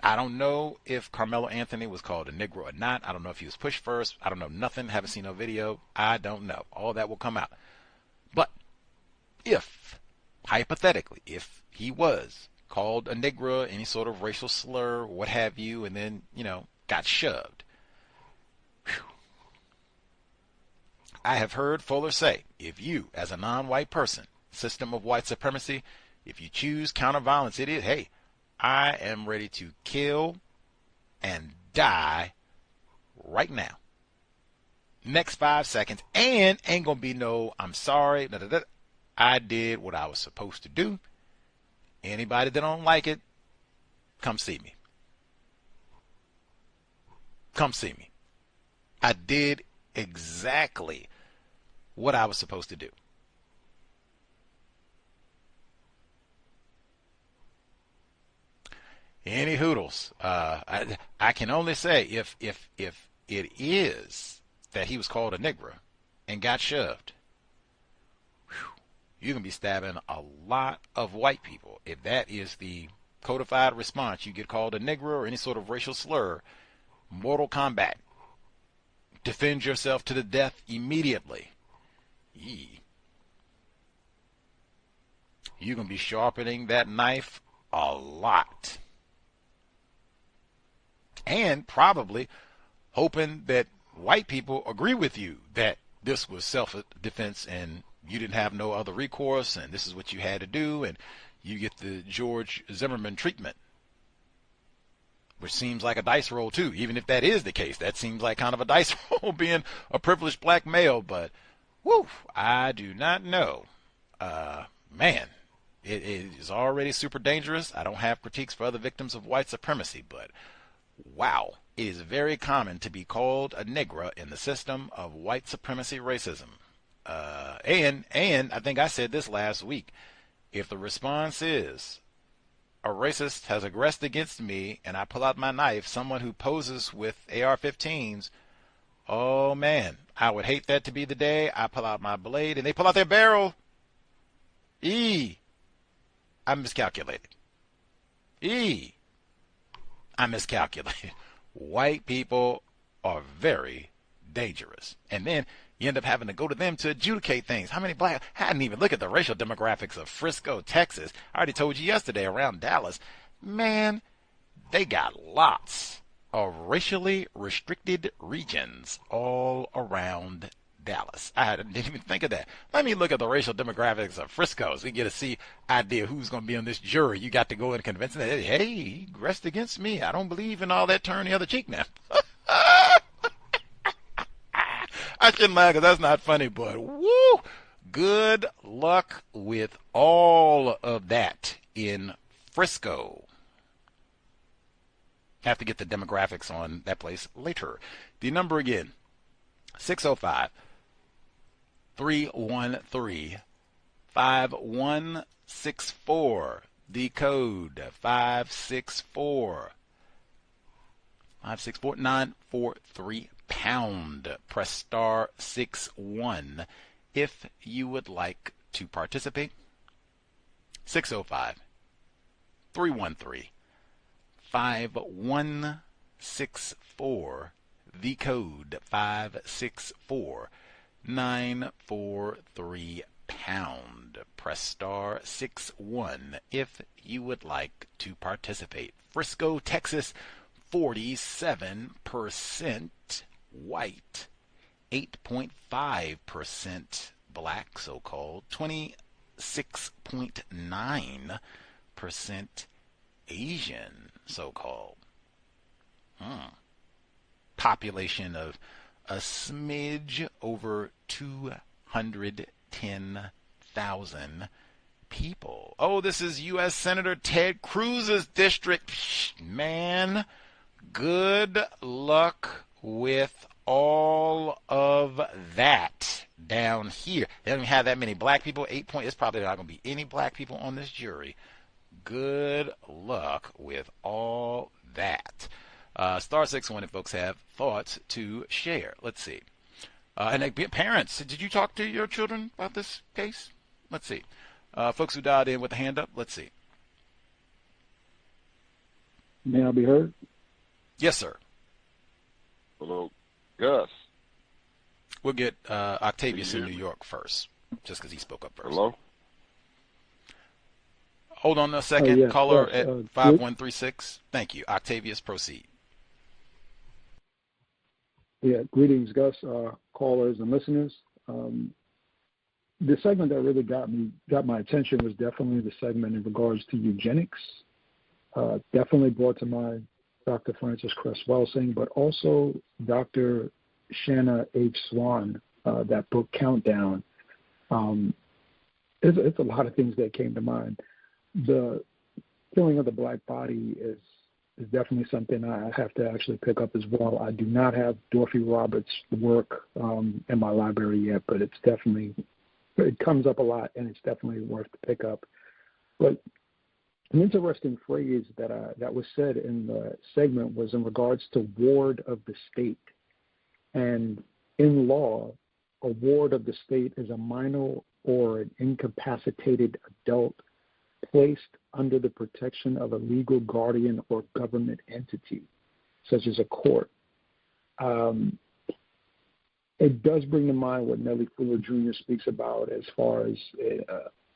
I don't know if Karmelo Anthony was called a Negro or not. I don't know if he was pushed first. I don't know nothing. Haven't seen no video. I don't know. All that will come out. But if, hypothetically, if he was called a Negro, any sort of racial slur, what have you, and then, got shoved. Whew. I have heard Fuller say, if you, as a non-white person, system of white supremacy, if you choose counter-violence, it is, hey, I am ready to kill and die right now. Next 5 seconds, and ain't gonna be no, I'm sorry, I did what I was supposed to do. Anybody that don't like it, come see me. Come see me. I did exactly what I was supposed to do. Any hoodles. I can only say if it is that he was called a Negro and got shoved, you're going to be stabbing a lot of white people. If that is the codified response, you get called a Negro or any sort of racial slur, Mortal Kombat. Defend yourself to the death immediately. You're going to be sharpening that knife a lot. And probably hoping that white people agree with you that this was self-defense and you didn't have no other recourse and this is what you had to do, and you get the George Zimmerman treatment, which seems like a dice roll too. Even if that is the case, that seems like kind of a dice roll being a privileged black male. But whew, I do not know. Man, it is already super dangerous. I don't have critiques for other victims of white supremacy, but wow, it is very common to be called a Negro in the system of white supremacy racism. And I think I said this last week, if the response is a racist has aggressed against me and I pull out my knife, someone who poses with AR-15s, oh man, I would hate that to be the day I pull out my blade and they pull out their barrel. I miscalculated. I miscalculated. White people are very dangerous. And then you end up having to go to them to adjudicate things. How many black? I didn't even look at the racial demographics of Frisco, Texas. I already told you yesterday around Dallas. Man, they got lots of racially restricted regions all around Dallas. I didn't even think of that. Let me look at the racial demographics of Frisco so we get to idea who's going to be on this jury. You got to go and convince them that, hey, he aggressed against me. I don't believe in all that turn the other cheek now. I shouldn't laugh because that's not funny, but woo, good luck with all of that in Frisco. Have to get the demographics on that place later. The number again, 605-313-5164. The code 564-943 pound. Press star 61 if you would like to participate. 605-313-5164. The code 564-943 pound. Press star 61 if you would like to participate. Frisco, Texas, 47% white, 8.5% black, so-called, 26.9% Asian, so-called. Population of a smidge over 210,000 people. Oh, this is U.S. Senator Ted Cruz's district. Man, good luck with all of that down here. They don't even have that many black people. 8 points. It's probably not going to be any black people on this jury. Good luck with all that. Star 6-1 if folks have thoughts to share. Let's see. And parents, did you talk to your children about this case? Let's see. Folks who dialed in with the hand up, let's see. May I be heard? Yes, sir. Hello, Gus. We'll get Octavius in New York first, just because he spoke up first. Hello? Hold on a second. Yes, Caller yes, at 5136. Thank you. Octavius, proceed. Yeah, greetings, Gus, callers and listeners. The segment that really got my attention was definitely the segment in regards to eugenics. Definitely brought to mind Dr. Frances Cress Welsing, but also Dr. Shanna H. Swan, that book Countdown. It's a lot of things that came to mind. The killing of the black body is definitely something I have to actually pick up as well. I do not have Dorothy Roberts' work in my library yet, but it comes up a lot, and it's definitely worth to pick up. But an interesting phrase that was said in the segment was in regards to ward of the state. And in law, a ward of the state is a minor or an incapacitated adult placed under the protection of a legal guardian or government entity, such as a court. It does bring to mind what Nellie Fuller Jr. speaks about as far as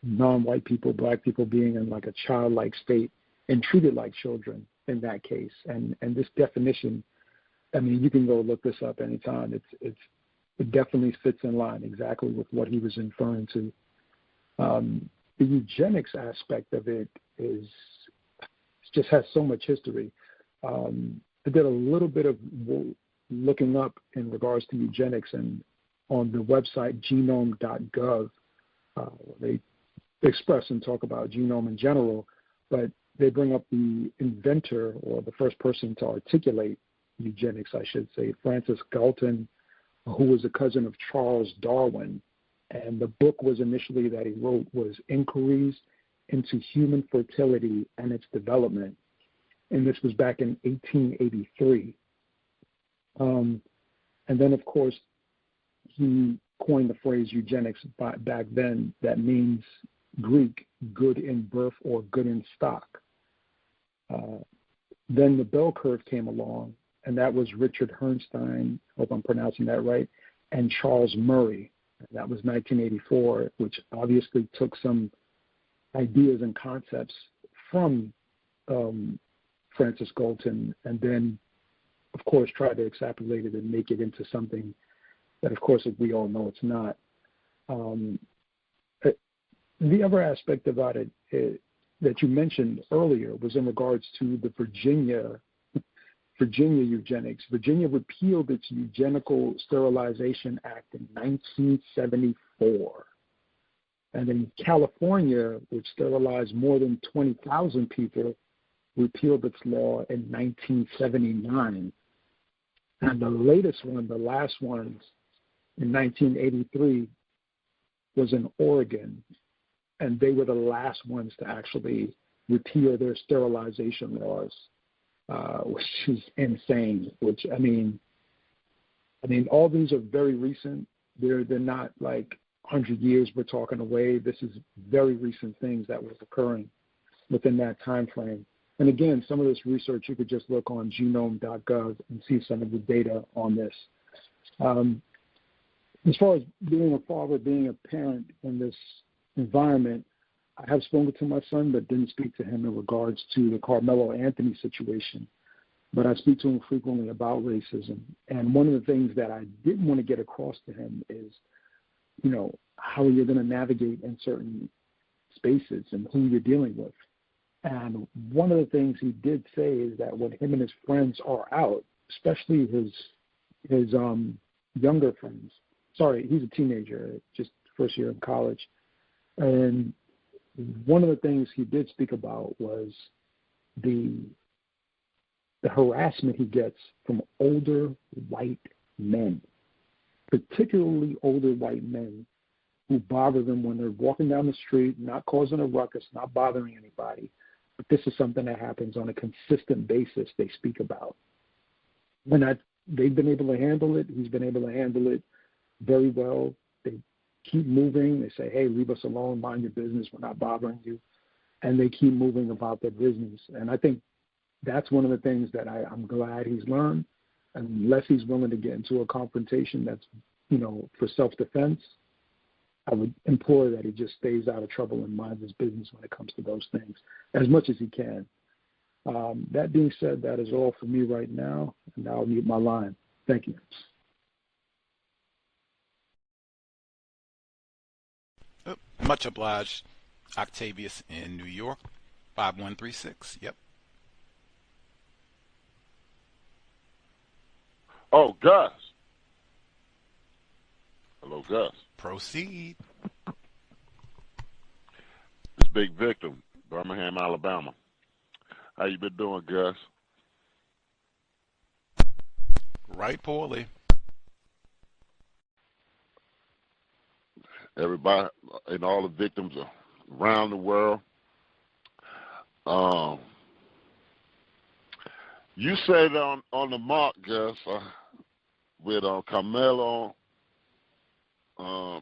non-white people, black people being in like a childlike state and treated like children in that case. And this definition, I mean, you can go look this up anytime. It definitely fits in line exactly with what he was referring to. The eugenics aspect of it just has so much history. I did a little bit of looking up in regards to eugenics, and on the website genome.gov, they express and talk about genome in general, but they bring up the inventor or the first person to articulate eugenics, I should say, Francis Galton, who was a cousin of Charles Darwin. And the book was initially that he wrote was Inquiries into Human Fertility and Its Development. And this was back in 1883. And then, of course, he coined the phrase eugenics back then. That means Greek, good in birth or good in stock. Then the bell curve came along, and that was Richard Herrnstein, hope I'm pronouncing that right, and Charles Murray. That was 1984, which obviously took some ideas and concepts from Francis Galton, and then, of course, tried to extrapolate it and make it into something that, of course, we all know it's not. The other aspect about it that you mentioned earlier was in regards to the Virginia eugenics. Virginia repealed its Eugenical Sterilization Act in 1974. And then California, which sterilized more than 20,000 people, repealed its law in 1979. And the latest one, the last one, in 1983, was in Oregon. And they were the last ones to actually repeal their sterilization laws. Which is insane. Which I mean, all these are very recent. They're not like 100 years we're talking away. This is very recent things that was occurring within that time frame. And again, some of this research you could just look on genome.gov and see some of the data on this. As far as being a father, being a parent in this environment, I have spoken to my son, but didn't speak to him in regards to the Karmelo Anthony situation. But I speak to him frequently about racism. And one of the things that I didn't want to get across to him is, how you're going to navigate in certain spaces and who you're dealing with. And one of the things he did say is that when him and his friends are out, especially his younger friends, sorry, he's a teenager, just first year in college, and one of the things he did speak about was the harassment he gets from older white men, particularly older white men who bother them when they're walking down the street, not causing a ruckus, not bothering anybody. But this is something that happens on a consistent basis they speak about. They've been able to handle it. He's been able to handle it very well. They keep moving. They say, hey, leave us alone, mind your business, we're not bothering you. And they keep moving about their business. And I think that's one of the things that I'm glad he's learned. Unless he's willing to get into a confrontation that's, for self-defense, I would implore that he just stays out of trouble and minds his business when it comes to those things as much as he can. That being said, that is all for me right now, and I'll mute my line. Thank you. Much obliged, Octavius in New York, 5136. Yep. Oh, Gus. Hello, Gus. Proceed. This big victim, Birmingham, Alabama. How you been doing, Gus? Right poorly. Everybody and all the victims around the world. You said on the mark, Gus, with Karmelo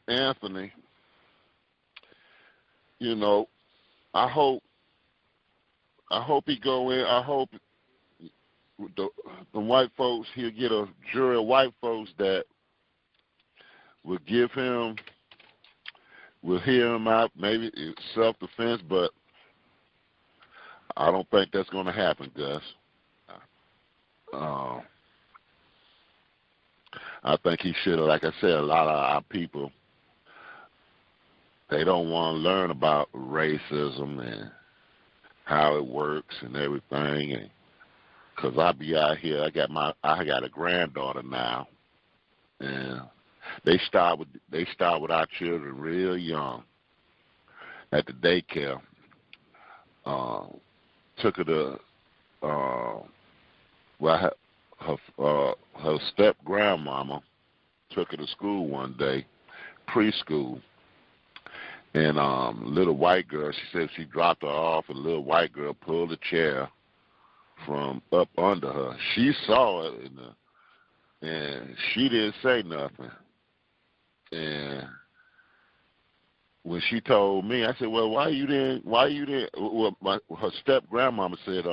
Anthony. I hope he go in. I hope the white folks, he'll get a jury of white folks that will give him, will hear him out. Maybe it's self-defense, but I don't think that's going to happen, Gus. I think he should have, like I said, a lot of our people, they don't want to learn about racism and how it works and everything. And because I be out here, I got a granddaughter now, and they start with our children real young at the daycare. Took her to her step grandmama took her to school one day, preschool, and little white girl, she said she dropped her off, and little white girl pulled a chair from up under her. She saw it, and she didn't say nothing. And when she told me, I said, well, why you didn't, well, her step grandmama said,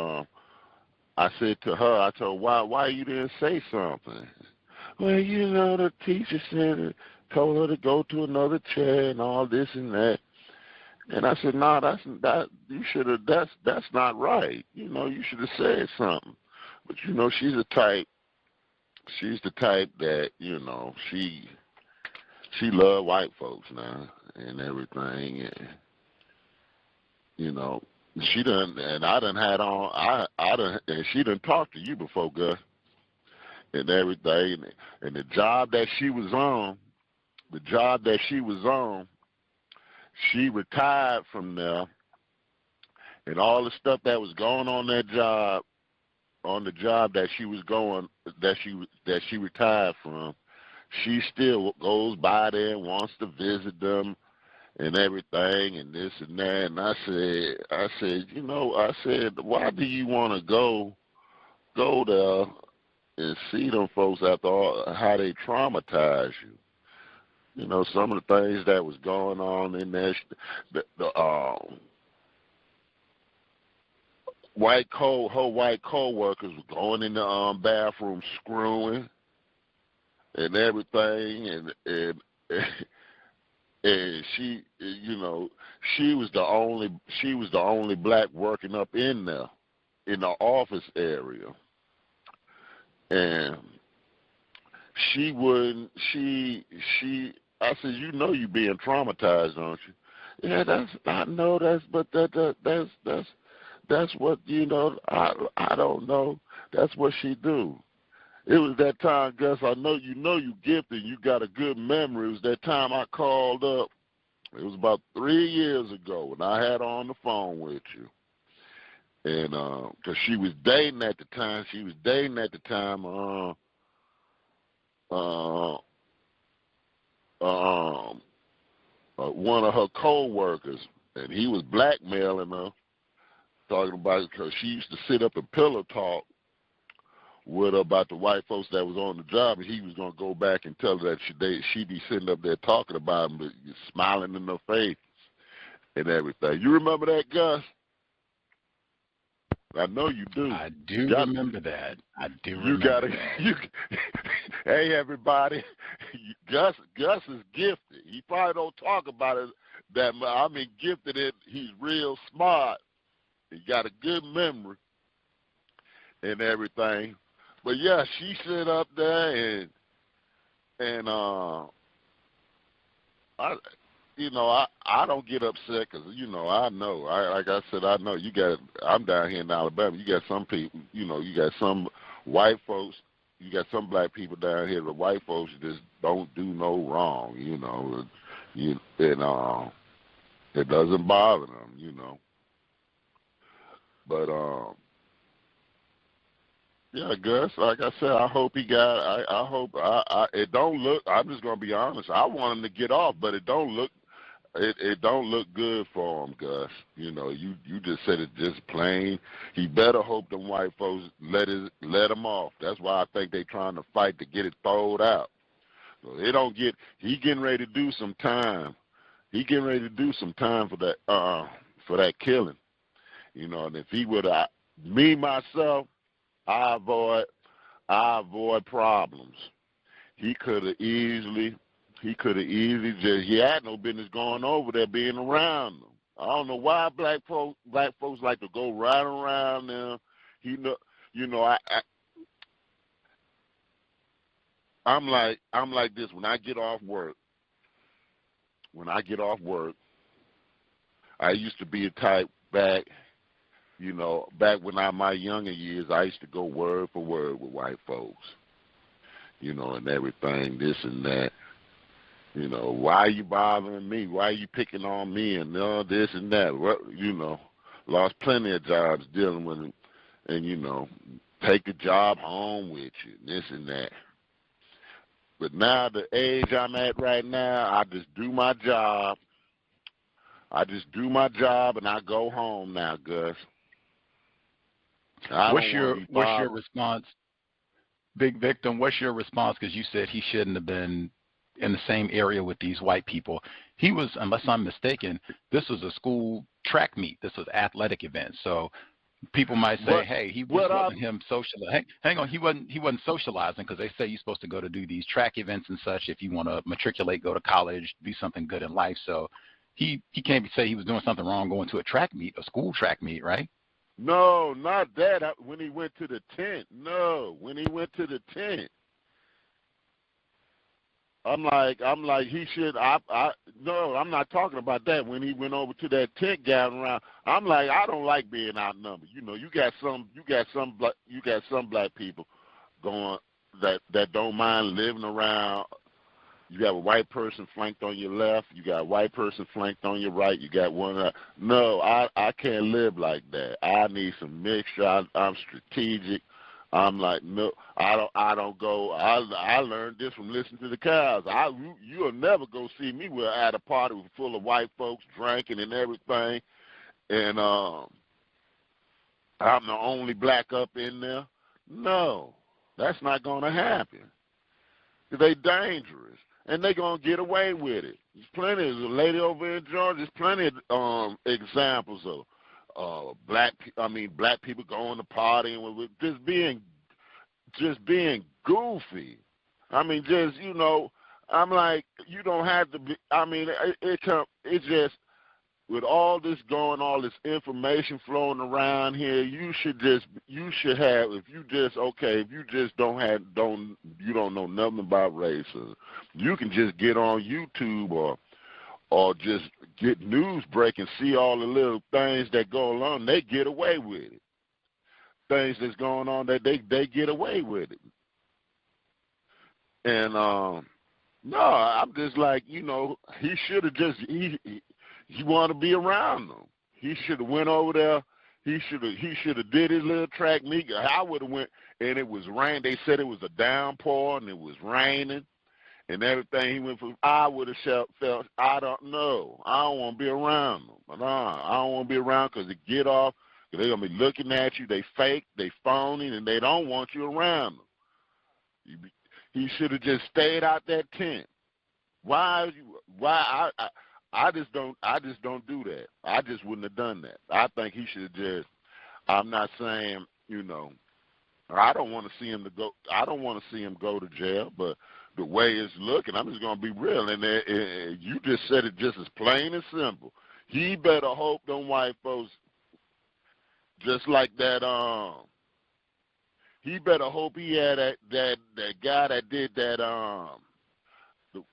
I said to her, I told her, why you didn't say something? Well, the teacher said, told her to go to another chair and all this and that. And I said, no, that's not right. You should have said something. But she's the type that, she love white folks now and everything. And, she done, and I done had on, and she done talked to you before, Gus, and everything. And the job that she was on, she retired from there, and all the stuff that was going on that job, on the job that she was going, that she retired from, she still goes by there and wants to visit them and everything and this and that. And I said, why do you want to go there and see them folks after all, how they traumatize you? Some of the things that was going on in there, her white co-workers were going in the bathroom screwing and everything, and she, she was the only black working up in there, in the office area, and she wouldn't. I said, you being traumatized, don't you? Yeah, that's what I don't know. That's what she do. It was that time, Gus, I know you gifted, you got a good memory. It was that time I called up It was about 3 years ago when I had her on the phone with you. And because she was dating at the time. One of her co-workers, and he was blackmailing her, talking about it because she used to sit up and pillow talk with her about the white folks that was on the job, and he was going to go back and tell her that she'd be sitting up there talking about them, but smiling in her face and everything. You remember that, Gus? I know you do. I do remember that. Hey, everybody, Gus is gifted. He probably don't talk about it that much. I mean, gifted it. He's real smart. He got a good memory and everything. But yeah, she sit up there and I don't get upset because, I know. Like I said, I know I'm down here in Alabama. You got some people, you got some white folks, you got some black people down here. The white folks just don't do no wrong, and it doesn't bother them, But, yeah, Gus, like I said, I hope he got, it don't look, I'm just going to be honest, I want him to get off, but it don't look good for him, Gus. You just said it just plain. He better hope them white folks let him off. That's why I think they trying to fight to get it thrown out. So he getting ready to do some time. He getting ready to do some time for that killing. And if he would, me, myself, I avoid problems. He could have easily he had no business going over there being around them. I don't know why black folks like to go right around them. I'm like this when I get off work. I used to be a type back when my younger years, I used to go word for word with white folks, and everything, this and that. Why are you bothering me? Why are you picking on me and this and that? Lost plenty of jobs dealing with it and, take the job home with you, this and that. But now, the age I'm at right now, I just do my job. And I go home now, Gus. What's your response, Big Victim? What's your response? Because you said he shouldn't have been in the same area with these white people. He was, unless I'm mistaken, this was a school track meet. This was athletic event. So people might say, hey, he wasn't him socializing. Hang on, he wasn't socializing because they say you're supposed to go to do these track events and such if you want to matriculate, go to college, do something good in life. So he can't say he was doing something wrong going to a track meet, a school track meet, right? No, not that. When he went to the tent. No, when he went to the tent. I'm like he should. No, I'm not talking about that. When he went over to that tent gathering around, I'm like, I don't like being outnumbered. You got some black people going that don't mind living around. You have a white person flanked on your left. You got a white person flanked on your right. You got one. No, I can't live like that. I need some mixture. I'm strategic. I'm like, no, I don't go. I learned this from listening to the cows. You'll never go see me at a party full of white folks drinking and everything, and I'm the only black up in there. No, that's not going to happen. They dangerous, and they going to get away with it. There's plenty. There's a lady over in Georgia. There's plenty of examples of black people going to party and with just being goofy. I mean, I'm like, you don't have to be. I mean, it's just with all this going, all this information flowing around here. You have. If you just don't know nothing about racism, you can just get on YouTube or just get news break and see all the little things that go along. They get away with it. Things that's going on that they get away with it. And No, I'm just like, he should have just he want to be around them. He should have went over there. He should have did his little track meet. I would have went, and it was rain. They said it was a downpour and it was raining and everything. He went for. I would have felt. I don't know. I don't want to be around them. But I don't want to be around because they get off. Cause they're gonna be looking at you. They fake. They phony, and they don't want you around them. He should have just stayed out that tent. Why I just don't do that. I just wouldn't have done that. I think he should have just. I'm not saying, I don't want to see him go to jail, but the way it's looking, I'm just gonna be real. And you just said it just as plain and simple. He better hope them white folks, just like that. He better hope he had that guy that did that. The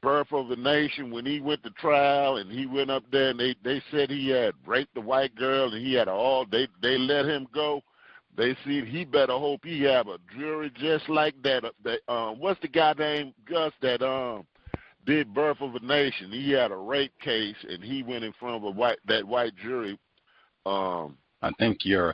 Birth of a Nation, when he went to trial and he went up there and they said he had raped the white girl and he had they let him go. They see he better hope he have a jury just like that. What's the guy named Gus that did Birth of a Nation? He had a rape case and he went in front of that white jury. I think you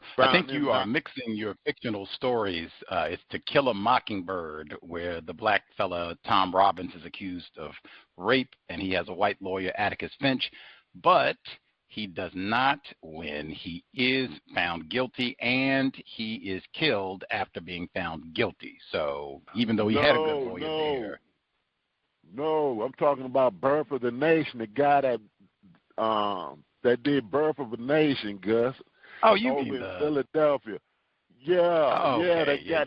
are mixing your fictional stories. It's To Kill a Mockingbird, where the black fella Tom Robbins is accused of rape, and he has a white lawyer, Atticus Finch, but he does not win. He is found guilty, and he is killed after being found guilty. So even though he had a good lawyer there. No, I'm talking about Birth of the Nation, the guy that did Birth of a Nation, Gus. Oh, you over mean in Philadelphia? Yeah,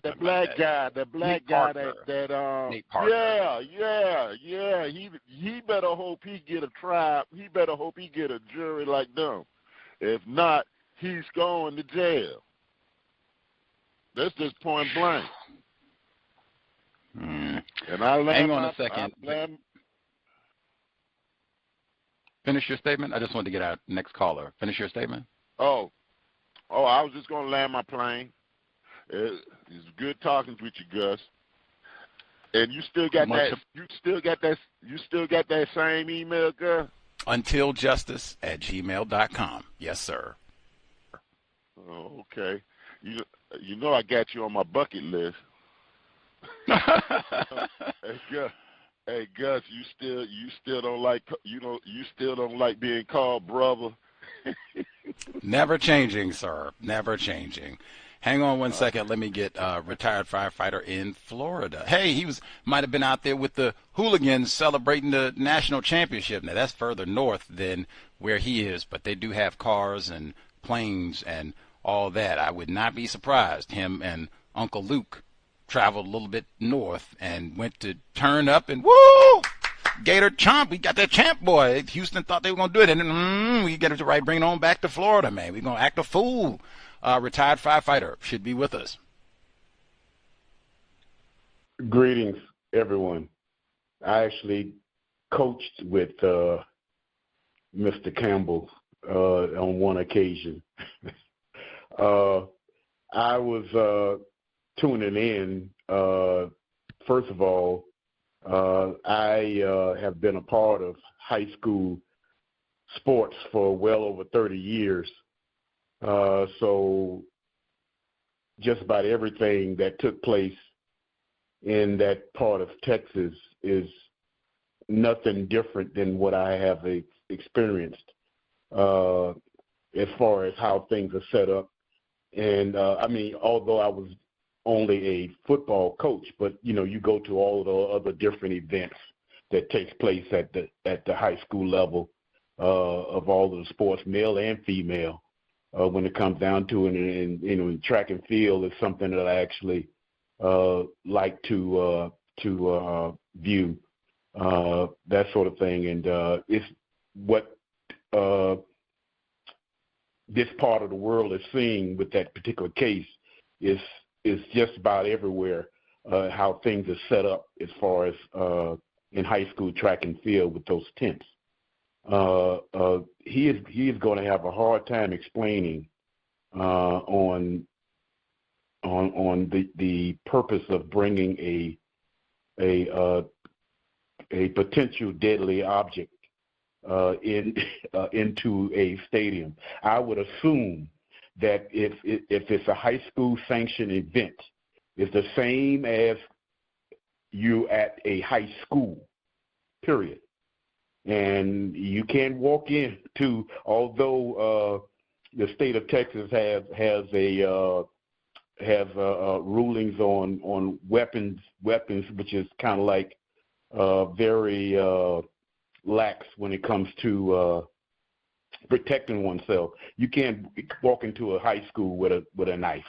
the black guy Nate that Nate Parker. He better hope he get a trial. He better hope he get a jury like them. If not, he's going to jail. That's just point blank. And hang on a second. Finish your statement. I just wanted to get our next caller. Finish your statement. Oh, I was just gonna land my plane. It's good talking with you, Gus. And you still got that. You still got that same email, Gus. Untiljustice@gmail.com. Yes, sir. Oh, okay. You know I got you on my bucket list. Hey Gus, you still don't like being called brother. Never changing, sir. Never changing. Hang on one second. Let me get a retired firefighter in Florida. Hey, he might have been out there with the hooligans celebrating the national championship. Now, that's further north than where he is, but they do have cars and planes and all that. I would not be surprised. Him and Uncle Luke traveled a little bit north and went to turn up and woo! Gator chomp, we got that champ boy. Houston thought they were going to do it, and we get it right, bring it on back to Florida, man. We're going to act a fool. Retired firefighter should be with us. Greetings, everyone. I actually coached with Mr. Campbell on one occasion. I was tuning in. First of all, I have been a part of high school sports for well over 30 years. So just about everything that took place in that part of Texas is nothing different than what I have experienced as far as how things are set up. And, although I was only a football coach, but, you go to all the other different events that takes place at the high school level of all of the sports, male and female, when it comes down to it. And track and field is something that I actually like to view, that sort of thing. And it's what this part of the world is seeing with that particular case is just about everywhere, how things are set up as far as in high school track and field with those tents. He is going to have a hard time explaining on the purpose of bringing a a potential deadly object into a stadium. I would assume that if it's a high school sanctioned event, it's the same as you at a high school, period. And you can't walk into, although the state of Texas has rulings on weapons, which is kind of like very lax when it comes to protecting oneself. You can't walk into a high school with a knife,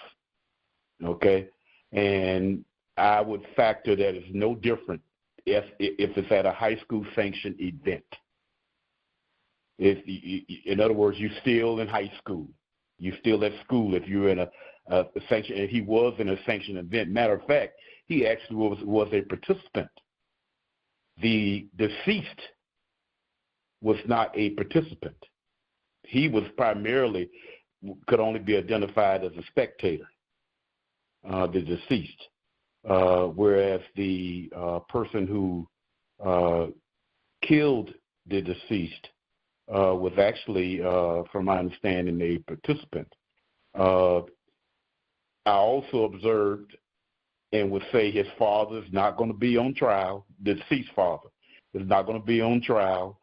okay? And I would factor that it's no different if it's at a high school sanctioned event. In other words, you're still in high school. You're still at school if you're in a sanction. And he was in a sanctioned event. Matter of fact, he actually was a participant. The deceased was not a participant. He was primarily, could only be identified as a spectator, the deceased. Whereas the person who killed the deceased was actually, from my understanding, a participant. I also observed and would say his father is not going to be on trial. The deceased father is not going to be on trial.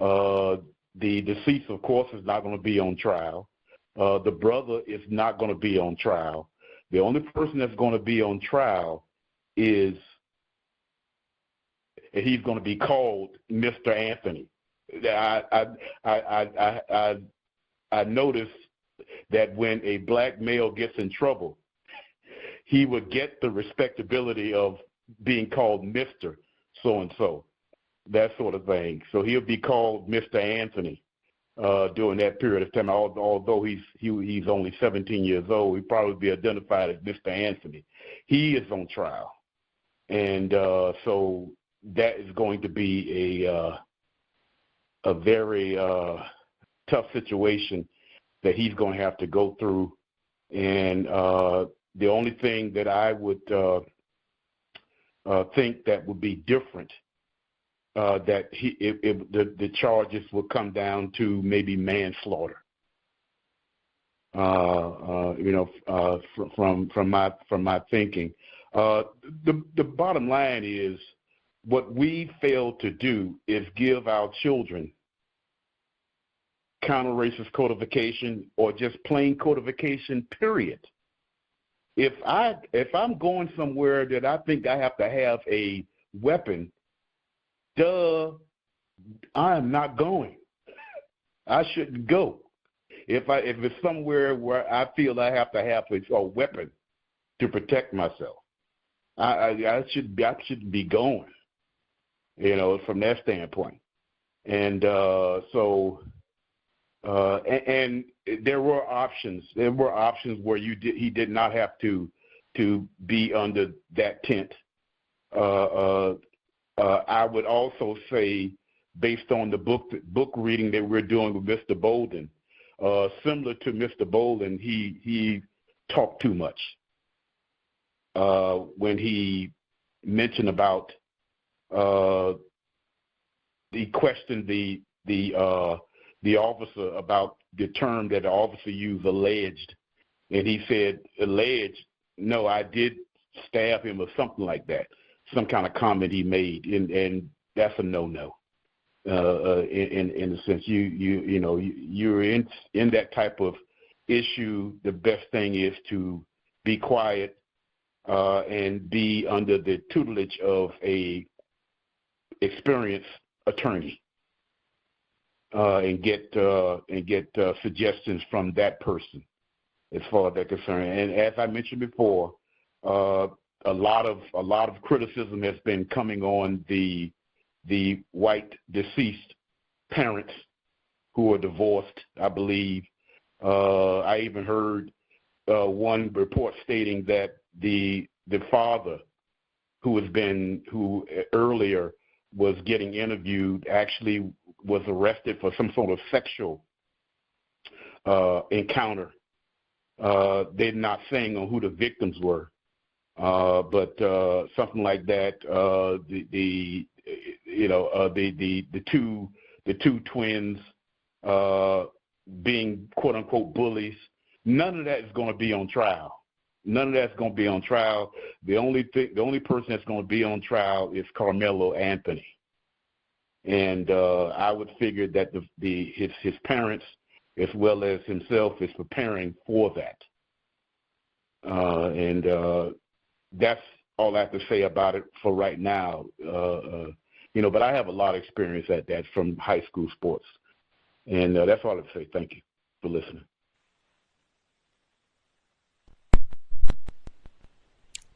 The deceased, of course, is not going to be on trial. The brother is not going to be on trial. The only person that's going to be on trial is, and he's going to be called Mr. Anthony. I noticed that when a black male gets in trouble, he would get the respectability of being called Mr. So-and-so, that sort of thing. So he'll be called Mr. Anthony during that period of time. Although he's only 17 years old, he'd probably be identified as Mr. Anthony. He is on trial. And so that is going to be a very tough situation that he's going to have to go through. And the only thing that I would think that would be different, that the charges would come down to maybe manslaughter. From my thinking. The bottom line is, what we fail to do is give our children counter-racist codification or just plain codification, period. If I'm going somewhere that I think I have to have a weapon, I am not going. I shouldn't go. If it's somewhere where I feel I have to have a weapon to protect myself, I should be going. From that standpoint. And and there were options. There were options where he did not have to be under that tent. I would also say, based on the book reading that we're doing with Mr. Bolden, similar to Mr. Bolden, he talked too much when he mentioned about. He questioned the officer about the term that the officer used, alleged, and he said, alleged, no, I did stab him or something like that, some kind of comment he made, and that's a no-no. In a sense, you're in that type of issue. The best thing is to be quiet and be under the tutelage of a experienced attorney, and get suggestions from that person as far as they're concerned. And as I mentioned before, a lot of criticism has been coming on the white deceased parents who are divorced, I believe. I even heard one report stating that the father who earlier was getting interviewed actually was arrested for some sort of sexual encounter. They're not saying on who the victims were, but something like that. the two twins being quote unquote bullies. None of that is going to be on trial. None of that's going to be on trial. The only person that's going to be on trial is Karmelo Anthony. And I would figure that his parents, as well as himself, is preparing for that. And that's all I have to say about it for right now. But I have a lot of experience at that from high school sports. And that's all I have to say. Thank you for listening.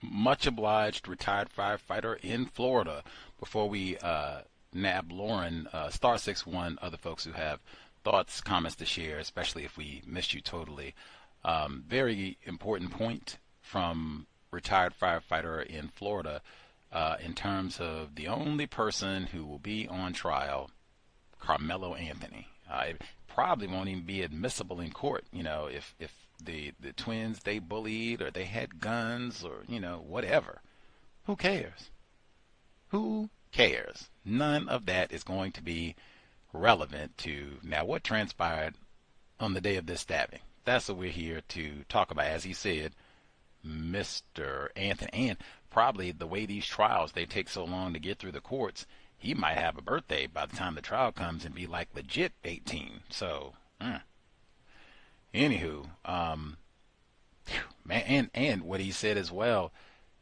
Much obliged, retired firefighter in Florida. Before we nab Lauren, star 61, other folks who have thoughts, comments to share, especially if we missed you totally. Very important point from retired firefighter in Florida in terms of the only person who will be on trial, Karmelo Anthony. It probably won't even be admissible in court, if the twins they bullied or they had guns or, whatever. Who cares? Who cares? None of that is going to be relevant to now what transpired on the day of this stabbing. That's what we're here to talk about. As he said, Mr. Anthony, and probably the way these trials, they take so long to get through the courts, he might have a birthday by the time the trial comes and be like legit 18. So, anywho, man, and what he said as well,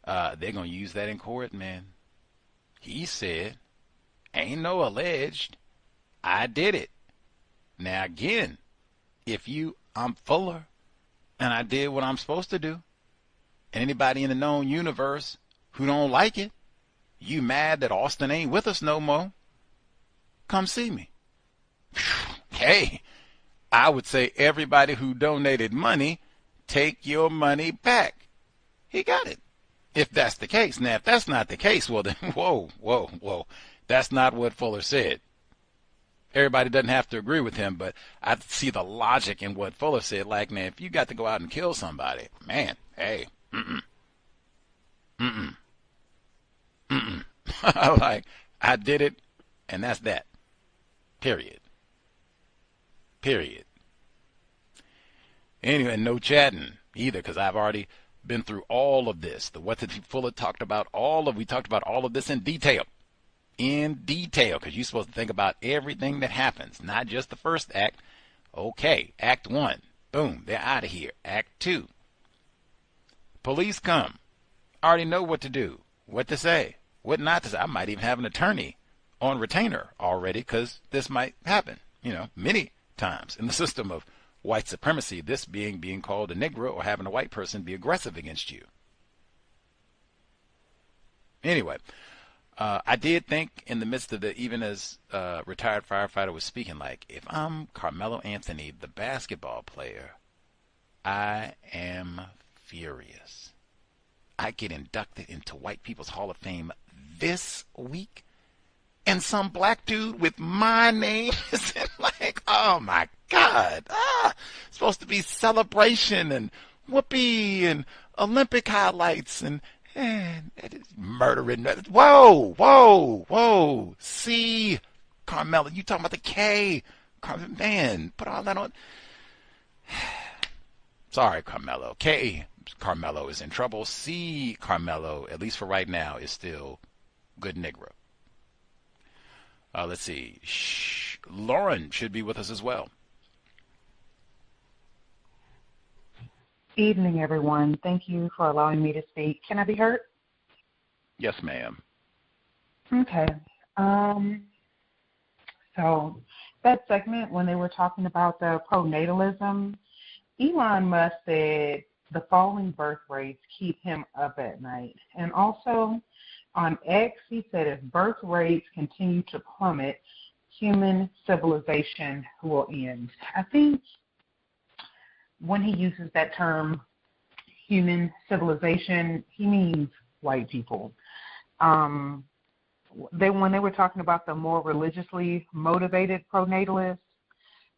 they're going to use that in court, man. He said, ain't no alleged, I did it. Now, again, I'm Fuller, and I did what I'm supposed to do, and anybody in the known universe who don't like it, you mad that Austin ain't with us no more, come see me. Hey, I would say everybody who donated money, take your money back. He got it. If that's the case. Now, if that's not the case, well then, whoa. That's not what Fuller said. Everybody doesn't have to agree with him, but I see the logic in what Fuller said. Like, man, if you got to go out and kill somebody, man, hey, like, I did it, and that's that. Period. Anyway, no chatting either, because I've already been through all of this. What did Fuller talked about? We talked about all of this in detail. Because you're supposed to think about everything that happens, not just the first act. Okay, act 1, boom, they're out of here. Act 2, police come. I already know what to do, what to say, what not to say. I might even have an attorney on retainer already, because this might happen, many times in the system of white supremacy, this being called a Negro or having a white person be aggressive against you. Anyway, I did think in the midst of even as retired firefighter was speaking, like, if I'm Karmelo Anthony, the basketball player, I am furious. I get inducted into White People's Hall of Fame this week, and some black dude with my name is like, oh my God, supposed to be celebration and whoopee and Olympic highlights and murdering. Whoa. C, Karmelo, you talking about the K. Man, put all that on. Sorry, Karmelo. K, Karmelo is in trouble. C, Karmelo, at least for right now, is still good Negro. Let's see. Lauren should be with us as well. Evening, everyone. Thank you for allowing me to speak. Can I be heard? Yes, ma'am. Okay. So that segment when they were talking about the pronatalism, Elon Musk said the falling birth rates keep him up at night. And also on X, he said if birth rates continue to plummet, human civilization will end. I think when he uses that term, human civilization, he means white people. When they were talking about the more religiously motivated pronatalists,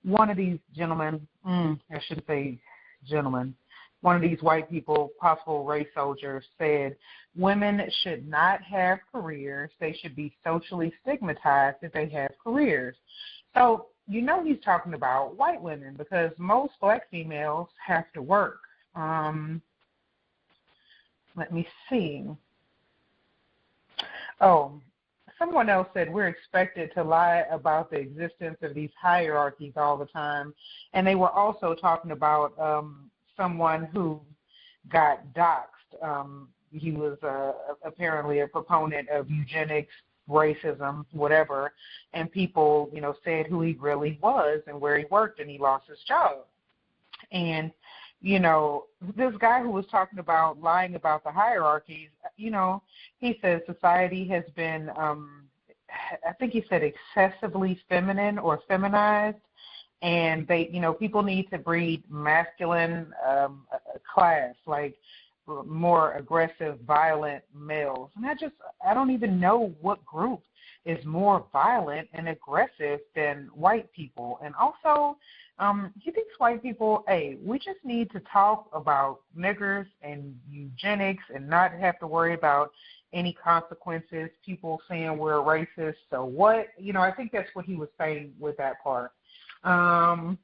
one of these gentlemen, I shouldn't say gentlemen, one of these white people, possible race soldiers, said women should not have careers. They should be socially stigmatized if they have careers. So you know he's talking about white women because most black females have to work. Let me see. Oh, someone else said we're expected to lie about the existence of these hierarchies all the time. And they were also talking about someone who got doxxed. He was apparently a proponent of eugenics, racism, whatever, and people, said who he really was and where he worked, and he lost his job. And this guy who was talking about lying about the hierarchies, he says society has been, I think he said excessively feminine or feminized, and they, people need to breed masculine class, like more aggressive, violent males. And I don't even know what group is more violent and aggressive than white people. And also, he thinks white people, hey, we just need to talk about niggers and eugenics and not have to worry about any consequences, people saying we're racist. So what? I think that's what he was saying with that part. Let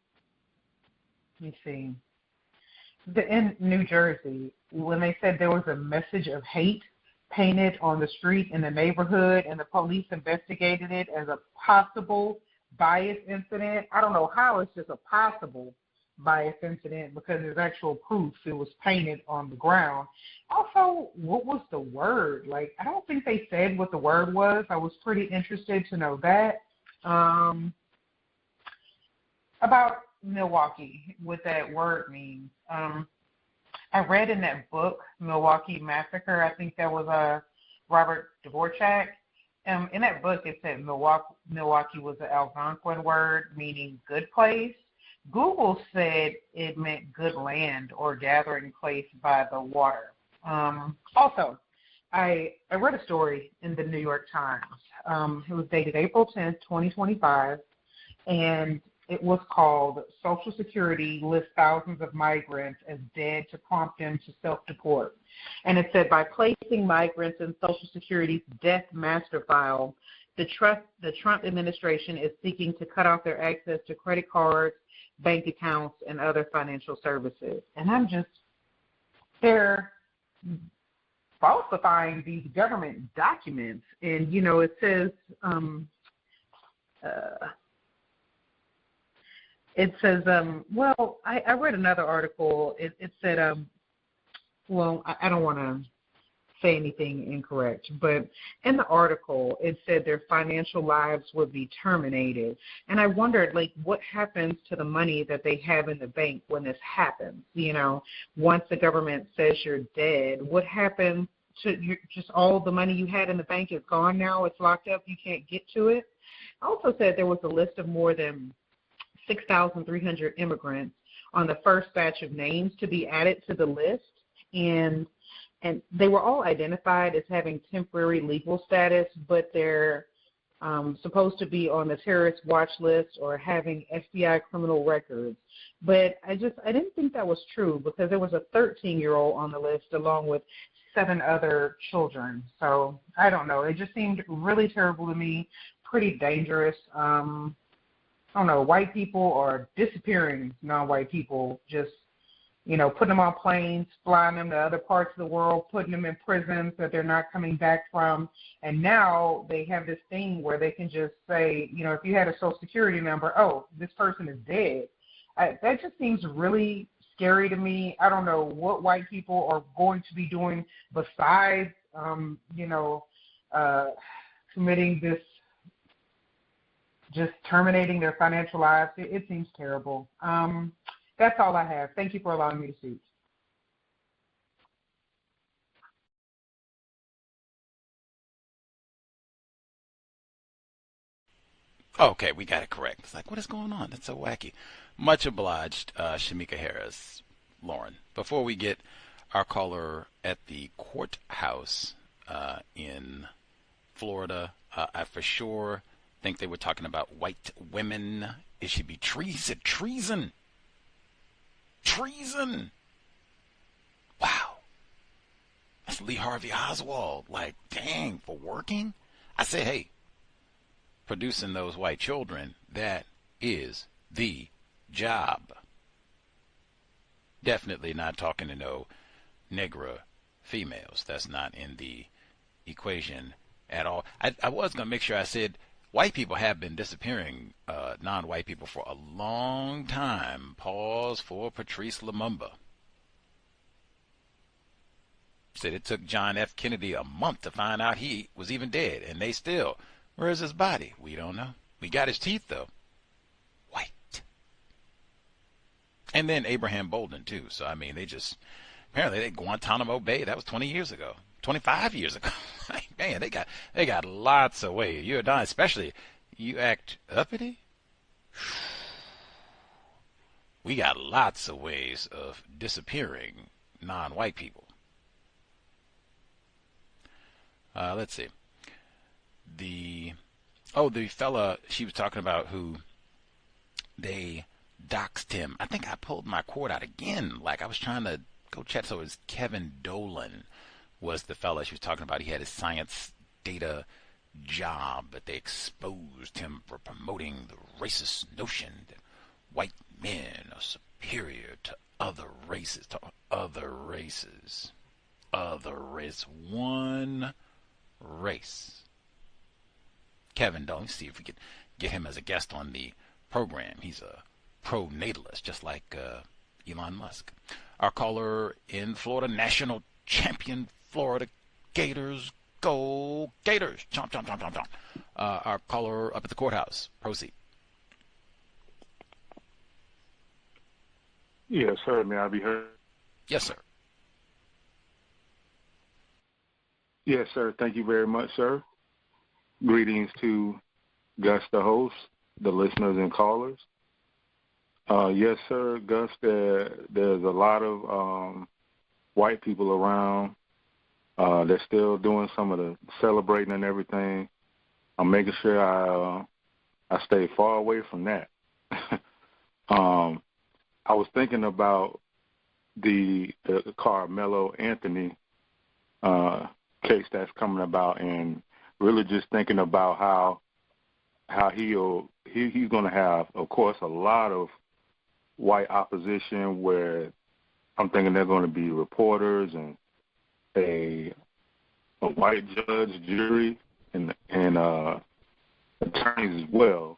me see. In New Jersey, when they said there was a message of hate painted on the street in the neighborhood and the police investigated it as a possible bias incident. I don't know how it's just a possible bias incident because there's actual proof it was painted on the ground. Also, what was the word? Like, I don't think they said what the word was. I was pretty interested to know that. About Milwaukee, what that word means. I read in that book, Milwaukee Massacre, I think that was Robert Dvorak. In that book, it said Milwaukee was an Algonquin word meaning good place. Google said it meant good land or gathering place by the water. Also, I read a story in the New York Times. It was dated April 10th, 2025, and it was called Social Security Lists Thousands of Migrants as Dead to Prompt Them to Self-Deport. And it said, by placing migrants in Social Security's death master file, the Trump administration is seeking to cut off their access to credit cards, bank accounts, and other financial services. And they're falsifying these government documents. And, it says, I read another article. It said, I don't want to say anything incorrect, but in the article, it said their financial lives would be terminated. And I wondered, what happens to the money that they have in the bank when this happens? Once the government says you're dead, what happens to just all the money you had in the bank is gone now? It's locked up. You can't get to it. I also said there was a list of more than 6,300 immigrants on the first batch of names to be added to the list, and they were all identified as having temporary legal status, but they're supposed to be on the terrorist watch list or having FBI criminal records. But I didn't think that was true because there was a 13-year-old on the list along with 7 other children. So I don't know. It just seemed really terrible to me, pretty dangerous. I don't know, white people are disappearing non-white people, just, putting them on planes, flying them to other parts of the world, putting them in prisons that they're not coming back from. And now they have this thing where they can just say, if you had a Social Security number, oh, this person is dead. That just seems really scary to me. I don't know what white people are going to be doing besides, committing this, just terminating their financial lives. It seems terrible. That's all I have. Thank you for allowing me to speak. Okay, we got it correct. It's like, what is going on? That's so wacky. Much obliged, Shamika Harris, Lauren. Before we get our caller at the courthouse in Florida, I for sure think they were talking about white women. It should be treason. Treason. Treason. That's Lee Harvey Oswald. Like, dang, for working? I say, hey, producing those white children, that is the job. Definitely not talking to no Negra females. That's not in the equation at all. I was going to make sure I said white people have been disappearing non-white people for a long time. Pause for Patrice Lumumba. Said it took John F. Kennedy a month to find out he was even dead, and they still, where's his body? We don't know. We got his teeth, though. White. And then Abraham Bolden, too. So, I mean, apparently they Guantanamo Bay, that was 20 years ago. 25 years ago. Man, they got lots of ways. You're dying, especially you act uppity. We got lots of ways of disappearing non-white people. Let's see. The fella she was talking about who they doxed him. I think I pulled my cord out again. Like I was trying to go check. So it was Kevin Dolan was the fella she was talking about. He had his science data job, but they exposed him for promoting the racist notion that white men are superior to other races, one race. Kevin Dolan, let's see if we could get him as a guest on the program. He's a pro-natalist, just like Elon Musk. Our caller in Florida, national champion Florida Gators. Go Gators! Chomp, chomp, chomp, chomp, chomp. Our caller up at the courthouse. Proceed. Yes, sir. May I be heard? Yes, sir. Yes, sir. Thank you very much, sir. Greetings to Gus, the host, the listeners and callers. Yes, sir, Gus, there's a lot of white people around. They're still doing some of the celebrating and everything. I'm making sure I stay far away from that. I was thinking about the Karmelo Anthony case that's coming about, and really just thinking about how he's going to have, of course, a lot of white opposition, where I'm thinking they're going to be reporters and a white judge, jury, and attorneys as well.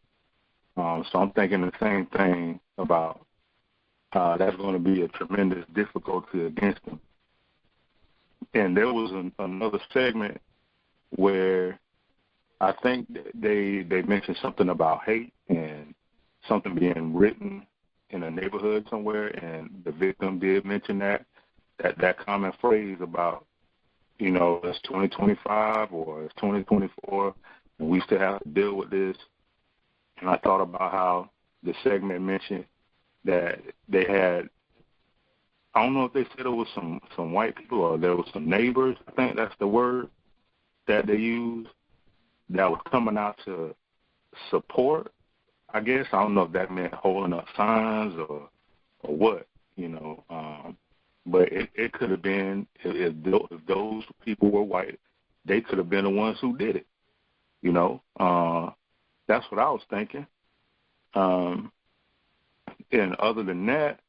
So I'm thinking the same thing about that's going to be a tremendous difficulty against them. And there was another segment where I think they mentioned something about hate and something being written in a neighborhood somewhere, and the victim did mention that common phrase about, it's 2025 or it's 2024, and we still have to deal with this. And I thought about how the segment mentioned that they had, I don't know if they said it was some white people or there was some neighbors, I think that's the word that they used, that was coming out to support, I guess. I don't know if that meant holding up signs or what, but it could have been, if those people were white, they could have been the ones who did it, That's what I was thinking. And other than that,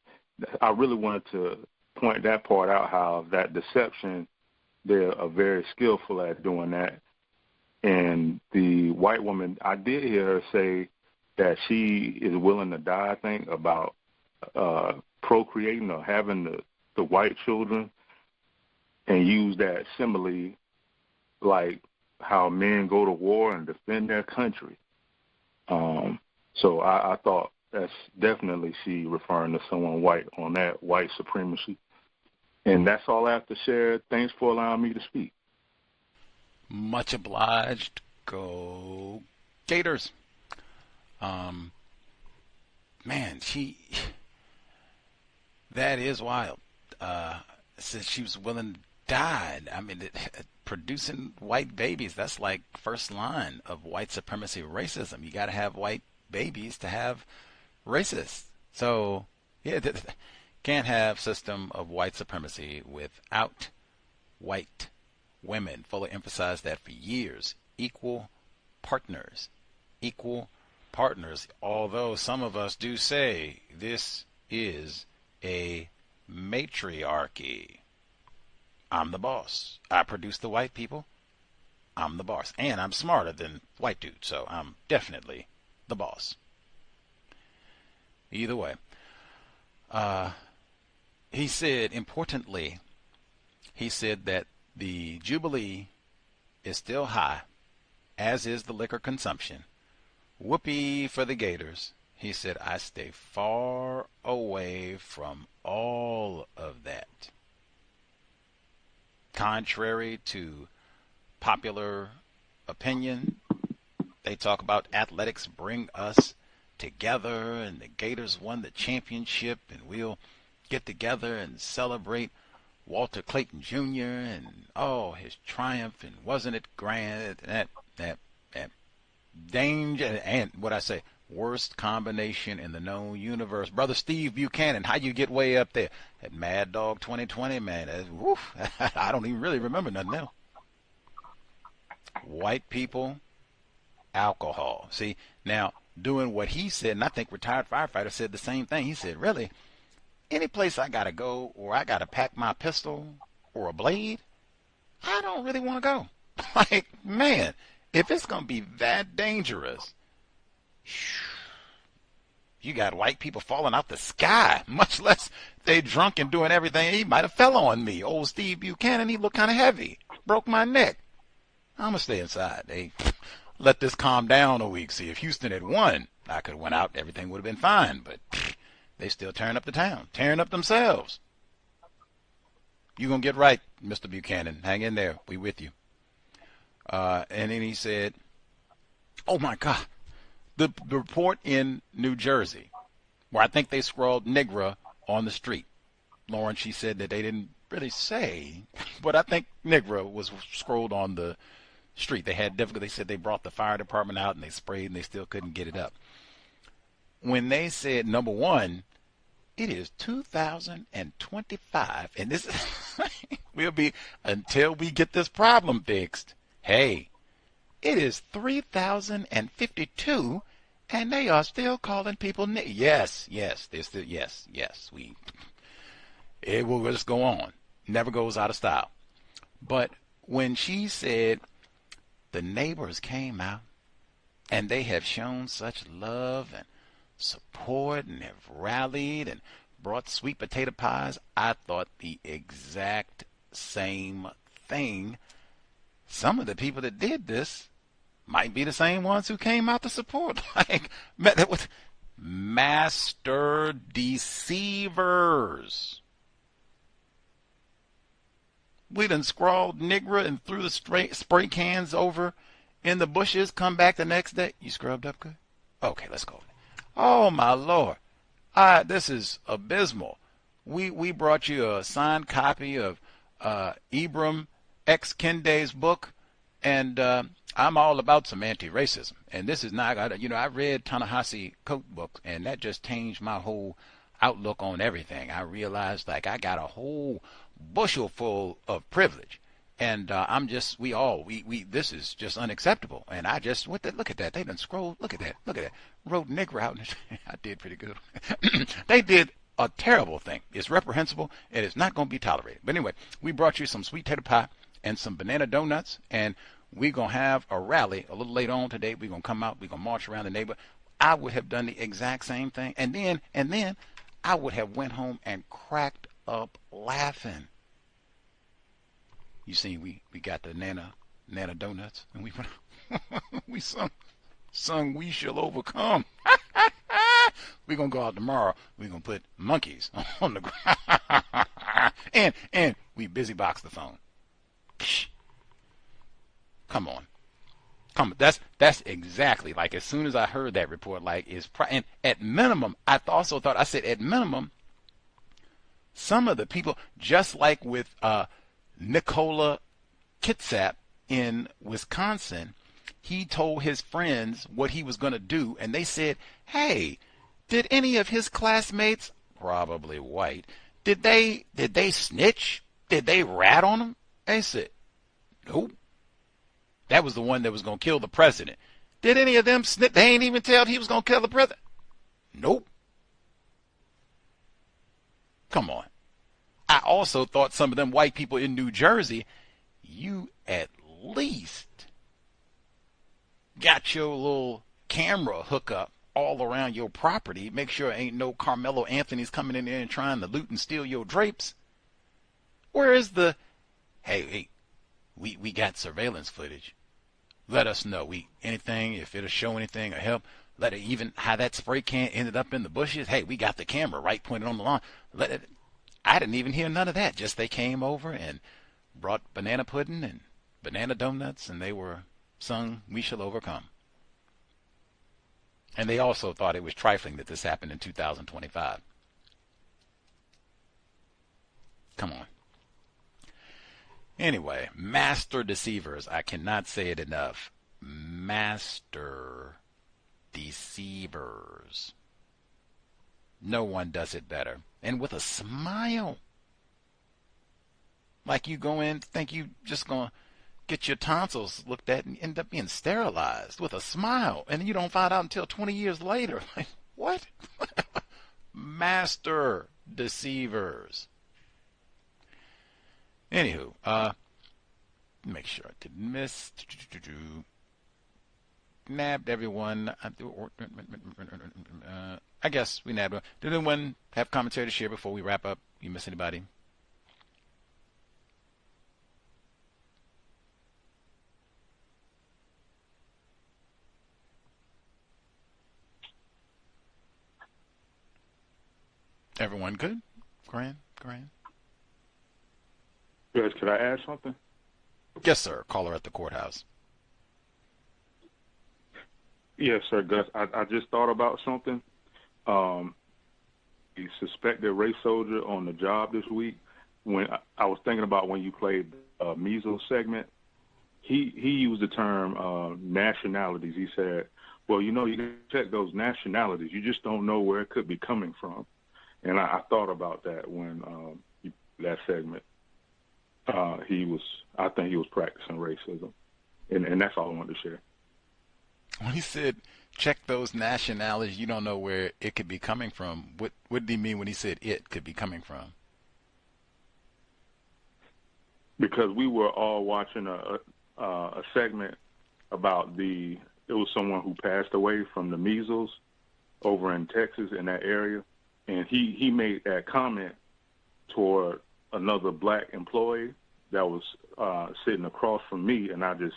I really wanted to point that part out, how that deception, they're very skillful at doing that. And the white woman, I did hear her say that she is willing to die, I think, about procreating or having the white children, and use that simile like how men go to war and defend their country. So I thought that's definitely she referring to someone white on that white supremacy. And that's all I have to share. Thanks for allowing me to speak. Much obliged. Go Gators. Man, that is wild. Said she was willing to die. I mean, producing white babies, that's like first line of white supremacy racism. You got to have white babies to have racists. So, yeah, can't have system of white supremacy without white women fully emphasized that for years. Equal partners. Equal partners. Although some of us do say this is a matriarchy. I'm the boss. I produce the white people. I'm the boss. And I'm smarter than white dudes, so I'm definitely the boss. Either way. He said, importantly, he said that the Jubilee is still high, as is the liquor consumption. Whoopee for the Gators. He said, I stay far away from all of that. Contrary to popular opinion, they talk about athletics bring us together, and the Gators won the championship, and we'll get together and celebrate Walter Clayton Jr. and his triumph, and wasn't it grand? That danger, and what I say, worst combination in the known universe. Brother Steve Buchanan, how you get way up there? At Mad Dog 2020, man, I don't even really remember nothing else. White people, alcohol. See, now, doing what he said, and I think retired firefighter said the same thing. He said, really, any place I got to go or I got to pack my pistol or a blade, I don't really want to go. Like, man, if it's going to be that dangerous, you got white people falling out the sky, much less they drunk and doing everything. He might have fell on me. Old Steve Buchanan, he looked kind of heavy. Broke my neck. I'm going to stay inside. They let this calm down a week. See, if Houston had won, I could have went out. Everything would have been fine. But they still tearing up the town, tearing up themselves. You're going to get right, Mr. Buchanan. Hang in there. We with you. And then he said, oh, my God. The report in New Jersey, where I think they scrawled Negra on the street. Lauren, she said that they didn't really say, but I think Negra was scrolled on the street. They had difficulty. They said they brought the fire department out and they sprayed and they still couldn't get it up. When they said, number one, it is 2025, and this will be until we get this problem fixed. Hey, it is 3052, and they are still calling people. Yes, they're still, yes. It will just go on. Never goes out of style. But when she said the neighbors came out and they have shown such love and support and have rallied and brought sweet potato pies, I thought the exact same thing. Some of the people that did this might be the same ones who came out to support. Like, master deceivers. We done scrawled Negra and threw the spray cans over in the bushes, come back the next day. You scrubbed up good? Okay, let's go. Oh, my Lord. This is abysmal. We brought you a signed copy of Ibram X. Kendi's book, and I'm all about some anti-racism. And this is not, I read Ta-Nehisi Coates books, and that just changed my whole outlook on everything. I realized, like, I got a whole bushel full of privilege, and this is just unacceptable. And I just, look at that. They done scrolled, look at that. Wrote Negra out. I did pretty good. They did a terrible thing. It's reprehensible, and it's not going to be tolerated. But anyway, we brought you some sweet potato pie and some banana donuts, and we're going to have a rally a little later on today. We're going to come out. We're going to march around the neighborhood. I would have done the exact same thing. And then I would have went home and cracked up laughing. You see, we got the Nana donuts, and we sung We Shall Overcome. We're going to go out tomorrow. We're going to put monkeys on the ground. and we busy box the phone. Psh. Come on. That's exactly, like, as soon as I heard that report, like, and at minimum, I said at minimum, some of the people, just like with Nikita Casap in Wisconsin, he told his friends what he was going to do, and they said, hey, did any of his classmates, probably white, did they snitch? Did they rat on him? They said, nope. That was the one that was going to kill the president. Did any of them snitch? They ain't even tell he was going to kill the president. Nope. Come on. I also thought some of them white people in New Jersey, you at least got your little camera hookup all around your property. Make sure ain't no Karmelo Anthony's coming in there and trying to loot and steal your drapes. Where is the, hey, we got surveillance footage. Let us know. Anything, if it'll show anything or help, let it, even how that spray can ended up in the bushes. Hey, we got the camera right pointed on the lawn. I didn't even hear none of that. Just they came over and brought banana pudding and banana donuts, and they were sung "We Shall Overcome." And they also thought it was trifling that this happened in 2025. Come on. Anyway, master deceivers. I cannot say it enough. Master deceivers. No one does it better. And with a smile. Like you go in, think you just going to get your tonsils looked at and end up being sterilized with a smile. And you don't find out until 20 years later. Like, what? Master deceivers. Anywho, make sure I didn't miss. Nabbed everyone. I guess we nabbed one. Did anyone have commentary to share before we wrap up? You miss anybody? Everyone good? Grand. Yes, could I add something? Yes, sir. Caller at the courthouse. Yes, sir, Gus. I just thought about something. The suspected race soldier on the job this week, when I was thinking about when you played measles segment, he used the term nationalities. He said, well, you can check those nationalities. You just don't know where it could be coming from. And I thought about that when that segment. I think he was practicing racism. And that's all I wanted to share. When he said, check those nationalities, you don't know where it could be coming from, what did he mean when he said it could be coming from? Because we were all watching a segment about it was someone who passed away from the measles over in Texas, in that area. And he made that comment toward another black employee that was sitting across from me, and I just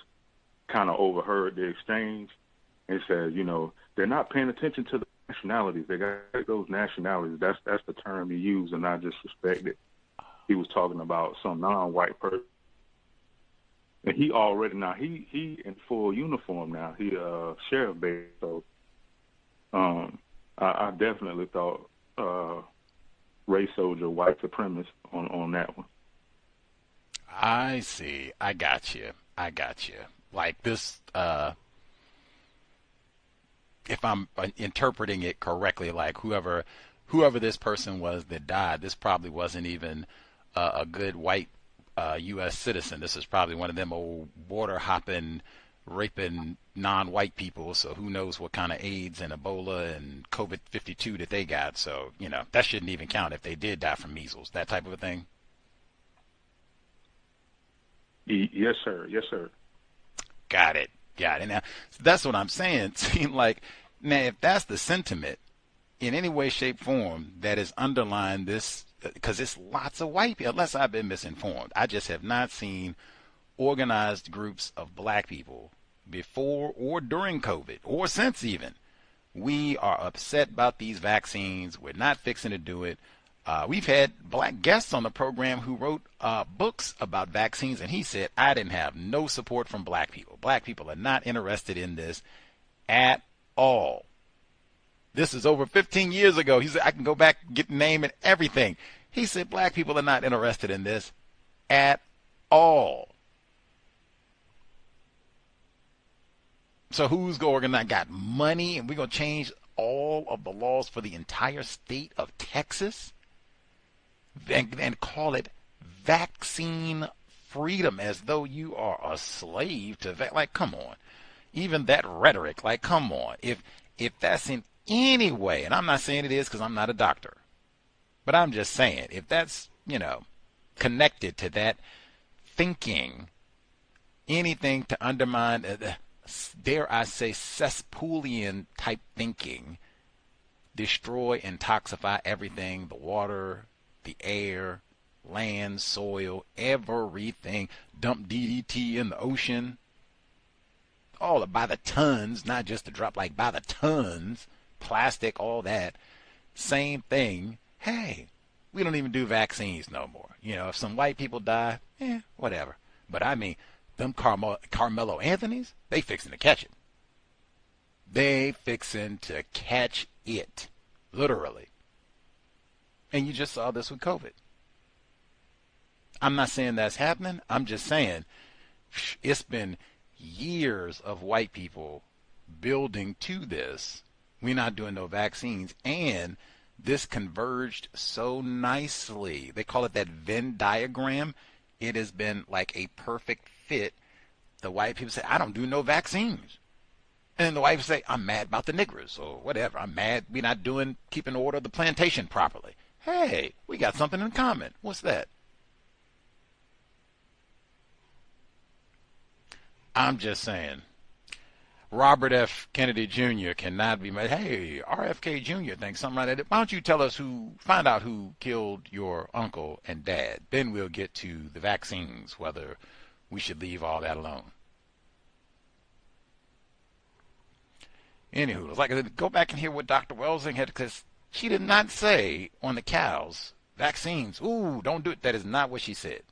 kind of overheard the exchange and said, they're not paying attention to the nationalities. They got those nationalities. That's the term he used, and I just suspected he was talking about some non-white person. And he already he in full uniform now. He sheriff base. So I definitely thought race soldier, white supremacist on that one. I see. I got you. Like this, if I'm interpreting it correctly, like whoever this person was that died, this probably wasn't even a good white U.S. citizen. This is probably one of them old border hopping, raping non-white people. So who knows what kind of AIDS and Ebola and COVID-52 that they got. So, that shouldn't even count if they did die from measles, that type of a thing. Yes, sir. Got it. Now, that's what I'm saying. Seem like, now, if that's the sentiment in any way, shape, form that is underlying this, because it's lots of white people, unless I've been misinformed. I just have not seen organized groups of black people before or during COVID or since even. We are upset about these vaccines. We're not fixing to do it. We've had black guests on the program who wrote books about vaccines, and he said, I didn't have no support from black people. Black people are not interested in this at all. This is over 15 years ago. He said, I can go back, get the name and everything. He said, black people are not interested in this at all. So who's going to got money and we're going to change all of the laws for the entire state of Texas and call it vaccine freedom as though you are a slave to that. Like, come on. Even that rhetoric, like, come on. If that's in any way, and I'm not saying it is because I'm not a doctor, but I'm just saying, if that's, connected to that thinking, anything to undermine, dare I say, cesspoolian type thinking, destroy and toxify everything, the water, the air, land, soil, everything, dump DDT in the ocean, all by the tons, not just a drop, like by the tons, plastic, all that, same thing. Hey, we don't even do vaccines no more. If some white people die, whatever. But I mean, them Karmelo Anthony's, they fixing to catch it. They fixing to catch it, literally. And you just saw this with COVID. I'm not saying that's happening. I'm just saying it's been years of white people building to this. We're not doing no vaccines. And this converged so nicely. They call it that Venn diagram. It has been like a perfect fit. The white people say, I don't do no vaccines. And the white people say, I'm mad about the niggers or whatever. I'm mad we're not keeping order of the plantation properly. Hey, we got something in common. What's that? I'm just saying, Robert F. Kennedy Jr. cannot be made. Hey, RFK Jr. thinks something like that. Why don't you find out who killed your uncle and dad? Then we'll get to the vaccines, whether we should leave all that alone. Anywho, it's like, go back and hear what Dr. Welsing had, because she did not say on the cows, vaccines, ooh, don't do it. That is not what she said.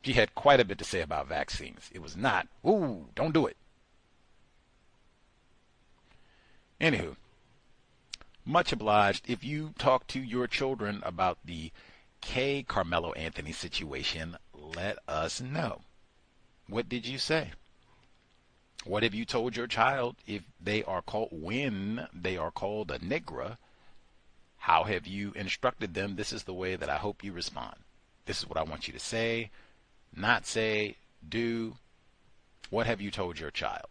She had quite a bit to say about vaccines. It was not, ooh, don't do it. Anywho, much obliged. If you talk to your children about the Karmelo Anthony situation, let us know. What did you say? What have you told your child when they are called a Negro? How have you instructed them? This is the way that I hope you respond. This is what I want you to say, not say, do. What have you told your child?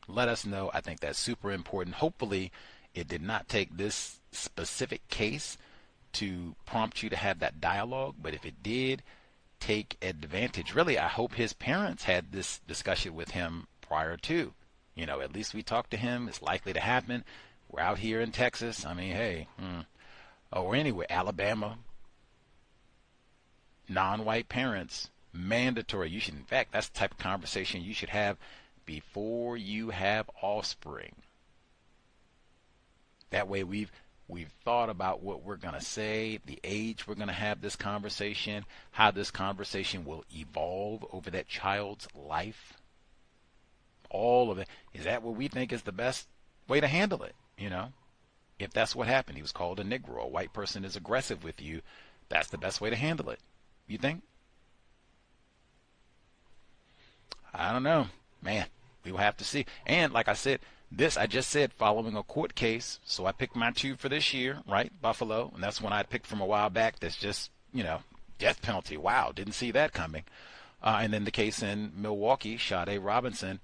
Let us know. I think that's super important. Hopefully, it did not take this specific case to prompt you to have that dialogue, but if it did, take advantage. Really, I hope his parents had this discussion with him prior to. At least we talked to him. It's likely to happen. We're out here in Texas. I mean, hey, or anyway, Alabama. Non-white parents, mandatory. You should, in fact, that's the type of conversation you should have before you have offspring. That way we've thought about what we're going to say, the age we're going to have this conversation, how this conversation will evolve over that child's life. All of it. Is that what we think is the best way to handle it? If that's what happened, he was called a Negro, a white person is aggressive with you, that's the best way to handle it. You think? I don't know. Man, we will have to see. And like I said, I just said following a court case. So I picked my two for this year, right? Buffalo. And that's one I picked from a while back. That's just, death penalty. Wow. Didn't see that coming. And then the case in Milwaukee, Sade Robinson.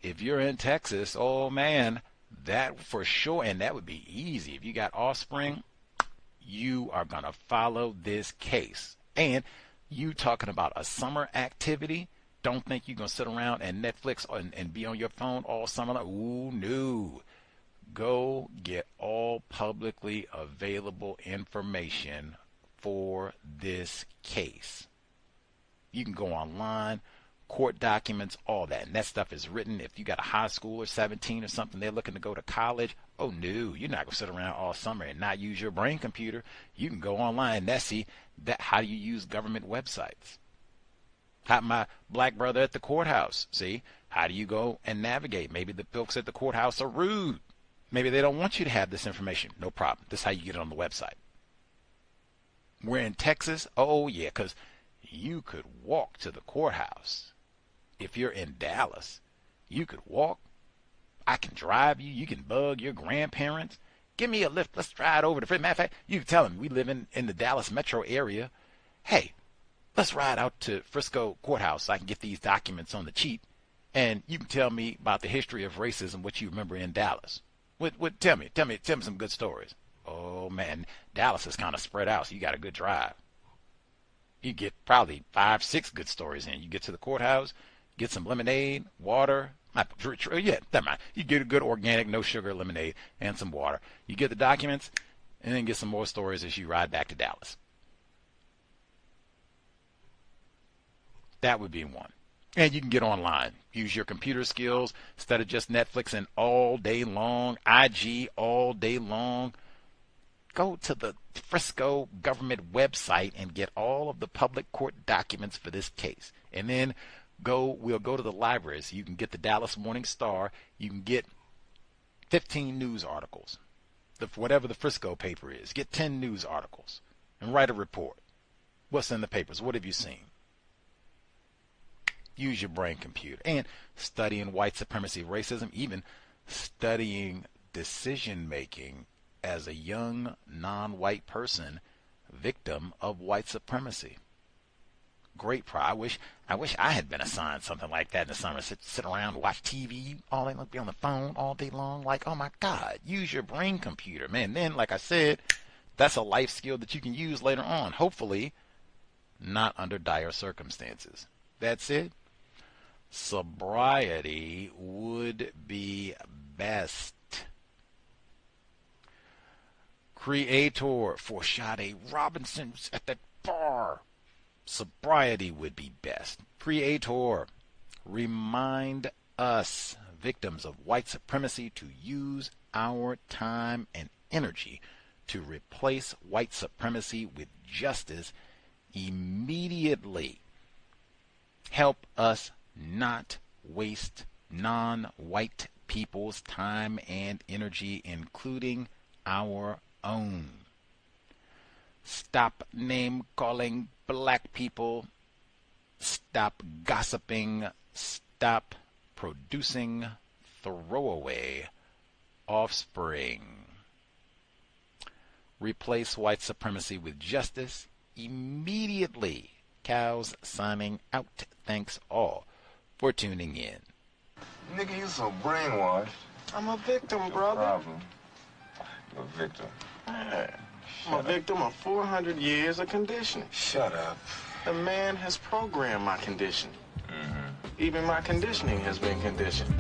If you're in Texas, oh man, that for sure. And that would be easy. If you got offspring, you are going to follow this case. And you talking about a summer activity. Don't think you're going to sit around and Netflix and be on your phone all summer. Ooh, no. Go get all publicly available information for this case. You can go online, court documents, all that. And that stuff is written. If you got a high school or 17 or something, they're looking to go to college. Oh, no, you're not going to sit around all summer and not use your brain computer. You can go online. How do you use government websites? How my black brother at the courthouse, see? How do you go and navigate? Maybe the folks at the courthouse are rude. Maybe they don't want you to have this information. No problem. This is how you get it on the website. We're in Texas. Oh, yeah, because you could walk to the courthouse. If you're in Dallas, you could walk. I can drive you. You can bug your grandparents. Give me a lift. Let's drive over to Frisco. Matter of fact, you can tell them we live in the Dallas metro area. Hey, let's ride out to Frisco courthouse so I can get these documents on the cheap, and you can tell me about the history of racism, what you remember in Dallas. Tell me some good stories. Oh man, Dallas is kind of spread out, so you got a good drive. You get probably 5, 6 good stories in. You get to the courthouse, get some lemonade, water. Yeah, never mind. You get a good organic, no sugar lemonade and some water. You get the documents, and then get some more stories as you ride back to Dallas. That would be one. And you can get online. Use your computer skills instead of just Netflix and all day long, IG all day long. Go to the Frisco government website and get all of the public court documents for this case. And then we'll go to the libraries. You can get the Dallas Morning Star. You can get 15 news articles. Whatever the Frisco paper is, get 10 news articles and write a report. What's in the papers? What have you seen? Use your brain computer. And studying white supremacy, racism, even studying decision making as a young non-white person victim of white supremacy. Great pride. I wish I had been assigned something like that in the summer. Sit around, watch TV all day, be on the phone all day long. Like, oh my God, use your brain computer, man. Then, like I said, that's a life skill that you can use later on. Hopefully, not under dire circumstances. That's it. Sobriety would be best. Creator for Sade Robinson at the bar. Sobriety would be best. Creator, remind us, victims of white supremacy, to use our time and energy to replace white supremacy with justice immediately. Help us not waste non-white people's time and energy, including our own. Stop name-calling black people. Stop gossiping. Stop producing throwaway offspring. Replace white supremacy with justice immediately. Cows signing out. Thanks all for tuning in. Nigga, you so brainwashed. I'm a victim, brother. Problem. You're a victim. I'm a victim of 400 years of conditioning. Shut up. The man has programmed my conditioning. Even my conditioning has been conditioned.